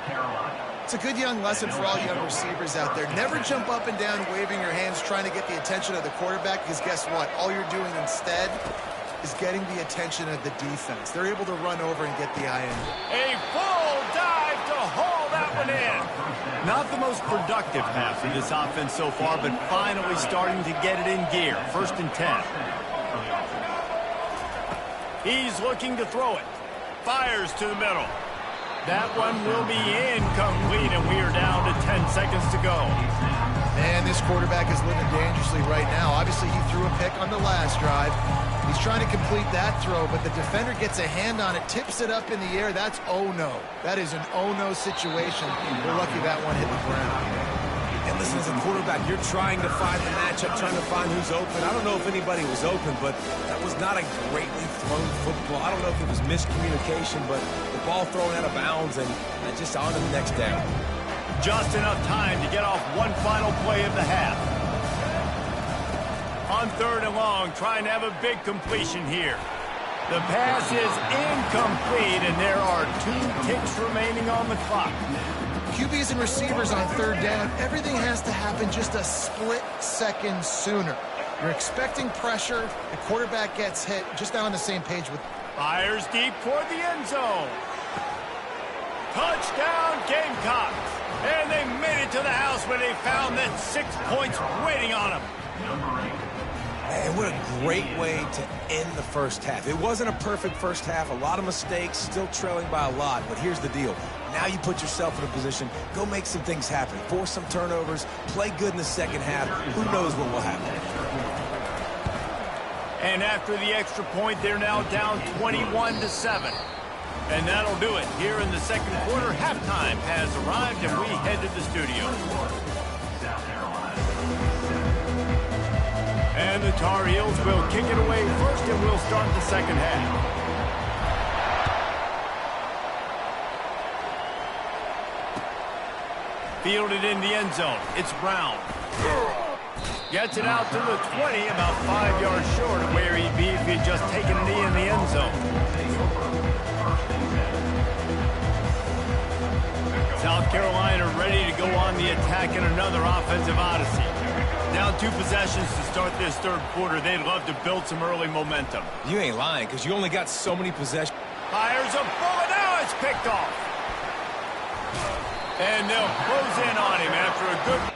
It's a good young lesson for all young receivers out there. Never jump up and down waving your hands trying to get the attention of the quarterback, because guess what? All you're doing instead is getting the attention of the defense. They're able to run over and get the IND. A full dive to haul that one in. Not the most productive half of this offense so far, but finally starting to get it in gear. 1st and 10. He's looking to throw it. Fires to the middle. That one will be incomplete, and we are down to 10 seconds to go. Man, this quarterback is living dangerously right now. Obviously, he threw a pick on the last drive. He's trying to complete that throw, but the defender gets a hand on it, tips it up in the air. That's oh-no. That is an oh-no situation. We're lucky that one hit the ground. And listen, as a quarterback, you're trying to find the matchup, trying to find who's open. I don't know if anybody was open, but that was not a greatly thrown football. I don't know if it was miscommunication, but the ball thrown out of bounds and just on to the next down. Just enough time to get off one final play of the half. On 3rd and long, trying to have a big completion here. The pass is incomplete, and there are 2 ticks remaining on the clock. QBs and receivers on 3rd down, everything has to happen just a split second sooner. You're expecting pressure, the quarterback gets hit, just not on the same page with... Fires deep toward the end zone. Touchdown, Gamecocks. And they made it to the house where they found that 6 points waiting on them. Man, what a great way to end the first half. It wasn't a perfect first half, a lot of mistakes, still trailing by a lot, but here's the deal. Now you put yourself in a position, go make some things happen, force some turnovers, play good in the second half. Who knows what will happen? And after the extra point, they're now down 21-7. And that'll do it. Here in the second quarter, halftime has arrived, and we head to the studio. And the Tar Heels will kick it away first, and we'll start the second half. Fielded in the end zone. It's Brown. Gets it out to the 20, about 5 yards short of where he'd be if he'd just taken a knee in the end zone. South Carolina ready to go on the attack in another offensive odyssey. Down 2 possessions to start this third quarter. They'd love to build some early momentum. You ain't lying, because you only got so many possessions. Fires a bullet. Now it's picked off. And they'll close in on him after a good...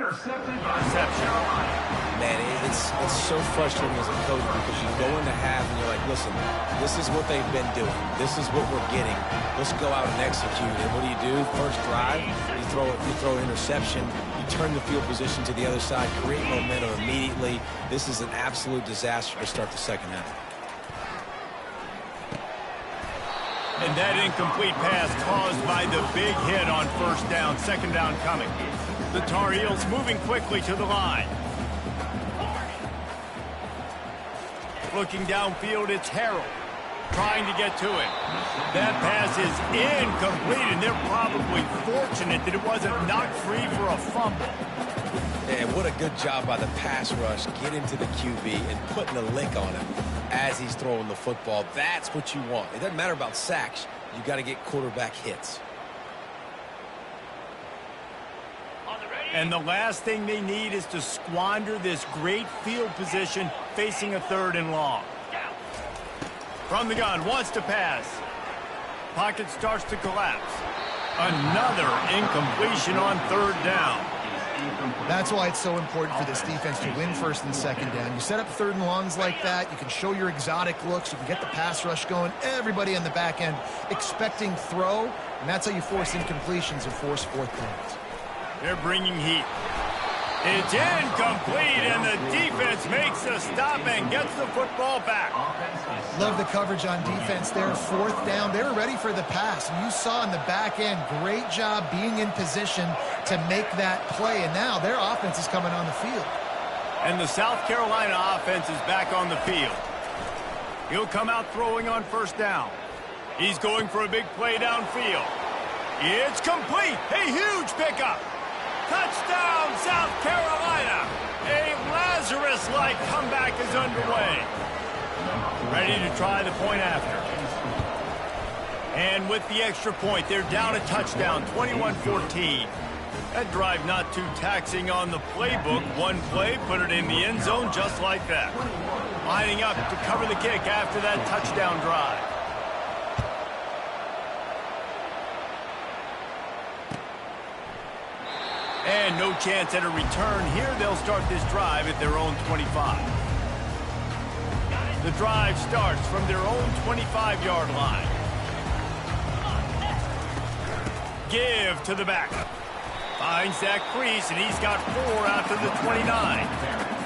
Intercepted by Interception. Man, it's so frustrating as a coach because you go into half and you're like, listen, this is what they've been doing. This is what we're getting. Let's go out and execute. And what do? First drive, you throw an interception. You turn the field position to the other side, create momentum immediately. This is an absolute disaster to start the second half. And that incomplete pass caused by the big hit on first down, second down coming. The Tar Heels moving quickly to the line. Looking downfield, it's Harrell trying to get to it. That pass is incomplete, and they're probably fortunate that it wasn't knocked free for a fumble. And what a good job by the pass rush, getting to the QB and putting a lick on him as he's throwing the football. That's what you want. It doesn't matter about sacks. You got to get quarterback hits. And the last thing they need is to squander this great field position facing a 3rd and long. From the gun, wants to pass. Pocket starts to collapse. Another incompletion on 3rd down. That's why it's so important for this defense to win 1st and 2nd down. You set up 3rd and longs like that. You can show your exotic looks. You can get the pass rush going. Everybody on the back end expecting throw, and that's how you force incompletions and force 4th downs. They're bringing heat. It's incomplete, and the defense makes a stop and gets the football back. Love the coverage on defense there. 4th down. They were ready for the pass. And you saw in the back end, great job being in position to make that play. And now their offense is coming on the field. And the South Carolina offense is back on the field. He'll come out throwing on 1st down. He's going for a big play downfield. It's complete. A huge pickup. Touchdown, South Carolina! A Lazarus-like comeback is underway. Ready to try the point after. And with the extra point, they're down a touchdown, 21-14. That drive not too taxing on the playbook. One play, put it in the end zone just like that. Lining up to cover the kick after that touchdown drive. And no chance at a return here. They'll start this drive at their own 25. The drive starts from their own 25-yard line. Give to the back. Finds that crease, and he's got 4 out to the 29.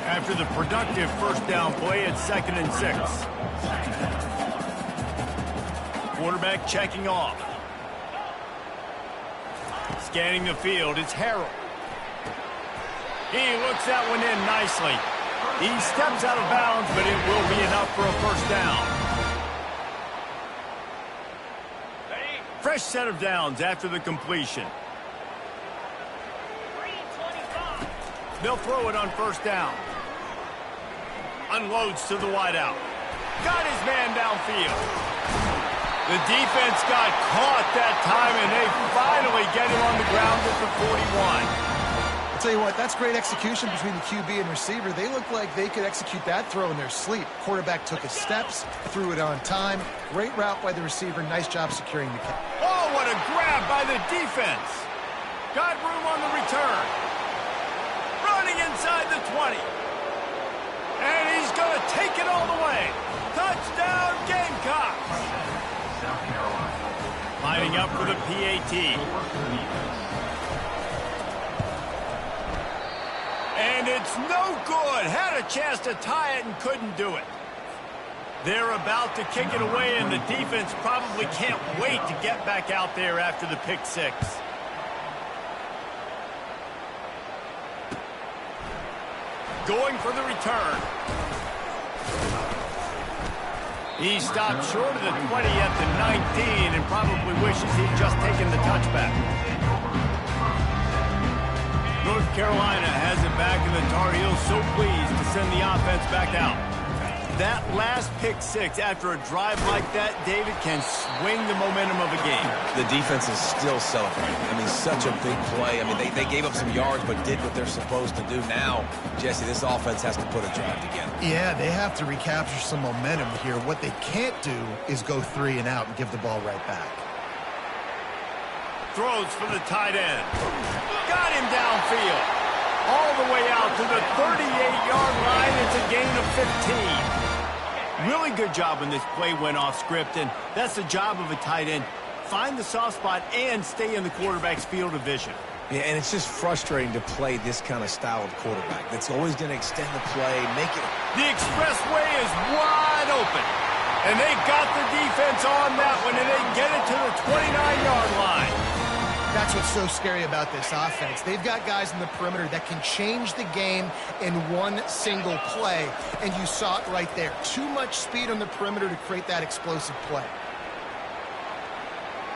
After the productive 1st down play, it's 2nd and 6. Quarterback checking off. Scanning the field, it's Harrell. He looks that one in nicely. He steps out of bounds, but it will be enough for a 1st down. Fresh set of downs after the completion. They'll throw it on 1st down. Unloads to the wideout. Got his man downfield. The defense got caught that time, and they finally get him on the ground at the 41. I'll tell you what, that's great execution between the QB and receiver. They look like they could execute that throw in their sleep. Quarterback took his steps, threw it on time. Great route by the receiver. Nice job securing the catch. Oh, what a grab by the defense. Got room on the return. Running inside the 20. And he's going to take it all the way. Touchdown, Gamecocks. South Carolina. Lining up for the PAT. And it's no good. Had a chance to tie it and couldn't do it. They're about to kick it away, and the defense probably can't wait to get back out there after the pick 6. Going for the return. He stopped short of the 20 at the 19 and probably wishes he'd just taken the touchback. North Carolina has it back, and the Tar Heels so pleased to send the offense back out. That last pick 6 after a drive like that, David, can swing the momentum of a game. The defense is still celebrating. I mean, such a big play. I mean, they gave up some yards but did what they're supposed to do. Now, Jesse, this offense has to put a drive together. Yeah, they have to recapture some momentum here. What they can't do is go 3 and out and give the ball right back. Throws for the tight end. Got him downfield. all the way out to the 38-yard line. It's a gain of 15. Really good job when this play went off script, and that's the job of a tight end. Find the soft spot and stay in the quarterback's field of vision. Yeah, and it's just frustrating to play this kind of style of quarterback. That's always going to extend the play, make it. The expressway is wide open. And they got the defense on that one, and they get it to the 29-yard line. That's what's so scary about this offense. They've got guys in the perimeter that can change the game in one single play, and you saw it right there. Too much speed on the perimeter to create that explosive play.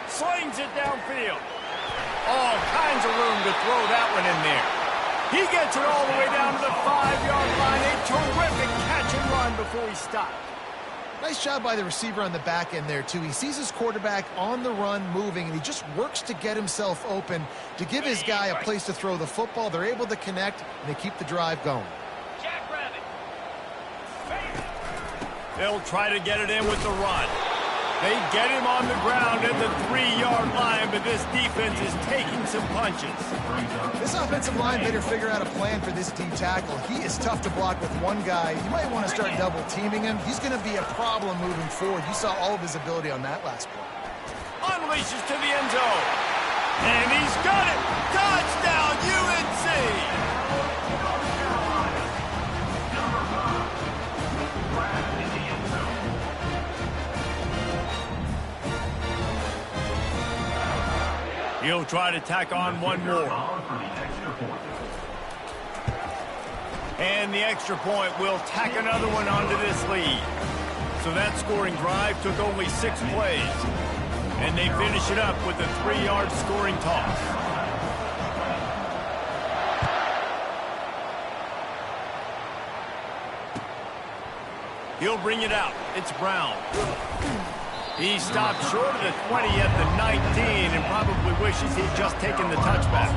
Slings it downfield. All kinds of room to throw that one in there. He gets it all the way down to the 5-yard line. A terrific catch and run before he stopped. Nice job by the receiver on the back end there, too. He sees his quarterback on the run moving, and he just works to get himself open to give his guy a place to throw the football. They're able to connect, and they keep the drive going. Jackrabbit. They'll try to get it in with the run. They get him on the ground at the 3-yard line, but this defense is taking some punches. This offensive line better figure out a plan for this D tackle. He is tough to block with one guy. You might want to start double teaming him. He's going to be a problem moving forward. You saw all of his ability on that last play. Unleashes to the end zone. And he's got it. Touchdown, UNC. He'll try to tack on one more. And the extra point will tack another one onto this lead. So that scoring drive took only 6 plays. And they finish it up with a 3-yard scoring toss. He'll bring it out. It's Brown. He stopped short of the 20 at the 19 and probably wishes he'd just taken the touchback.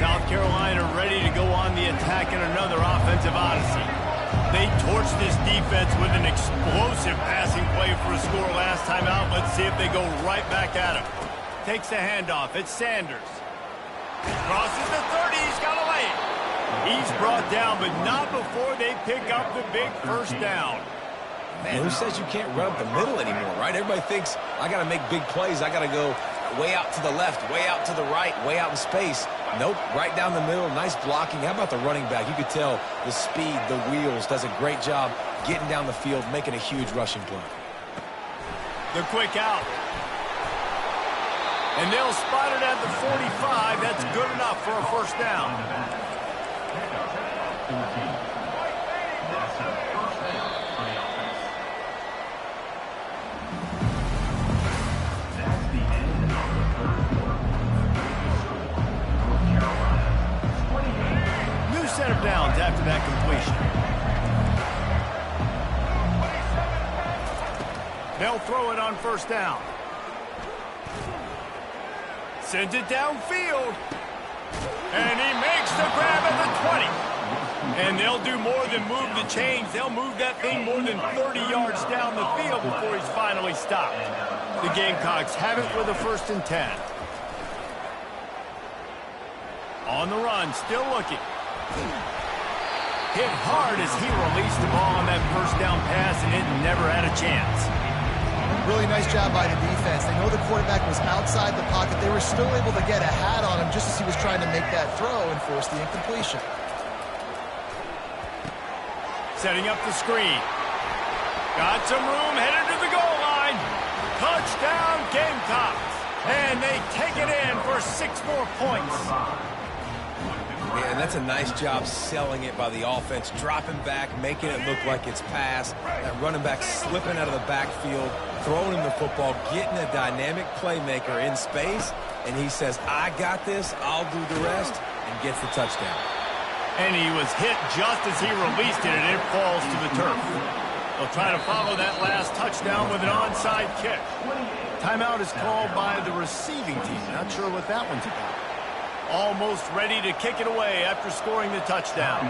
South Carolina ready to go on the attack in another offensive odyssey. They torched this defense with an explosive passing play for a score last time out. Let's see if they go right back at him. Takes the handoff. It's Sanders. Crosses the 30. He's got a lane. He's brought down, but not before they pick up the big first down. Man, who says you can't run up the middle anymore, right? Everybody thinks, I got to make big plays. I got to go way out to the left, way out to the right, way out in space. Nope, right down the middle, nice blocking. How about the running back? You could tell the speed, the wheels, does a great job getting down the field, making a huge rushing play. The quick out. And they'll spot it at the 45. That's good enough for a first down. Set of downs after that completion. They'll throw it on first down. Sends it downfield. And he makes the grab at the 20. And they'll do more than move the chains. They'll move that thing more than 30 yards down the field before he's finally stopped. The Gamecocks have it with a 1st and 10. On the run, still looking. Hit hard as he released the ball on that first down pass, and it never had a chance. Really nice job by the defense. They know the quarterback was outside the pocket. They were still able to get a hat on him just as he was trying to make that throw and force the incompletion. Setting up the screen. Got some room, headed to the goal line. Touchdown, Gamecocks. And they take it in for 6 more points. Yeah, and that's a nice job selling it by the offense, dropping back, making it look like it's pass. That running back slipping out of the backfield, throwing him the football, getting a dynamic playmaker in space, and he says, I got this, I'll do the rest, and gets the touchdown. And he was hit just as he released it, and it falls to the turf. They'll try to follow that last touchdown with an onside kick. Timeout is called by the receiving team. Not sure what that one's about. Almost ready to kick it away after scoring the touchdown.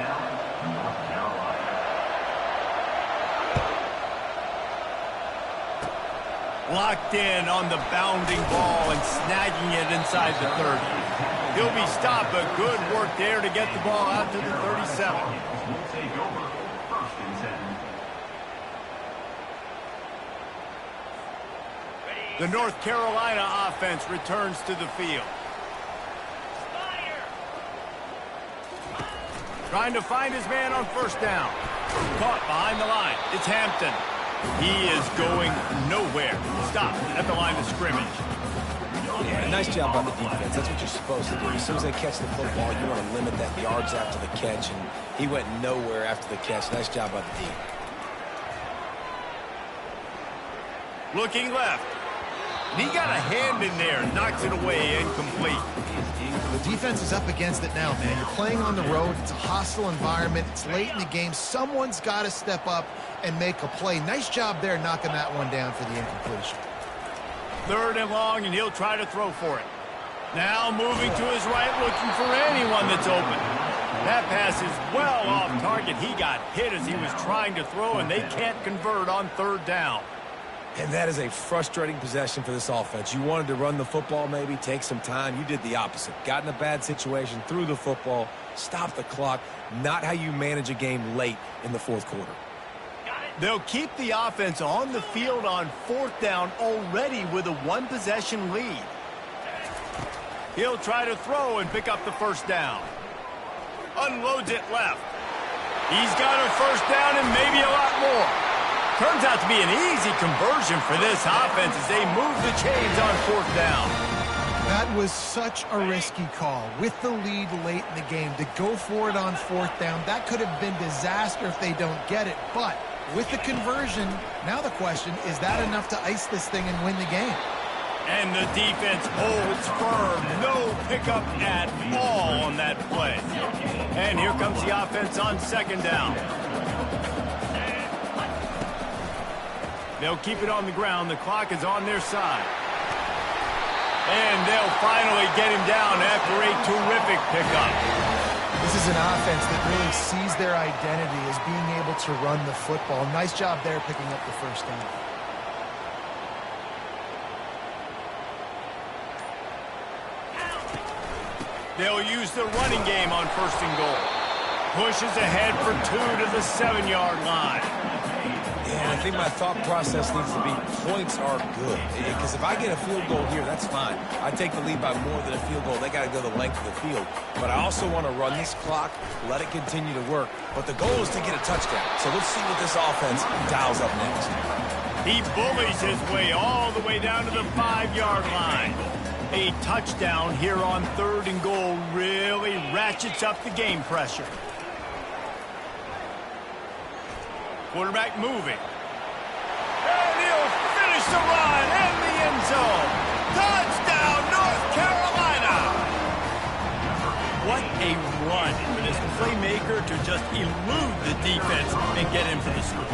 Locked in on the bounding ball and snagging it inside the 30. He'll be stopped, but good work there to get the ball out to the 37. Will take over 1st and 10. The North Carolina offense returns to the field. Trying to find his man on 1st down. Caught behind the line. It's Hampton. He is going nowhere. Stopped at the line of scrimmage. Yeah, nice job by the defense. That's what you're supposed to do. As soon as they catch the football, you want to limit that yards after the catch, and he went nowhere after the catch. Nice job by the D. Looking left. He got a hand in there. Knocks it away. Incomplete. The defense is up against it now, man. You're playing on the road. It's a hostile environment. It's late in the game. Someone's got to step up and make a play. Nice job there knocking that one down for the incompletion. 3rd and long, and he'll try to throw for it. Now moving to his right, looking for anyone that's open. That pass is well off target. He got hit as he was trying to throw, and they can't convert on 3rd down. And that is a frustrating possession for this offense. You wanted to run the football, maybe take some time. You did the opposite. Got in a bad situation, threw the football, stopped the clock. Not how you manage a game late in the 4th quarter. They'll keep the offense on the field on 4th down already with a 1-possession lead. He'll try to throw and pick up the 1st down. Unloads it left. He's got a 1st down and maybe a lot more. Turns out to be an easy conversion for this offense as they move the chains on 4th down. That was such a risky call. With the lead late in the game, to go for it on 4th down, that could have been disaster if they don't get it. But with the conversion, now the question, is that enough to ice this thing and win the game? And the defense holds firm. No pickup at all on that play. And here comes the offense on 2nd down. They'll keep it on the ground. The clock is on their side. And they'll finally get him down after a terrific pickup. This is an offense that really sees their identity as being able to run the football. Nice job there picking up the 1st down. They'll use the running game on 1st and goal. Pushes ahead for 2 to the 7-yard line. Yeah, I think my thought process needs to be points are good. Because if I get a field goal here, that's fine. I take the lead by more than a field goal. They got to go the length of the field. But I also want to run this clock, let it continue to work. But the goal is to get a touchdown. So let's see what this offense dials up next. He bullies his way all the way down to the 5-yard line. A touchdown here on 3rd and goal really ratchets up the game pressure. Quarterback moving. And he'll finish the run in the end zone. Touchdown, North Carolina! What a run for this playmaker to just elude the defense and get him for the score.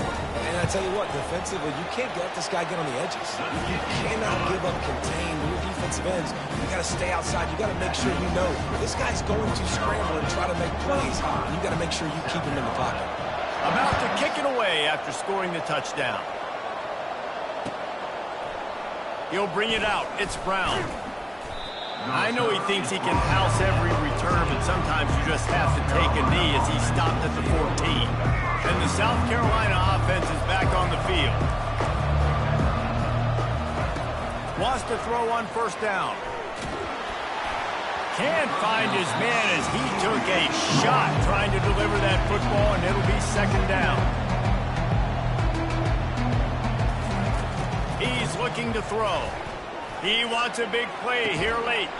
And I tell you what, defensively, you can't let this guy get on the edges. You cannot give up contain your defensive ends. You got to stay outside. You got to make sure you know this guy's going to scramble and try to make plays. And you got to make sure you keep him in the pocket. About to kick it away after scoring the touchdown. He'll bring it out. It's Brown. I know he thinks he can house every return, but sometimes you just have to take a knee as he stopped at the 14. And the South Carolina offense is back on the field. Wants to throw on 1st down. Can't find his man as he took a shot trying to deliver that football, and it'll be 2nd down. He's looking to throw. He wants a big play here late.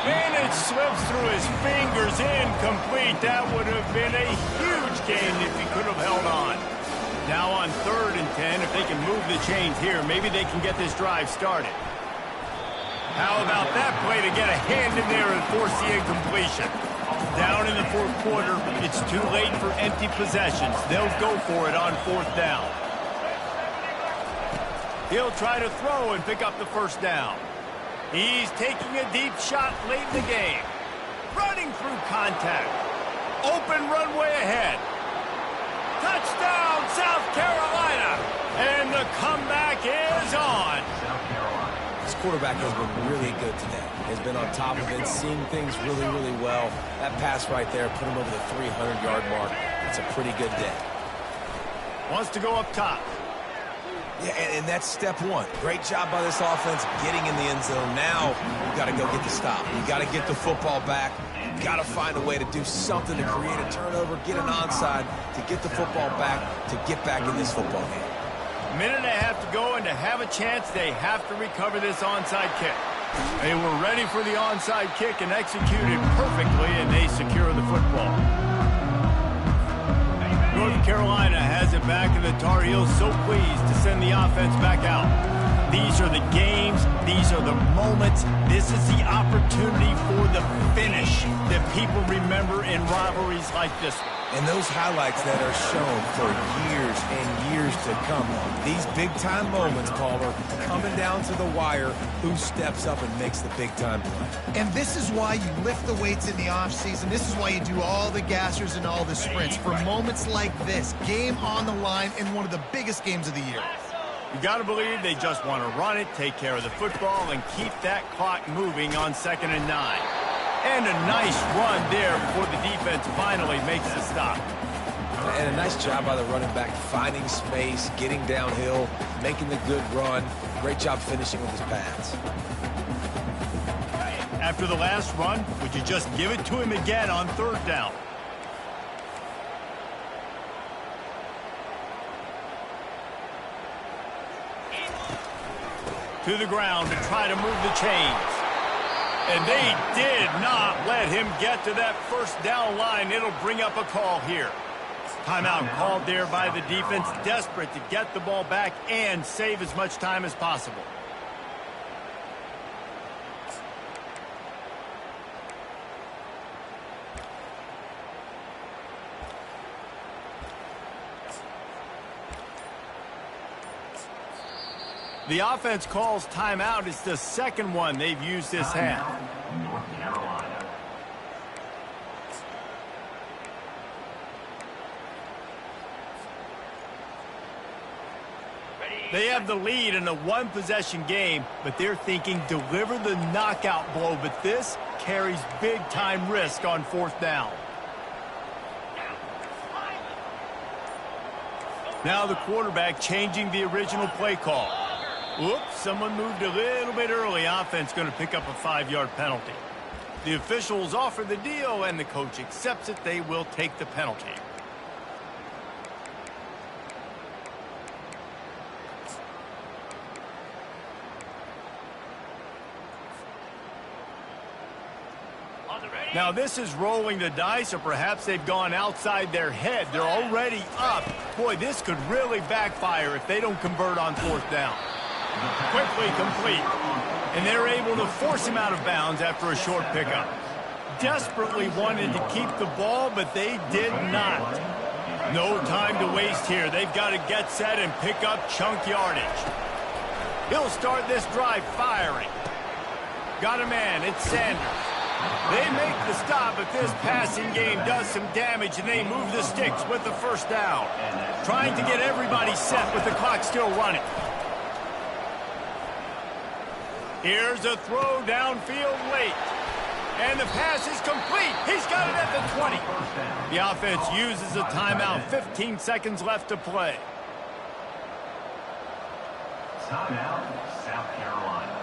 And it slips through his fingers, incomplete. That would have been a huge gain if he could have held on. Now on 3rd and 10, if they can move the chains here, maybe they can get this drive started. How about that play to get a hand in there and force the incompletion? Down in the 4th quarter, it's too late for empty possessions. They'll go for it on 4th down. He'll try to throw and pick up the 1st down. He's taking a deep shot late in the game. Running through contact. Open runway ahead. Touchdown, South Carolina! And the comeback is on. South Carolina. quarterback has been really good today. Has been on top of it, seeing things really, really well. That pass right there put him over the 300-yard mark. It's a pretty good day. Wants to go up top. Yeah, and that's step one. Great job by this offense getting in the end zone. Now you got to go get the stop. You got to get the football back. You got to find a way to do something to create a turnover, get an onside, to get the football back, to get back in this football game. A minute and a half to go, and to have a chance, they have to recover this onside kick. They were ready for the onside kick and executed perfectly, and they secure the football. North Carolina has it back, and the Tar Heels so pleased to send the offense back out. These are the games. These are the moments. This is the opportunity for the finish that people remember in rivalries like this one. And those highlights that are shown for years and years to come. These big-time moments, Palmer, coming down to the wire, who steps up and makes the big-time play. And this is why you lift the weights in the offseason. This is why you do all the gassers and all the sprints. For moments like this, game on the line in one of the biggest games of the year. You got to believe they just want to run it, take care of the football, and keep that clock moving on 2nd and 9. And a nice run there before the defense finally makes the stop. And a nice job by the running back, finding space, getting downhill, making the good run. Great job finishing with his pads. After the last run, would you just give it to him again on 3rd down? To the ground to try to move the chains. And they did not let him get to that 1st down line. It'll bring up a call here. Timeout called there by the defense, desperate to get the ball back and save as much time as possible. The offense calls timeout. It's the 2nd one they've used this half. North Carolina. They have the lead in a 1-possession game, but they're thinking deliver the knockout blow. But this carries big-time risk on 4th down. Now the quarterback changing the original play call. Whoops, someone moved a little bit early. Offense going to pick up a 5-yard penalty. The officials offer the deal, and the coach accepts it. They will take the penalty. Now this is rolling the dice, or perhaps they've gone outside their head. They're already up. Boy, this could really backfire if they don't convert on 4th down. Quickly complete. And they're able to force him out of bounds after a short pickup. Desperately wanted to keep the ball, but they did not. No time to waste here. They've got to get set and pick up chunk yardage. He'll start this drive firing. Got a man. It's Sanders. They make the stop, but this passing game does some damage, and they move the sticks with the 1st down. Trying to get everybody set with the clock still running. Here's a throw downfield late. And the pass is complete. He's got it at the 20. The offense uses a timeout. 15 seconds left to play. Timeout, South Carolina.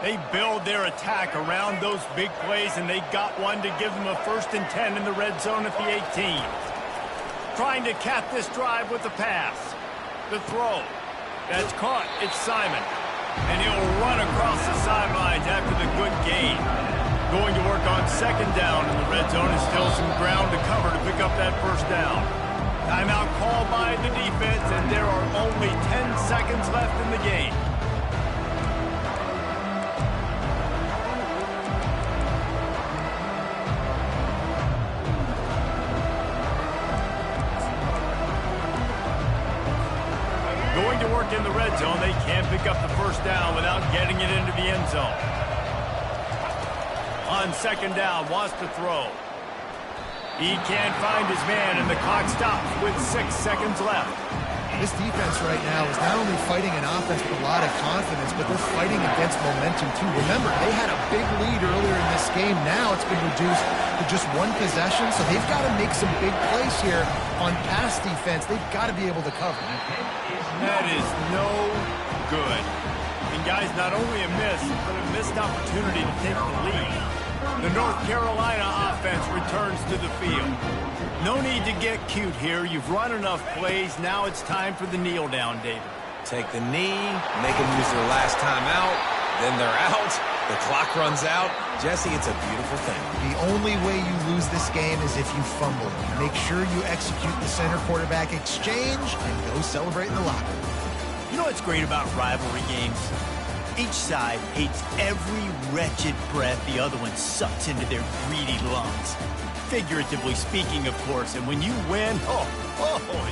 They build their attack around those big plays, and they got one to give them a 1st and 10 in the red zone at the 18. Trying to cap this drive with the pass. The throw. That's caught. It's Simon. And he'll run across the sidelines after the good gain. Going to work on 2nd down in the red zone, and still some ground to cover to pick up that 1st down. Timeout called by the defense, and there are only 10 seconds left in the game. Going to work in the red zone. They can't pick up the 1st down without getting it into the end zone. On 2nd down, wants to throw. He can't find his man, and the clock stops with 6 seconds left. This defense right now is not only fighting an offense with a lot of confidence, but they're fighting against momentum too. Remember, they had a big lead earlier in this game. Now it's been reduced to just one possession, so they've got to make some big plays here on pass defense. They've got to be able to cover. That is no good. And guys, not only a miss, but a missed opportunity to take the lead. The North Carolina offense returns to the field. No need to get cute here. You've run enough plays. Now it's time for the kneel down, David. Take the knee, make them use their last time out, then they're out. The clock runs out. Jesse, it's a beautiful thing. The only way you lose this game is if you fumble it. Make sure you execute the center quarterback exchange and go celebrate in the locker room. You know what's great about rivalry games? Each side hates every wretched breath the other one sucks into their greedy lungs. Figuratively speaking, of course, and when you win, oh,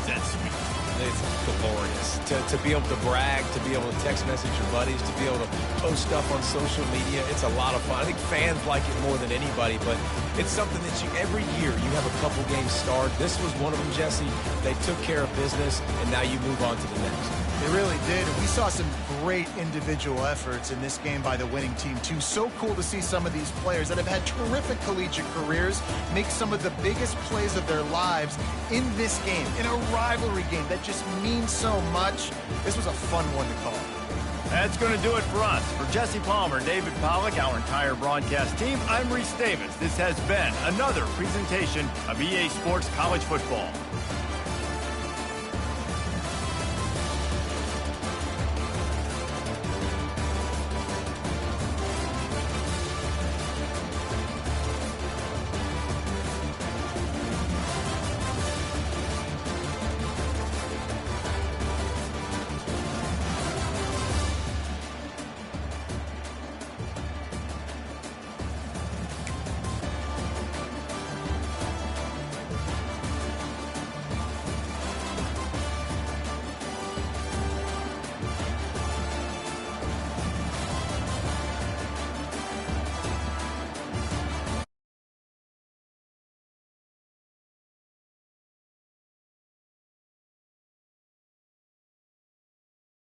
is that sweet. It's glorious. To be able to brag, to be able to text message your buddies, to be able to post stuff on social media, it's a lot of fun. I think fans like it more than anybody, but it's something that every year you have a couple games start. This was one of them, Jesse. They took care of business, and now you move on to the next. They really did. We saw some great individual efforts in this game by the winning team, too. So cool to see some of these players that have had terrific collegiate careers make some of the biggest plays of their lives in this game, in a rivalry game that just means so much. This was a fun one to call. That's going to do it for us. For Jesse Palmer, David Pollack, our entire broadcast team, I'm Reese Davis. This has been another presentation of EA Sports College Football.